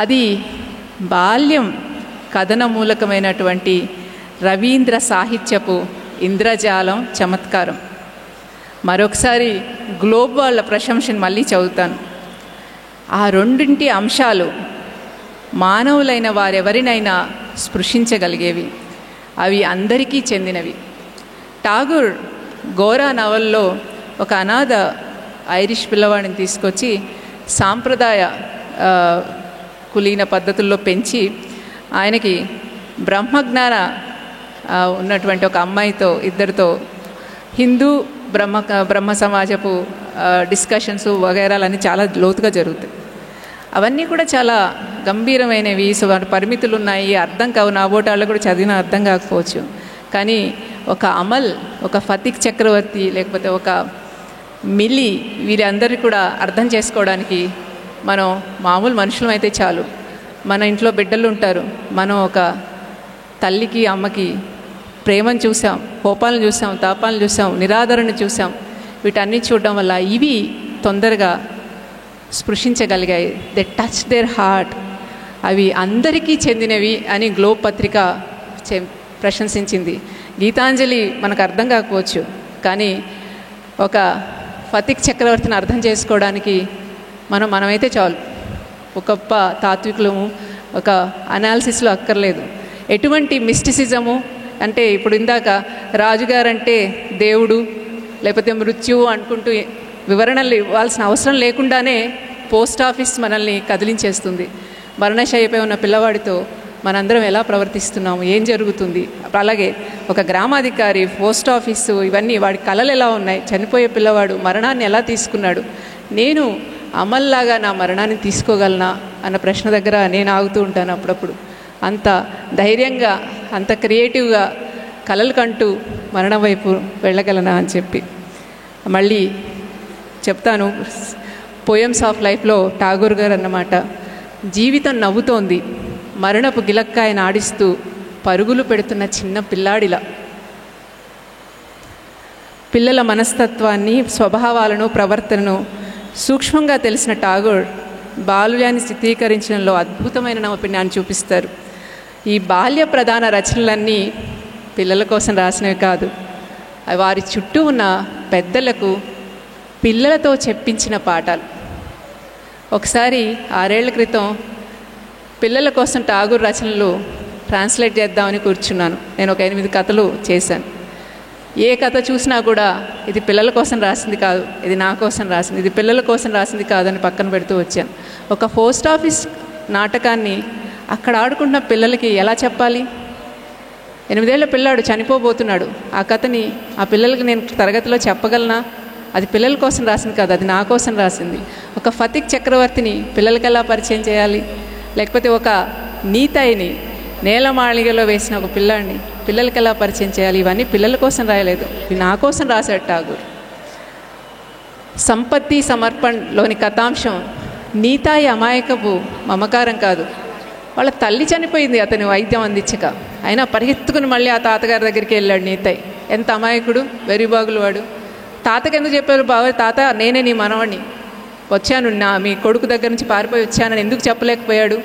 అది బాల్యం కథన మూలకమైనటువంటి రవీంద్ర సాహిత్యపు ఇంద్రజాలం, చమత్కారం. మరొకసారి గ్లోబ్ వాళ్ళ ప్రశంసను మళ్ళీ చదువుతాను. ఆ రెండింటి అంశాలు మానవులైన వారెవరినైనా స్పృశించగలిగేవి. అవి అందరికీ చెందినవి. ఠాగూర్ గోరా నవల్లో ఒక అనాథ ఐరిష్ పిల్లవాడిని తీసుకొచ్చి సాంప్రదాయ కులీన పద్ధతుల్లో పెంచి ఆయనకి బ్రహ్మజ్ఞాన ఉన్నటువంటి ఒక అమ్మాయితో, ఇద్దరితో హిందూ బ్రహ్మ సమాజపు డిస్కషన్స్ వగైరాలన్నీ చాలా లోతుగా జరుగుతాయి. అవన్నీ కూడా చాలా గంభీరమైనవి. సో పరిమితులు ఉన్నాయి, అర్థం కావు. నా బోటాళ్ళు కూడా చదివిన అర్థం కాకపోవచ్చు. కానీ ఒక అమల్, ఒక ఫతిక్ చక్రవర్తి, లేకపోతే ఒక మిలి, వీరందరినీ కూడా అర్థం చేసుకోవడానికి మనం మామూలు మనుషులం అయితే చాలు. మన ఇంట్లో బిడ్డలు ఉంటారు. మనం ఒక తల్లికి, అమ్మకి ప్రేమను చూసాం, కోపాలను చూసాం, తాపాలను చూసాం, నిరాదరణ చూసాం. వీటన్నీ చూడడం వల్ల ఇవి తొందరగా స్పృశించగలిగాయి. They touch their heart. అవి అందరికీ చెందినవి అని గ్లోబ్ పత్రిక ప్రశంసించింది. గీతాంజలి మనకు అర్థం కాకపోవచ్చు, కానీ ఒక ఫతిక్ చక్రవర్తిని అర్థం చేసుకోవడానికి మనమైతే చాలు. ఒక గొప్ప తాత్వికులము, ఒక అనాలిసిస్లో అక్కర్లేదు. ఎటువంటి మిస్టిసిజము అంటే ఇప్పుడు ఇందాక రాజుగారంటే దేవుడు లేకపోతే మృత్యువు అనుకుంటూ వివరణలు ఇవ్వాల్సిన అవసరం లేకుండానే పోస్ట్ ఆఫీస్ మనల్ని కదిలించేస్తుంది. మరణశయ్యపై ఉన్న పిల్లవాడితో మనందరం ఎలా ప్రవర్తిస్తున్నాము, ఏం జరుగుతుంది. అలాగే ఒక గ్రామాధికారి, పోస్ట్ ఆఫీసు, ఇవన్నీ వాడి కళలు ఎలా ఉన్నాయి, చనిపోయే పిల్లవాడు మరణాన్ని ఎలా తీసుకున్నాడు, నేను అమల్లాగా నా మరణాన్ని తీసుకోగలనా అన్న ప్రశ్న దగ్గర నేను ఆగుతూ ఉంటాను అప్పుడప్పుడు. అంత ధైర్యంగా, అంత క్రియేటివ్గా కలలు కంటూ మరణం వైపు వెళ్ళగలనా అని చెప్పి మళ్ళీ చెప్తాను. పోయమ్స్ ఆఫ్ లైఫ్లో ఠాగూర్ గారు అన్నమాట, జీవితం నవ్వుతోంది, మరణపు గిలక్కాయను ఆడిస్తూ పరుగులు పెడుతున్న చిన్న పిల్లాడిలా. పిల్లల మనస్తత్వాన్ని, స్వభావాలను, ప్రవర్తనను సూక్ష్మంగా తెలిసిన ఠాగూర్ బాల్యాన్ని చిత్రీకరించడంలో అద్భుతమైన నైపుణ్యాన్ని చూపిస్తారు. ఈ బాల్య ప్రధాన రచనలన్నీ పిల్లల కోసం రాసినవి కాదు, వారి చుట్టూ ఉన్న పెద్దలకు పిల్లలతో చెప్పించిన పాఠాలు. ఒకసారి 6 ఏళ్ల క్రితం పిల్లల కోసం ఠాగూర్ రచనలు ట్రాన్స్లేట్ చేద్దామని కూర్చున్నాను. నేను ఒక 8 కథలు చేశాను. ఏ కథ చూసినా కూడా ఇది పిల్లల కోసం రాసింది కాదు, ఇది నా కోసం రాసింది, ఇది పిల్లల కోసం రాసింది కాదని పక్కన పెడుతూ వచ్చాను. ఒక పోస్ట్ ఆఫీస్ నాటకాన్ని అక్కడ ఆడుకుంటున్న పిల్లలకి ఎలా చెప్పాలి? 8 ఏళ్ల పిల్లాడు చనిపోబోతున్నాడు. ఆ కథని ఆ పిల్లలకి నేను తరగతిలో చెప్పగలనా? అది పిల్లల కోసం రాసింది కాదు, అది నా కోసం రాసింది. ఒక ఫతిక్ చక్రవర్తిని పిల్లలకి ఎలా పరిచయం చేయాలి? లేకపోతే ఒక నీతాయిని నేలమాళిగలో వేసిన ఒక పిల్లాడిని పిల్లలకి ఎలా పరిచయం చేయాలి? ఇవన్నీ పిల్లల కోసం రాయలేదు, ఇవి నా కోసం రాశాడు ఠాగూర్. సంపత్తి సమర్పణలోని కథాంశం నీతాయి అమాయకపు మమకారం కాదు. వాళ్ళ తల్లి చనిపోయింది అతని వైద్యం అందించక, అయినా పరిగెత్తుకుని మళ్ళీ ఆ తాతగారి దగ్గరికి వెళ్ళాడు నీతాయి. ఎంత అమాయకుడు, వెర్రిబాగులు వాడు. తాతకి ఎందుకు చెప్పారు? బాబాయ్ తాత నేనే నీ మనవడిని, వచ్చాను, మీ కొడుకు దగ్గర నుంచి పారిపోయి వచ్చానని ఎందుకు చెప్పలేకపోయాడు?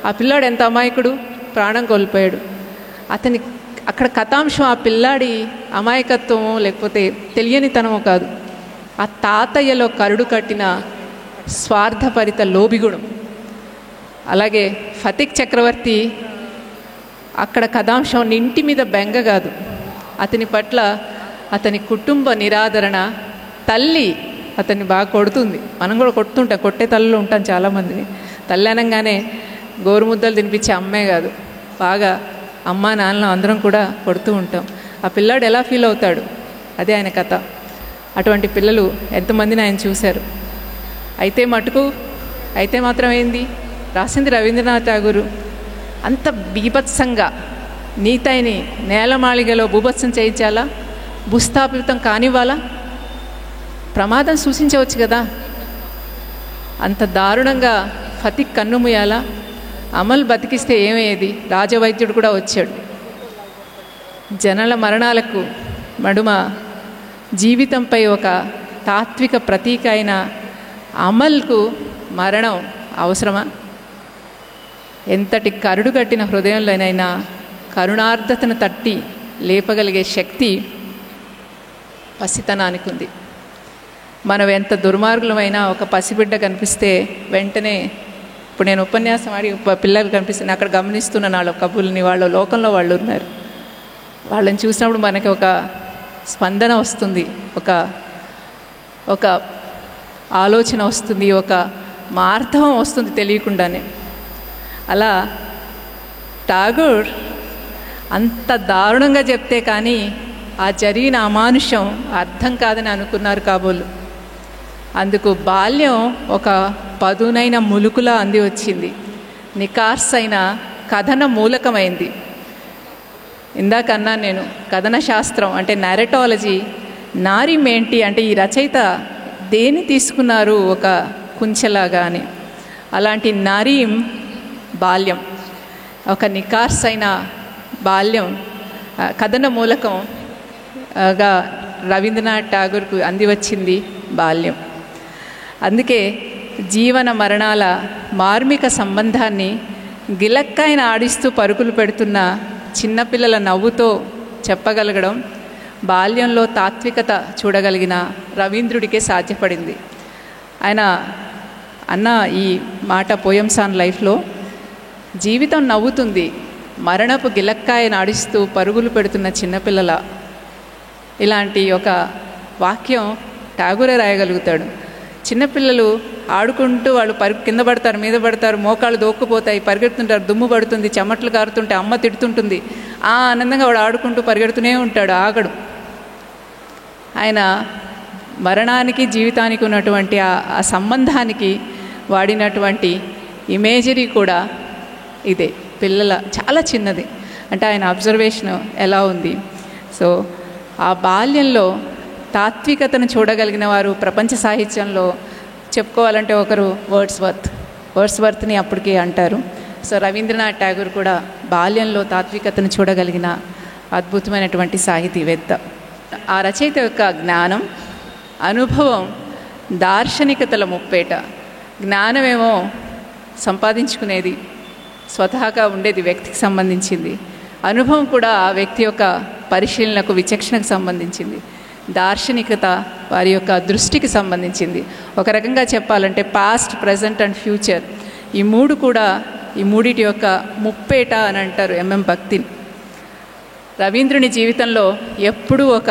ఆ పిల్లాడు ఎంత అమాయకుడు, ప్రాణం కోల్పోయాడు. అతని అక్కడ కథాంశం ఆ పిల్లాడి అమాయకత్వమో లేకపోతే తెలియనితనమో కాదు, ఆ తాతయ్యలో కరుడు కట్టిన స్వార్థపరిత లోబిగుణం. అలాగే ఫతిక్ చక్రవర్తి అక్కడ కథాంశం ఇంటి మీద బెంగ కాదు, అతని పట్ల అతని కుటుంబ నిరాదరణ. తల్లి అతన్ని బాగా కొడుతుంది, మనం కూడా కొడుతుంటాం, కొట్టే తల్లులు ఉంటాం చాలామందిని. తల్లి అనగానే గోరుముద్దలు తినిపించే అమ్మే కాదు, బాగా అమ్మ నాన్న అందరం కూడా కొడుతూ ఉంటాం. ఆ పిల్లాడు ఎలా ఫీల్ అవుతాడు, అదే ఆయన కథ. అటువంటి పిల్లలు ఎంతమందిని ఆయన చూశారు. అయితే మాత్రం ఏంది, రాసింది రవీంద్రనాథ్ ఠాగూరు. అంత బీభత్సంగా నీతైని నేలమాళిగలో భూభత్సం చేయించాలా, భూస్థాపితం కానివ్వాలా, ప్రమాదం సూచించవచ్చు కదా. అంత దారుణంగా ఫతిక్ కన్నుమూయాలా, అమల్ బతికిస్తే ఏమయ్యేది. రాజవైద్యుడు కూడా వచ్చాడు. జనల మరణాలకు నడుమ జీవితంపై ఒక తాత్విక ప్రతీక అయిన అమల్కు మరణం అవసరమా? ఎంతటి కరుడు కట్టిన హృదయంలోనైనా కరుణార్ధతను తట్టి లేపగలిగే శక్తి పసితనానికి ఉంది. మనం ఎంత దుర్మార్గులమైనా ఒక పసిబిడ్డ కనిపిస్తే వెంటనే, ఇప్పుడు నేను ఉపన్యాసం ఆడి పిల్లలు కనిపిస్తే అక్కడ గమనిస్తున్న నాలో కబుల్ని, వాళ్ళ లోకంలో వాళ్ళు ఉన్నారు. వాళ్ళని చూసినప్పుడు మనకి ఒక స్పందన వస్తుంది, ఒక ఆలోచన వస్తుంది, ఒక మార్ధవం వస్తుంది తెలియకుండానే. అలా ఠాగూర్ అంత దారుణంగా చెప్తే కానీ ఆ జరిగిన అమానుషం అర్థం కాదని అనుకున్నారు కాబోలు. అందుకు బాల్యం ఒక పదునైన ములుకులా అంది వచ్చింది, నికార్సైన కథన మూలకమైంది. ఇందాక అన్నాను నేను, కథన శాస్త్రం అంటే నారేటాలజీ, నారిమేంటి అంటే ఈ రచయిత దేన్ని తీసుకున్నారు ఒక కుంచెలాగా అని. అలాంటి నారీం బాల్యం, ఒక నికార్సైన బాల్యం, కథన మూలకంగా రవీంద్రనాథ్ ఠాగూర్కు అంది వచ్చింది బాల్యం. అందుకే జీవన మరణాల మార్మిక సంబంధాన్ని గిలక్కాయన ఆడిస్తూ పరుగులు పెడుతున్న చిన్నపిల్లల నవ్వుతో చెప్పగలగడం బాల్యంలో తాత్వికత చూడగలిగిన రవీంద్రుడికే సాధ్యపడింది. ఆయన అన్న ఈ మాట పోయమ్స్ ఆన్ లైఫ్లో, జీవితం నవ్వుతుంది, మరణపు గిలక్కాయను ఆడిస్తూ పరుగులు పెడుతున్న చిన్నపిల్లల. ఇలాంటి ఒక వాక్యం ఠాగూరే రాయగలుగుతాడు. చిన్నపిల్లలు ఆడుకుంటూ వాళ్ళు కింద పడతారు, మీద పడతారు, మోకాళ్ళు దోక్కుపోతాయి, పరిగెడుతుంటారు, దుమ్ము పడుతుంది, చెమట్లు కారుతుంటే అమ్మ తిడుతుంటుంది. ఆనందంగా వాడు ఆడుకుంటూ పరిగెడుతూనే ఉంటాడు, ఆగడు. ఆయన మరణానికి జీవితానికి ఉన్నటువంటి ఆ సంబంధానికి వాడినటువంటి ఇమేజరీ కూడా ఇదే. పిల్లల చాలా చిన్నది, అంటే ఆయన అబ్జర్వేషన్ ఎలా ఉంది. సో ఆ బాల్యంలో తాత్వికతను చూడగలిగిన వారు ప్రపంచ సాహిత్యంలో చెప్పుకోవాలంటే ఒకరు వర్డ్స్వర్త్ని అప్పటికే అంటారు. సో రవీంద్రనాథ్ ఠాగూర్ కూడా బాల్యంలో తాత్వికతను చూడగలిగిన అద్భుతమైనటువంటి సాహితీవేత్త. ఆ రచయిత యొక్క జ్ఞానం, అనుభవం దార్శనికతల ముప్పేట. జ్ఞానమేమో సంపాదించుకునేది, స్వతహాగా ఉండేది, వ్యక్తికి సంబంధించింది. అనుభవం కూడా ఆ వ్యక్తి యొక్క పరిశీలనకు, విచక్షణకు సంబంధించింది. దార్శనికత వారి యొక్క దృష్టికి సంబంధించింది. ఒక రకంగా చెప్పాలంటే పాస్ట్, ప్రజెంట్ అండ్ ఫ్యూచర్, ఈ మూడు కూడా, ఈ మూడిటి యొక్క ముప్పేట అని అంటారు ఎంఎం భక్తిని. రవీంద్రుని జీవితంలో ఎప్పుడూ ఒక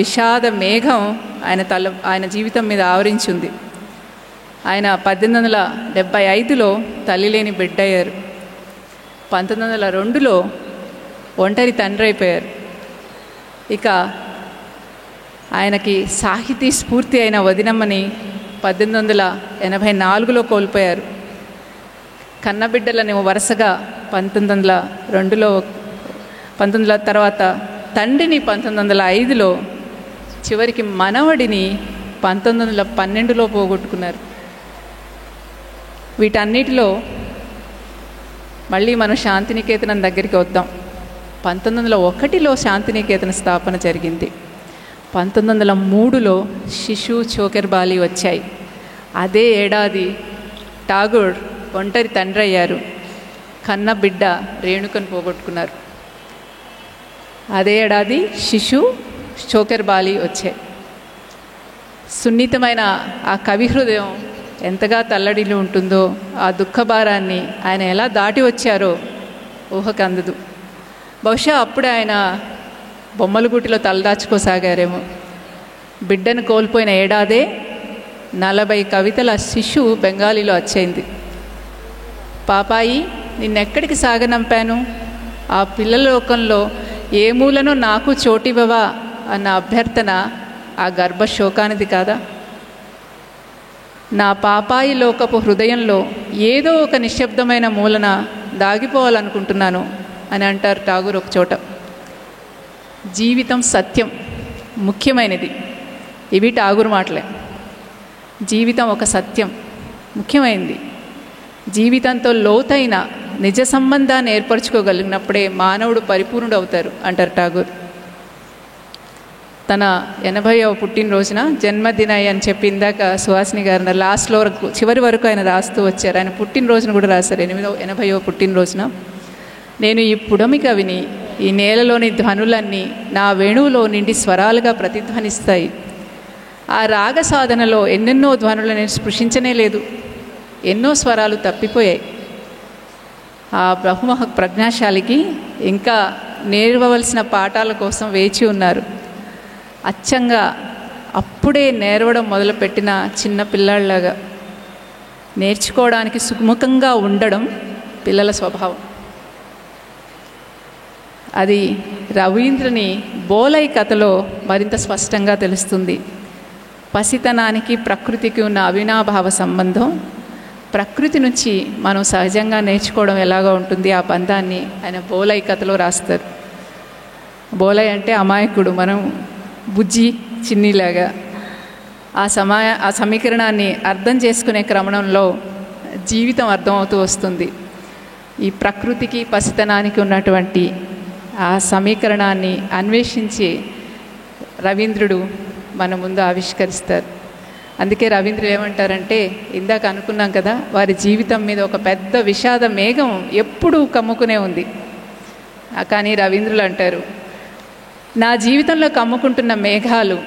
విషాద మేఘం ఆయన జీవితం మీద ఆవరించింది. ఆయన 1875లో తల్లి లేని బిడ్డ అయ్యారు. 1902లో ఒంటరి తండ్రి అయిపోయారు. ఇక ఆయనకి సాహితీ స్ఫూర్తి అయిన వదినమ్మని 1884లో కోల్పోయారు. కన్నబిడ్డలని వరుసగా 1902లో, 1900 తర్వాత తండ్రిని 1905లో, చివరికి మనవడిని 1912లో పోగొట్టుకున్నారు. వీటన్నిటిలో మళ్ళీ మనం శాంతినికేతనం దగ్గరికి వద్దాం. 1901లో శాంతినికేతన స్థాపన జరిగింది. 1903లో శిశు చోకెర్బాలి వచ్చాయి. అదే ఏడాది ఠాగూర్ ఒంటరి తండ్రి అయ్యారు. కన్న బిడ్డ రేణుకను పోగొట్టుకున్నారు. అదే ఏడాది శిశు షోకర్ బాలి వచ్చాయి. సున్నితమైన ఆ కవి హృదయం ఎంతగా తల్లడిల్లి ఉంటుందో, ఆ దుఃఖభారాన్ని ఆయన ఎలా దాటి వచ్చారో ఊహకు అందదు. బహుశా అప్పుడే ఆయన బొమ్మలగూటిలో తలదాచుకోసాగారేమో. బిడ్డను కోల్పోయిన ఏడాదే 40 కవితల శిశు బెంగాలీలో వచ్చేయింది. పాపాయి, నిన్నెక్కడికి సాగనంపాను, ఆ పిల్లల లోకంలో ఏ మూలనో నాకు చోటివ్వవా అన్న అభ్యర్థన ఆ గర్భశోకానిది కాదా? నా పాపాయి లోకపు హృదయంలో ఏదో ఒక నిశ్శబ్దమైన మూలన దాగిపోవాలనుకుంటున్నాను అని అంటారు ఠాగూర్ ఒక చోట. జీవితం సత్యం, ముఖ్యమైనది. ఇవి ఠాగూర్ మాటలే. జీవితం ఒక సత్యం, ముఖ్యమైనది. జీవితంతో లోతైన నిజ సంబంధాన్ని ఏర్పరచుకోగలిగినప్పుడే మానవుడు పరిపూర్ణుడు అవుతారు అంటారు ఠాగూర్. తన 80వ పుట్టినరోజున జన్మదినాయి అని చెప్పి ఇందాక సుహాసిని గారు లాస్ట్లో వరకు చివరి వరకు ఆయన రాస్తూ వచ్చారు. ఆయన పుట్టినరోజును కూడా రాశారు. 80వ పుట్టినరోజున, నేను ఈ పుడమి కవిని, ఈ నేలలోని ధ్వనులన్నీ నా వేణువులో నిండి స్వరాలుగా ప్రతిధ్వనిస్తాయి. ఆ రాగ సాధనలో ఎన్నెన్నో ధ్వనులు నేను స్పృశించనే లేదు, ఎన్నో స్వరాలు తప్పిపోయాయి. ఆ బహుమహ ప్రజ్ఞాశాలికి ఇంకా నేర్వవలసిన పాఠాల కోసం వేచి ఉన్నారు. అచ్చంగా అప్పుడే నేర్వడం మొదలుపెట్టిన చిన్న పిల్లాళ్ళలాగా నేర్చుకోవడానికి సుముఖంగా ఉండడం పిల్లల స్వభావం. అది రవీంద్రని బోలై కథలో మరింత స్పష్టంగా తెలుస్తుంది. పసితనానికి ప్రకృతికి ఉన్న అవినాభావ సంబంధం, ప్రకృతి నుంచి మనం సహజంగా నేర్చుకోవడం ఎలాగా ఉంటుంది, ఆ బంధాన్ని ఆయన బోలై కథలో రాస్తారు. బోలై అంటే అమాయకుడు, మనం బుజ్జి చిన్నిలాగా. ఆ సమీకరణాన్ని అర్థం చేసుకునే క్రమంలో జీవితం అర్థమవుతూ వస్తుంది. ఈ ప్రకృతికి పసితనానికి ఉన్నటువంటి ఆ సమీకరణాన్ని అన్వేషించి రవీంద్రుడు మన ముందు ఆవిష్కరిస్తారు. అందుకే రవీంద్రుడు ఏమంటారంటే, ఇందాక అనుకున్నాం కదా, వారి జీవితం మీద ఒక పెద్ద విషాద మేఘం ఎప్పుడూ కమ్ముకునే ఉంది. కానీ రవీంద్రులు అంటారు, నా జీవితంలో కమ్ముకుంటున్న మేఘాలు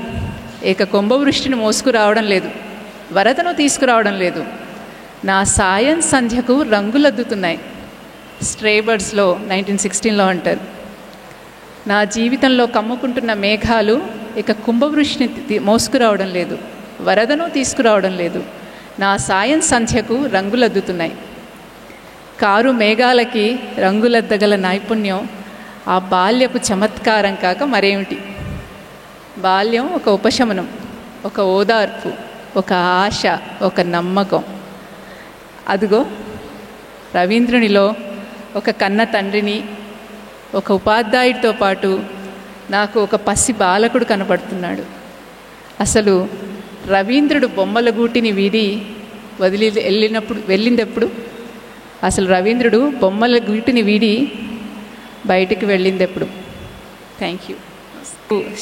ఏక కుంభవృష్టిని మోసుకురావడం లేదు, వరదను తీసుకురావడం లేదు, నా సాయం సంధ్యకు రంగులద్దుతున్నాయి. స్ట్రేబర్డ్స్లో 1916లో అంటారు, నా జీవితంలో కమ్ముకుంటున్న మేఘాలు ఇక కుంభవృష్టిని మోసుకురావడం లేదు, వరదను తీసుకురావడం లేదు, నా సాయం సంధ్యకు రంగులద్దుతున్నాయి. కారు మేఘాలకి రంగులద్దగల నైపుణ్యం ఆ బాల్యపు చమత్కారం కాక మరేమిటి? బాల్యం ఒక ఉపశమనం, ఒక ఓదార్పు, ఒక ఆశ, ఒక నమ్మకం. అదిగో రవీంద్రునిలో ఒక కన్న తండ్రిని, ఒక ఉపాధ్యాయుడితో పాటు నాకు ఒక పసి బాలకుడు కనపడుతున్నాడు. అసలు రవీంద్రుడు బొమ్మల గూటిని వీడి వెళ్ళిందెప్పుడు? అసలు రవీంద్రుడు బొమ్మల గూటిని వీడి బయటికి వెళ్ళిందెప్పుడు? Thank you.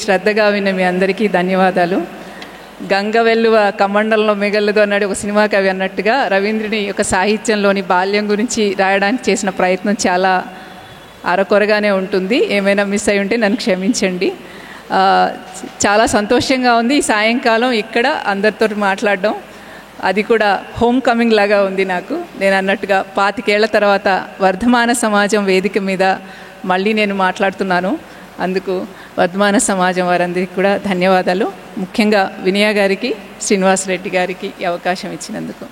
శ్రద్ధగా విన్న మీ అందరికీ ధన్యవాదాలు. గంగ వెల్లువ కమండలంలో మిగలదు అన్నాడు ఒక సినిమా కవి అన్నట్టుగా, రవీంద్రుని యొక్క సాహిత్యంలోని బాల్యం గురించి రాయడానికి చేసిన ప్రయత్నం చాలా అరకొరగానే ఉంటుంది. ఏమైనా మిస్ అయి ఉంటే నన్ను క్షమించండి. చాలా సంతోషంగా ఉంది ఈ సాయంకాలం ఇక్కడ అందరితో మాట్లాడడం. అది కూడా హోమ్ కమింగ్ లాగా ఉంది నాకు. నేను అన్నట్టుగా 25 ఏళ్ల తర్వాత వర్ధమాన సమాజం వేదిక మీద మళ్ళీ నేను మాట్లాడుతున్నాను. అందుకు వర్ధమాన సమాజం వారందరికీ కూడా ధన్యవాదాలు. ముఖ్యంగా వినయ గారికి, శ్రీనివాసరెడ్డి గారికి ఈ అవకాశం ఇచ్చినందుకు,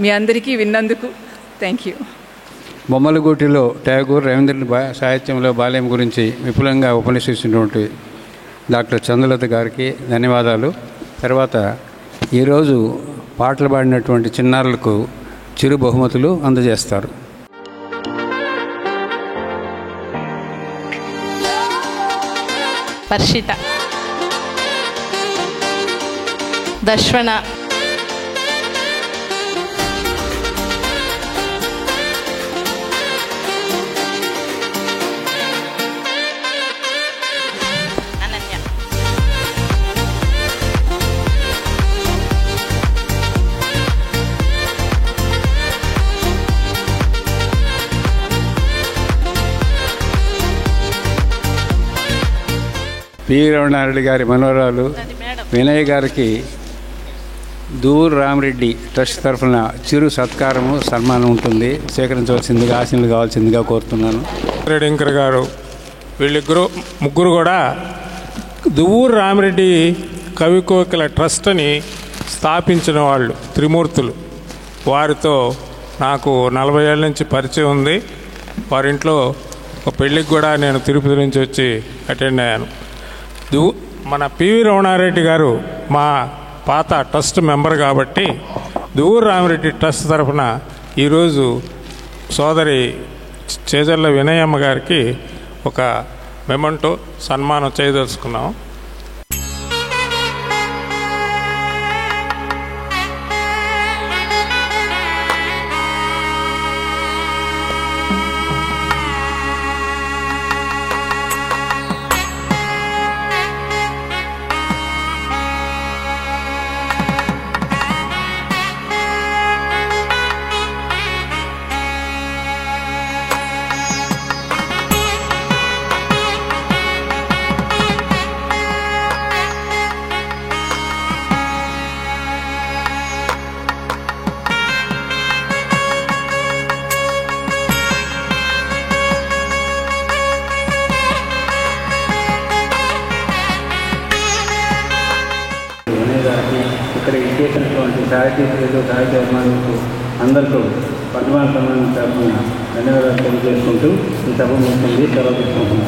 మీ అందరికీ విన్నందుకు థ్యాంక్ యూ. బొమ్మలగూటిలో ఠాగూర్ రవీంద్రన్ సాహిత్యంలో బాల్యం గురించి విపులంగా ఉపన్యసించినటువంటి డాక్టర్ చంద్రలత గారికి ధన్యవాదాలు. తర్వాత ఈరోజు పాటలు పాడినటువంటి చిన్నారులకు చిరు బహుమతులు అందజేస్తారు. వర్షిత, దర్శన, అనన్య. పివి రమణారెడ్డి గారి మనవరాలు వినయ్ గారికి దూర్ రామరెడ్డి ట్రస్ట్ తరఫున చిరు సత్కారము సన్మానం ఉంటుంది. సేకరించవలసిందిగా ఆశీనులు కావాల్సిందిగా కోరుతున్నాను. వెంకర్ గారు ముగ్గురు కూడా దువ్వూరు రామిరెడ్డి కవి కోకిల ట్రస్ట్ని స్థాపించిన వాళ్ళు త్రిమూర్తులు. వారితో నాకు 40 ఏళ్ళ నుంచి పరిచయం ఉంది. వారింట్లో ఒక పెళ్ళికి కూడా నేను తిరుపతి నుంచి వచ్చి అటెండ్ అయ్యాను. మన పివి రమణారెడ్డి గారు మా పాత ట్రస్ట్ మెంబర్ కాబట్టి దువ్వూరు రామిరెడ్డి ట్రస్ట్ తరఫున ఈరోజు సోదరి చేజర్ల వినయమ్మ గారికి ఒక మెమంటో సన్మానం చేయదలుచుకున్నాం. ఇక్కడ ఇచ్చేసినటువంటి సాహిత్య అభిమానులకు అందరికీ పద్మాన సమానం తరఫున ధన్యవాదాలు తెలియజేసుకుంటూ ఈ సభ ముగిసింది. సెలవు తీసుకుంటున్నాను.